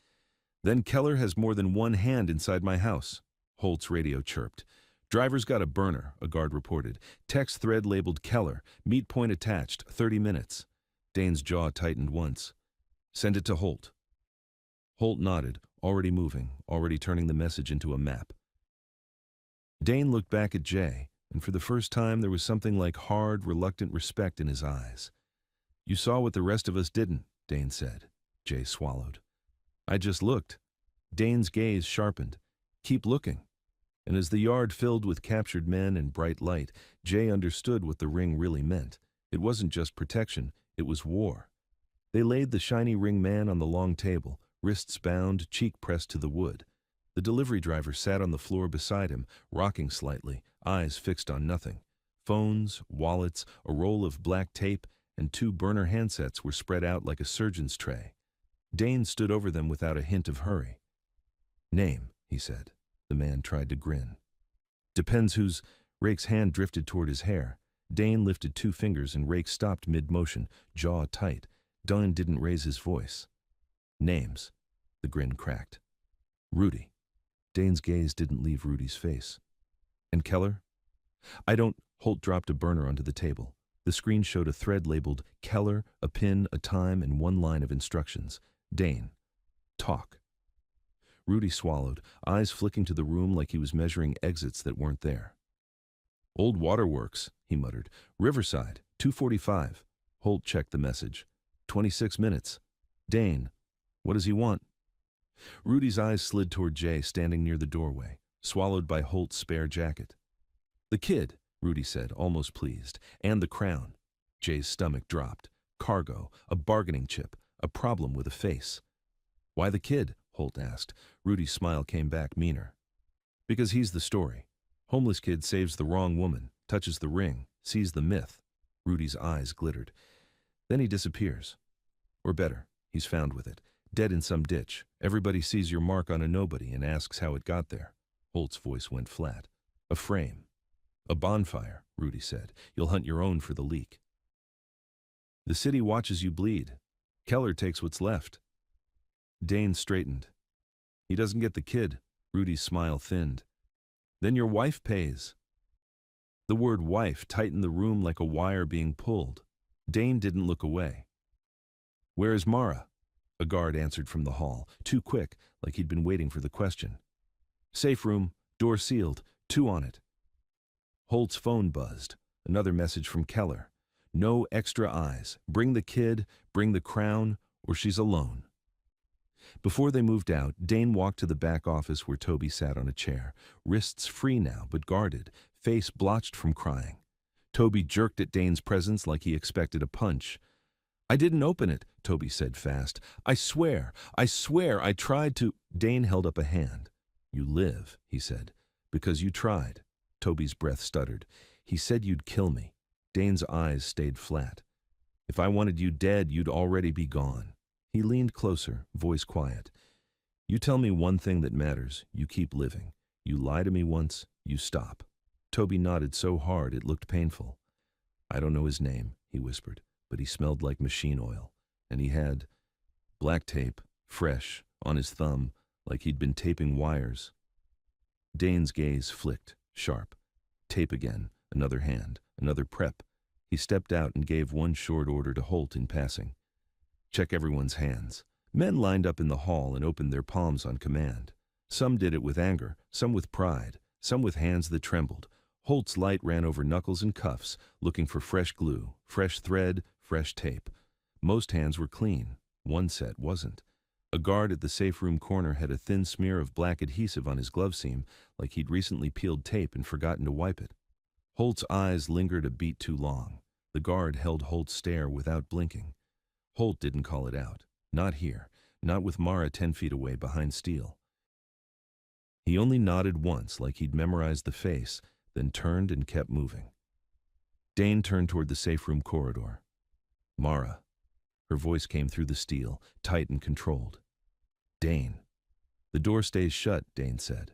"Then Keller has more than one hand inside my house," Holt's radio chirped. "Driver's got a burner," a guard reported. "Text thread labeled Keller. Meet point attached, 30 minutes. Dane's jaw tightened once. "Send it to Holt." Holt nodded, already moving, already turning the message into a map. Dane looked back at Jay, and for the first time there was something like hard, reluctant respect in his eyes. "You saw what the rest of us didn't," Dane said. Jay swallowed. "I just looked." Dane's gaze sharpened. "Keep looking." And as the yard filled with captured men and bright light, Jay understood what the ring really meant. It wasn't just protection, it was war. They laid the shiny ring man on the long table, wrists bound, cheek pressed to the wood. The delivery driver sat on the floor beside him, rocking slightly, eyes fixed on nothing. Phones, wallets, a roll of black tape, and two burner handsets were spread out like a surgeon's tray. Dane stood over them without a hint of hurry. "Name," he said. The man tried to grin. "Depends who's—" Rake's hand drifted toward his hair. Dane lifted two fingers and Rake stopped mid-motion, jaw tight. Dane didn't raise his voice. "Names." The grin cracked. "Rudy." Dane's gaze didn't leave Rudy's face. "And Keller?" "I don't—" Holt dropped a burner onto the table. The screen showed a thread labeled Keller, a pin, a time, and one line of instructions. "Dane. Talk." Rudy swallowed, eyes flicking to the room like he was measuring exits that weren't there. "Old Waterworks," he muttered. "Riverside, 2:45. Holt checked the message. 26 minutes. "Dane. What does he want?" Rudy's eyes slid toward Jay standing near the doorway, swallowed by Holt's spare jacket. "The kid," Rudy said, almost pleased, "and the crown." Jay's stomach dropped. Cargo, a bargaining chip, a problem with a face. "Why the kid?" Holt asked. Rudy's smile came back meaner. "Because he's the story. Homeless kid saves the wrong woman, touches the ring, sees the myth." Rudy's eyes glittered. "Then he disappears. Or better, he's found with it, dead in some ditch. Everybody sees your mark on a nobody and asks how it got there." Holt's voice went flat. "A frame. A bonfire," Rudy said. "You'll hunt your own for the leak. The city watches you bleed. Keller takes what's left." Dane straightened. "He doesn't get the kid." Rudy's smile thinned. "Then your wife pays." The word wife tightened the room like a wire being pulled. Dane didn't look away. "Where is Mara?" A guard answered from the hall, too quick, like he'd been waiting for the question. "Safe room, door sealed, 2 on it." Holt's phone buzzed. Another message from Keller. "No extra eyes. Bring the kid, bring the crown, or she's alone." Before they moved out, Dane walked to the back office where Toby sat on a chair, wrists free now but guarded, face blotched from crying. Toby jerked at Dane's presence like he expected a punch. "I didn't open it," Toby said fast. I swear I tried to—" Dane held up a hand. "You live," he said, "because you tried." Toby's breath stuttered. "He said you'd kill me." Dane's eyes stayed flat. If I wanted you dead, you'd already be gone. He leaned closer, voice quiet. You tell me one thing that matters. You keep living. You lie to me once, you stop. Toby nodded so hard it looked painful. I don't know his name, he whispered, but he smelled like machine oil. And he had black tape, fresh, on his thumb, like he'd been taping wires. Dane's gaze flicked, sharp. Tape again, another hand, another prep. He stepped out and gave one short order to Holt in passing. Check everyone's hands. Men lined up in the hall and opened their palms on command. Some did it with anger, some with pride, some with hands that trembled. Holt's light ran over knuckles and cuffs, looking for fresh glue, fresh thread, fresh tape. Most hands were clean. One set wasn't. A guard at the safe room corner had a thin smear of black adhesive on his glove seam, like he'd recently peeled tape and forgotten to wipe it. Holt's eyes lingered a beat too long. The guard held Holt's stare without blinking. Holt didn't call it out. Not here. Not with Mara 10 feet away behind steel. He only nodded once, like he'd memorized the face, then turned and kept moving. Dane turned toward the safe room corridor. Mara. Her voice came through the steel, tight and controlled. Dane. The door stays shut, Dane said.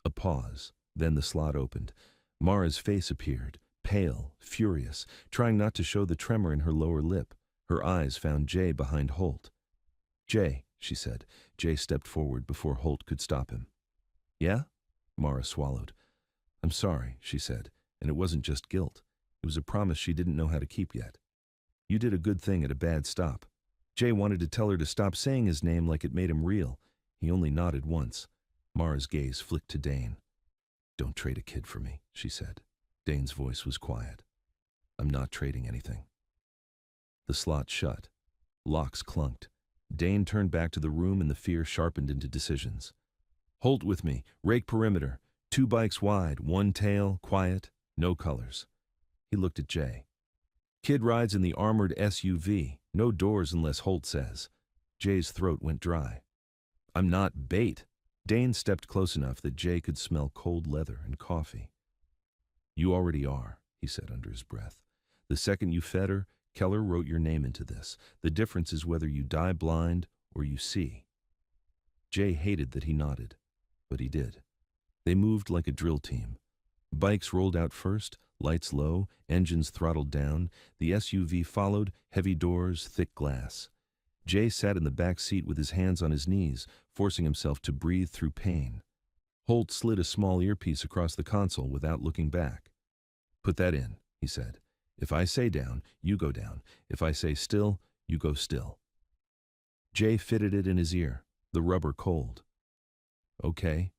A pause. Then the slot opened. Mara's face appeared, pale, furious, trying not to show the tremor in her lower lip. Her eyes found Jay behind Holt. Jay, she said. Jay stepped forward before Holt could stop him. Yeah? Mara swallowed. I'm sorry, she said, and it wasn't just guilt. It was a promise she didn't know how to keep yet. You did a good thing at a bad stop. Jay wanted to tell her to stop saying his name like it made him real. He only nodded once. Mara's gaze flicked to Dane. Don't trade a kid for me, she said. Dane's voice was quiet. I'm not trading anything. The slot shut. Locks clunked. Dane turned back to the room and the fear sharpened into decisions. Holt with me, rake perimeter. 2 bikes wide, 1 tail, quiet, no colors. He looked at Jay. Kid rides in the armored SUV, no doors unless Holt says. Jay's throat went dry. I'm not bait. Dane stepped close enough that Jay could smell cold leather and coffee. You already are, he said under his breath. The second you fed her, Keller wrote your name into this. The difference is whether you die blind or you see. Jay hated that he nodded, but he did. They moved like a drill team. Bikes rolled out first, lights low, engines throttled down. The SUV followed, heavy doors, thick glass. Jay sat in the back seat with his hands on his knees, forcing himself to breathe through pain. Holt slid a small earpiece across the console without looking back. Put that in, he said. If I say down, you go down. If I say still, you go still. Jay fitted it in his ear, the rubber cold. Okay.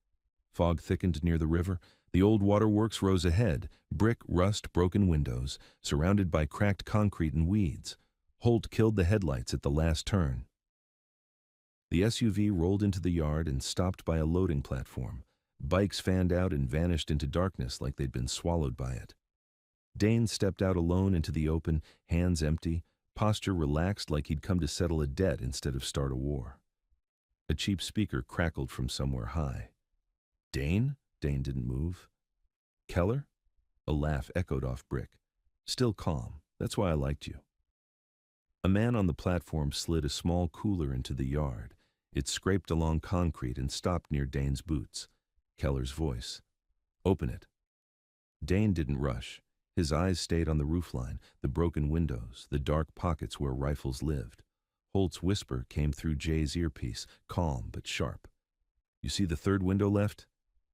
Fog thickened near the river. The old waterworks rose ahead, brick, rust, broken windows, surrounded by cracked concrete and weeds. Holt killed the headlights at the last turn. The SUV rolled into the yard and stopped by a loading platform. Bikes fanned out and vanished into darkness like they'd been swallowed by it. Dane stepped out alone into the open, hands empty, posture relaxed like he'd come to settle a debt instead of start a war. A cheap speaker crackled from somewhere high. Dane? Dane didn't move. Keller? A laugh echoed off brick. Still calm. That's why I liked you. A man on the platform slid a small cooler into the yard. It scraped along concrete and stopped near Dane's boots. Keller's voice. Open it. Dane didn't rush. His eyes stayed on the roofline, the broken windows, the dark pockets where rifles lived. Holt's whisper came through Jay's earpiece, calm but sharp. You see the third window left?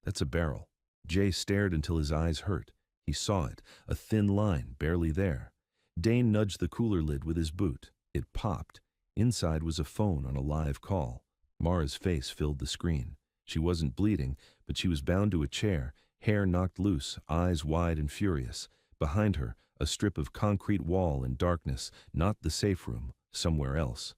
That's a barrel. Jay stared until his eyes hurt. He saw it, a thin line, barely there. Dane nudged the cooler lid with his boot. It popped. Inside was a phone on a live call. Mara's face filled the screen. She wasn't bleeding, but she was bound to a chair, hair knocked loose, eyes wide and furious. Behind her, a strip of concrete wall in darkness, not the safe room, somewhere else.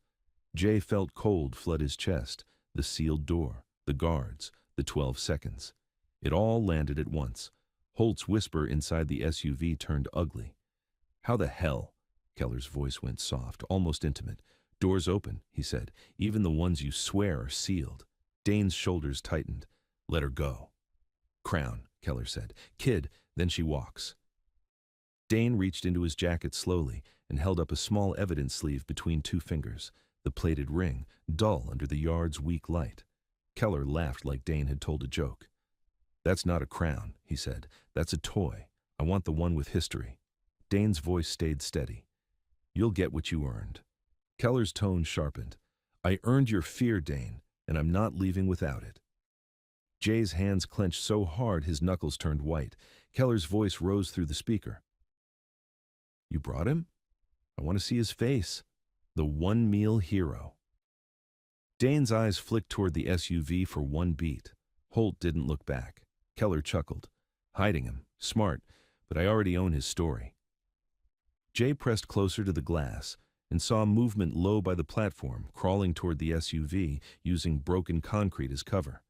Jay felt cold flood his chest. The sealed door, the guards, the 12 seconds. It all landed at once. Holt's whisper inside the SUV turned ugly. How the hell? Keller's voice went soft, almost intimate. Doors open, he said. Even the ones you swear are sealed. Dane's shoulders tightened. Let her go. Crown, Keller said. Kid, then she walks. Dane reached into his jacket slowly, and held up a small evidence sleeve between two fingers, the plated ring, dull under the yard's weak light. Keller laughed like Dane had told a joke. "That's not a crown," he said. "That's a toy. I want the one with history." Dane's voice stayed steady. "You'll get what you earned." Keller's tone sharpened. "I earned your fear, Dane, and I'm not leaving without it." Jay's hands clenched so hard his knuckles turned white. Keller's voice rose through the speaker. "You brought him? I want to see his face. The one-meal hero." Dane's eyes flicked toward the SUV for one beat. Holt didn't look back. Keller chuckled. "Hiding him. Smart, but I already own his story." Jay pressed closer to the glass and saw movement low by the platform, crawling toward the SUV, using broken concrete as cover.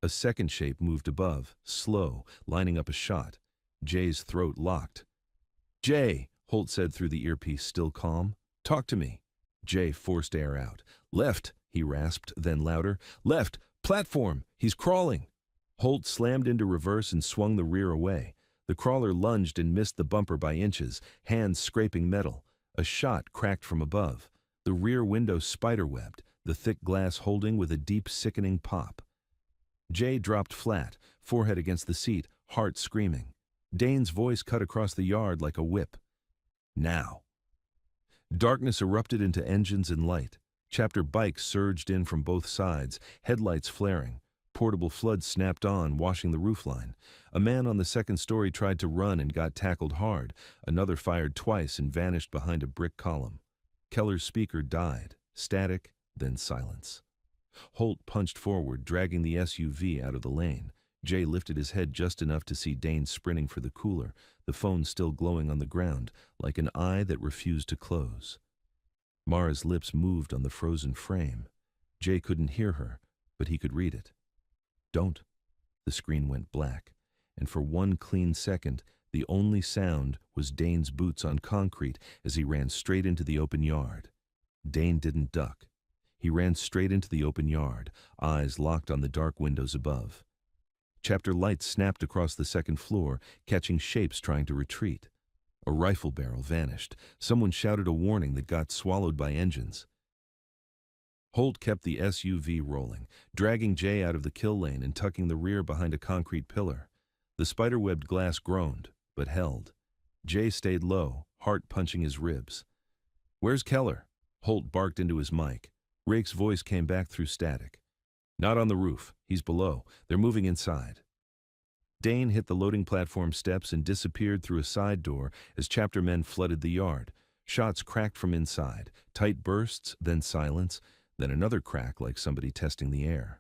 A second shape moved above, slow, lining up a shot. Jay's throat locked. "Jay," Holt said through the earpiece, still calm. "Talk to me." Jay forced air out. "Left," he rasped, then louder. "Left! Platform! He's crawling!" Holt slammed into reverse and swung the rear away. The crawler lunged and missed the bumper by inches, hands scraping metal. A shot cracked from above. The rear window spiderwebbed, the thick glass holding with a deep, sickening pop. Jay dropped flat, forehead against the seat, heart screaming. Dane's voice cut across the yard like a whip. "Now." Darkness erupted into engines and light. Chapter bikes surged in from both sides, headlights flaring. Portable floods snapped on, washing the roofline. A man on the second story tried to run and got tackled hard. Another fired twice and vanished behind a brick column. Keller's speaker died. Static, then silence. Holt punched forward, dragging the SUV out of the lane. Jay lifted his head just enough to see Dane sprinting for the cooler, the phone still glowing on the ground, like an eye that refused to close. Mara's lips moved on the frozen frame. Jay couldn't hear her, but he could read it. "Don't." The screen went black, and for one clean second, the only sound was Dane's boots on concrete as he ran straight into the open yard. Dane didn't duck. He ran straight into the open yard, eyes locked on the dark windows above. Chapter lights snapped across the second floor, catching shapes trying to retreat. A rifle barrel vanished. Someone shouted a warning that got swallowed by engines. Holt kept the SUV rolling, dragging Jay out of the kill lane and tucking the rear behind a concrete pillar. The spiderwebbed glass groaned, but held. Jay stayed low, heart punching his ribs. "Where's Keller?" Holt barked into his mic. Rake's voice came back through static. "Not on the roof. He's below. They're moving inside." Dane hit the loading platform steps and disappeared through a side door as chapter men flooded the yard. Shots cracked from inside, tight bursts, then silence, then another crack like somebody testing the air.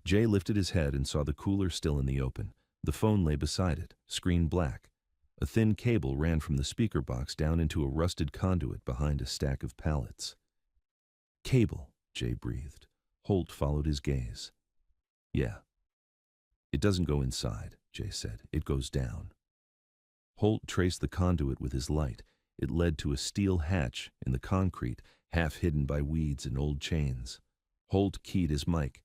Jay lifted his head and saw the cooler still in the open. The phone lay beside it, screen black. A thin cable ran from the speaker box down into a rusted conduit behind a stack of pallets. "Cable," Jay breathed. Holt followed his gaze. "Yeah." "It doesn't go inside," Jay said. "It goes down." Holt traced the conduit with his light. It led to a steel hatch in the concrete, half hidden by weeds and old chains. Holt keyed his mic.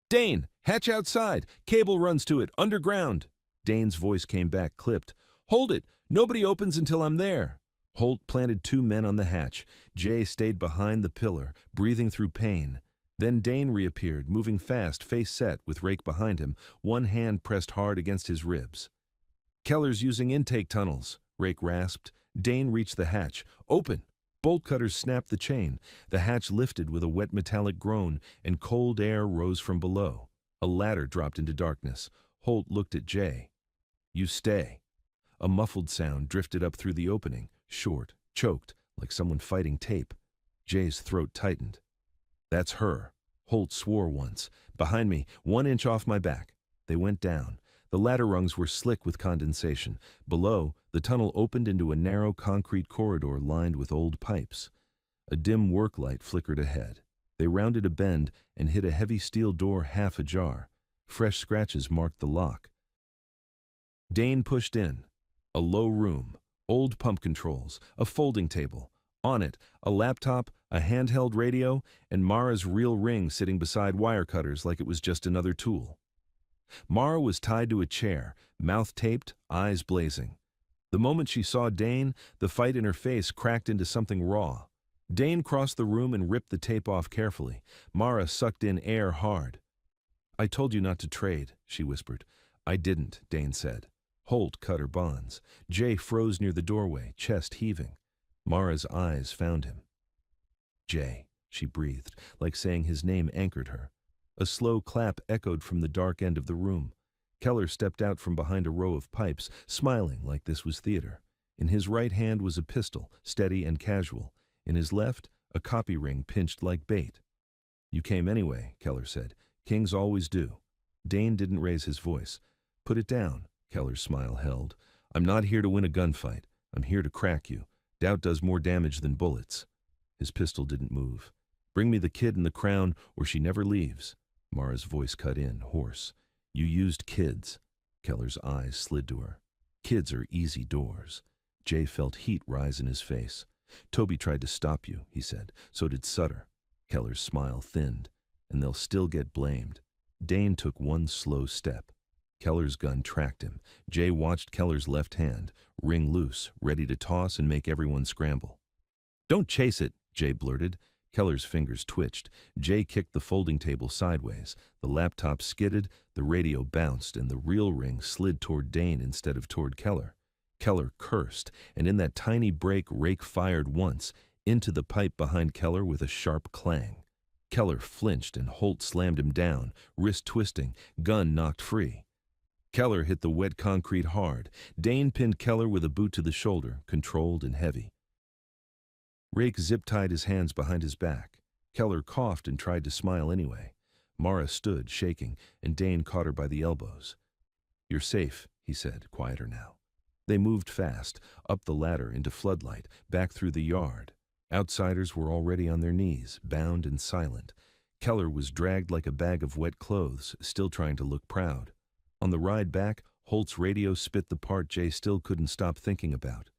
"Dane, hatch outside! Cable runs to it, underground!" Dane's voice came back, clipped. "Hold it! Nobody opens until I'm there!" Holt planted two men on the hatch. Jay stayed behind the pillar, breathing through pain. Then Dane reappeared, moving fast, face set, with Rake behind him, one hand pressed hard against his ribs. "Keller's using intake tunnels," Rake rasped. Dane reached the hatch. "Open!" Bolt cutters snapped the chain. The hatch lifted with a wet metallic groan, and cold air rose from below. A ladder dropped into darkness. Holt looked at Jay. "You stay." A muffled sound drifted up through the opening, short, choked, like someone fighting tape. Jay's throat tightened. "That's her," Holt swore once. "Behind me, 1 inch off my back." They went down. The ladder rungs were slick with condensation. Below, the tunnel opened into a narrow concrete corridor lined with old pipes. A dim work light flickered ahead. They rounded a bend and hit a heavy steel door half ajar. Fresh scratches marked the lock. Dane pushed in. A low room, old pump controls, a folding table. On it, a laptop, a handheld radio, and Mara's real ring sitting beside wire cutters like it was just another tool. Mara was tied to a chair, mouth taped, eyes blazing. The moment she saw Dane, the fight in her face cracked into something raw. Dane crossed the room and ripped the tape off carefully. Mara sucked in air hard. "I told you not to trade," she whispered. "I didn't," Dane said. Holt cut her bonds. Jay froze near the doorway, chest heaving. Mara's eyes found him. "Jay," she breathed, like saying his name anchored her. A slow clap echoed from the dark end of the room. Keller stepped out from behind a row of pipes, smiling like this was theater. In his right hand was a pistol, steady and casual. In his left, a copy ring pinched like bait. "You came anyway," Keller said. "Kings always do." Dane didn't raise his voice. "Put it down," Keller's smile held. "I'm not here to win a gunfight. I'm here to crack you. Doubt does more damage than bullets." His pistol didn't move. "Bring me the kid and the crown, or she never leaves." Mara's voice cut in, hoarse. "You used kids." Keller's eyes slid to her. "Kids are easy doors." Jay felt heat rise in his face. "Toby tried to stop you," he said. "So did Sutter." Keller's smile thinned. "And they'll still get blamed." Dane took one slow step. Keller's gun tracked him. Jay watched Keller's left hand, ring loose, ready to toss and make everyone scramble. "Don't chase it," Jay blurted. Keller's fingers twitched. Jay kicked the folding table sideways. The laptop skidded, the radio bounced, and the real ring slid toward Dane instead of toward Keller. Keller cursed, and in that tiny break, Rake fired once, into the pipe behind Keller with a sharp clang. Keller flinched and Holt slammed him down, wrist twisting, gun knocked free. Keller hit the wet concrete hard. Dane pinned Keller with a boot to the shoulder, controlled and heavy. Rake zip-tied his hands behind his back. Keller coughed and tried to smile anyway. Mara stood, shaking, and Dane caught her by the elbows. "You're safe," he said, quieter now. They moved fast, up the ladder into floodlight, back through the yard. Outsiders were already on their knees, bound and silent. Keller was dragged like a bag of wet clothes, still trying to look proud. On the ride back, Holt's radio spit the part Jay still couldn't stop thinking about.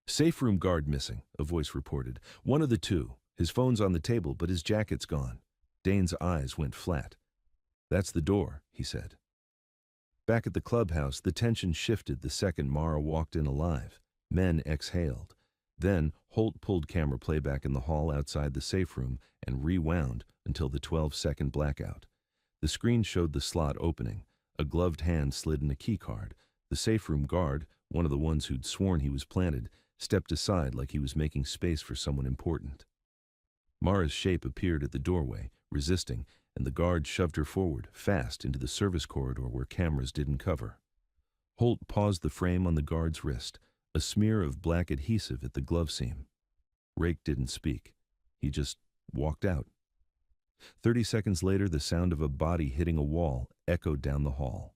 "Safe room guard missing," a voice reported. "One of the two. His phone's on the table, but his jacket's gone." Dane's eyes went flat. "That's the door," he said. Back at the clubhouse, the tension shifted the second Mara walked in alive. Men exhaled. Then Holt pulled camera playback in the hall outside the safe room and rewound until the 12-second blackout. The screen showed the slot opening. A gloved hand slid in a key card. The safe room guard, one of the ones who'd sworn he was planted, stepped aside like he was making space for someone important. Mara's shape appeared at the doorway, resisting, and the guard shoved her forward, fast into the service corridor where cameras didn't cover. Holt paused the frame on the guard's wrist, a smear of black adhesive at the glove seam. Rake didn't speak. He just walked out. 30 seconds later, the sound of a body hitting a wall echoed down the hall.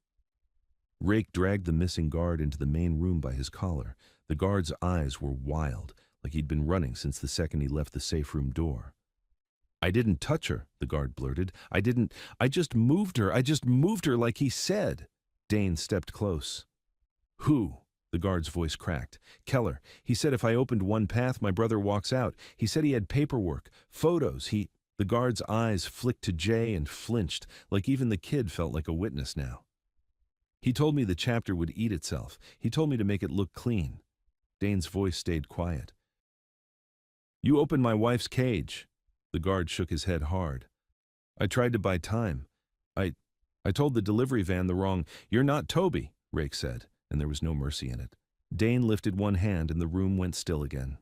Rake dragged the missing guard into the main room by his collar. The guard's eyes were wild, like he'd been running since the second he left the safe room door. "I didn't touch her," the guard blurted. I just moved her like he said." Dane stepped close. "Who?" The guard's voice cracked. "Keller. He said if I opened one path, my brother walks out. He said he had paperwork, photos, The guard's eyes flicked to Jay and flinched, like even the kid felt like a witness now. "He told me the chapter would eat itself. He told me to make it look clean." Dane's voice stayed quiet. "You opened my wife's cage." The guard shook his head hard. "I tried to buy time. I told the delivery van the wrong—" "You're not Toby," Rake said, and there was no mercy in it. Dane lifted one hand and the room went still again.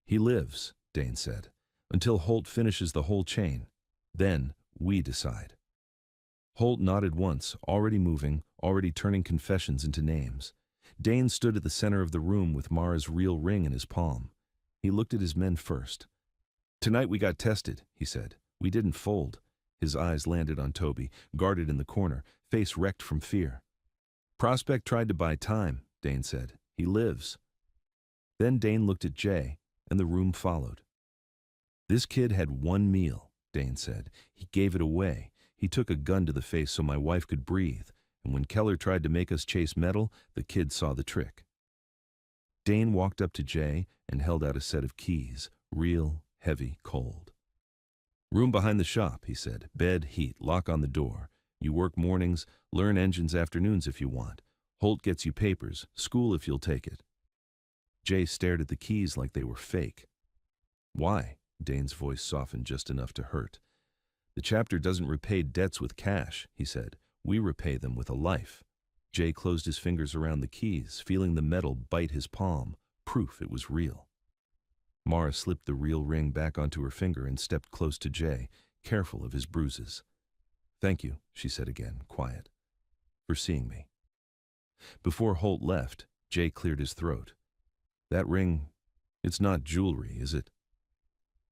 "He lives," Dane said, "until Holt finishes the whole chain. Then we decide." Holt nodded once, already moving, already turning confessions into names. Dane stood at the center of the room with Mara's real ring in his palm. He looked at his men first. "Tonight we got tested," he said. "We didn't fold." His eyes landed on Toby, guarded in the corner, face wrecked from fear. "Prospect tried to buy time," Dane said. "He lives." Then Dane looked at Jay, and the room followed. "This kid had one meal," Dane said. "He gave it away. He took a gun to the face so my wife could breathe, and when Keller tried to make us chase metal, the kid saw the trick." Dane walked up to Jay and held out a set of keys, real, heavy, cold. "Room behind the shop," he said. "Bed, heat, lock on the door. You work mornings, learn engines afternoons if you want. Holt gets you papers, school if you'll take it." Jay stared at the keys like they were fake. Why? Dane's voice softened just enough to hurt. The chapter doesn't repay debts with cash, he said. We repay them with a life. Jay closed his fingers around the keys, feeling the metal bite his palm, proof it was real. Mara slipped the real ring back onto her finger and stepped close to Jay, careful of his bruises. Thank you, she said again, quiet, for seeing me. Before Holt left, Jay cleared his throat. That ring, it's not jewelry, is it?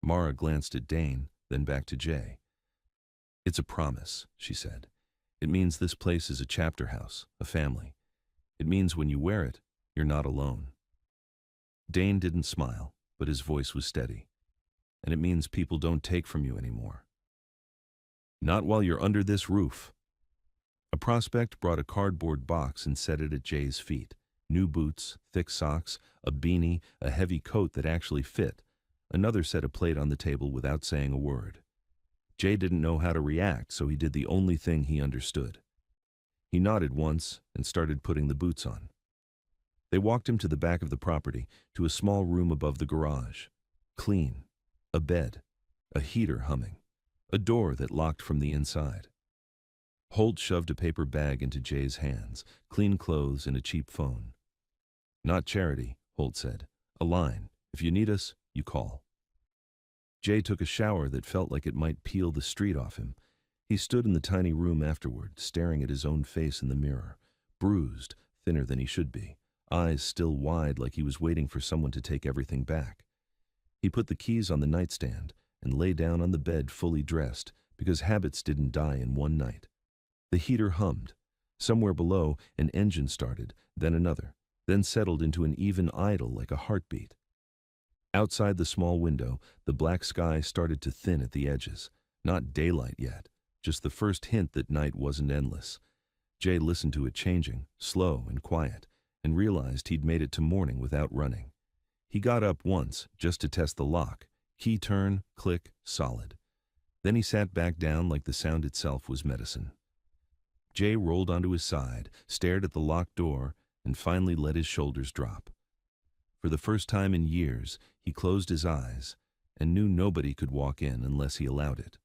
Mara glanced at Dane, then back to Jay. It's a promise, she said. It means this place is a chapter house, a family. It means when you wear it, you're not alone. Dane didn't smile, but his voice was steady. And it means people don't take from you anymore. Not while you're under this roof. A prospect brought a cardboard box and set it at Jay's feet. New boots, thick socks, a beanie, a heavy coat that actually fit. Another set a plate on the table without saying a word. Jay didn't know how to react, so he did the only thing he understood. He nodded once and started putting the boots on. They walked him to the back of the property, to a small room above the garage. Clean. A bed. A heater humming. A door that locked from the inside. Holt shoved a paper bag into Jay's hands, clean clothes and a cheap phone. Not charity, Holt said. A line. If you need us, you call. Jay took a shower that felt like it might peel the street off him. He stood in the tiny room afterward, staring at his own face in the mirror, bruised, thinner than he should be, eyes still wide like he was waiting for someone to take everything back. He put the keys on the nightstand and lay down on the bed fully dressed, because habits didn't die in one night. The heater hummed. Somewhere below, an engine started, then another, then settled into an even idle like a heartbeat. Outside the small window, the black sky started to thin at the edges. Not daylight yet, just the first hint that night wasn't endless. Jay listened to it changing, slow and quiet, and realized he'd made it to morning without running. He got up once, just to test the lock. Key turn, click, solid. Then he sat back down like the sound itself was medicine. Jay rolled onto his side, stared at the locked door, and finally let his shoulders drop. For the first time in years, he closed his eyes and knew nobody could walk in unless he allowed it.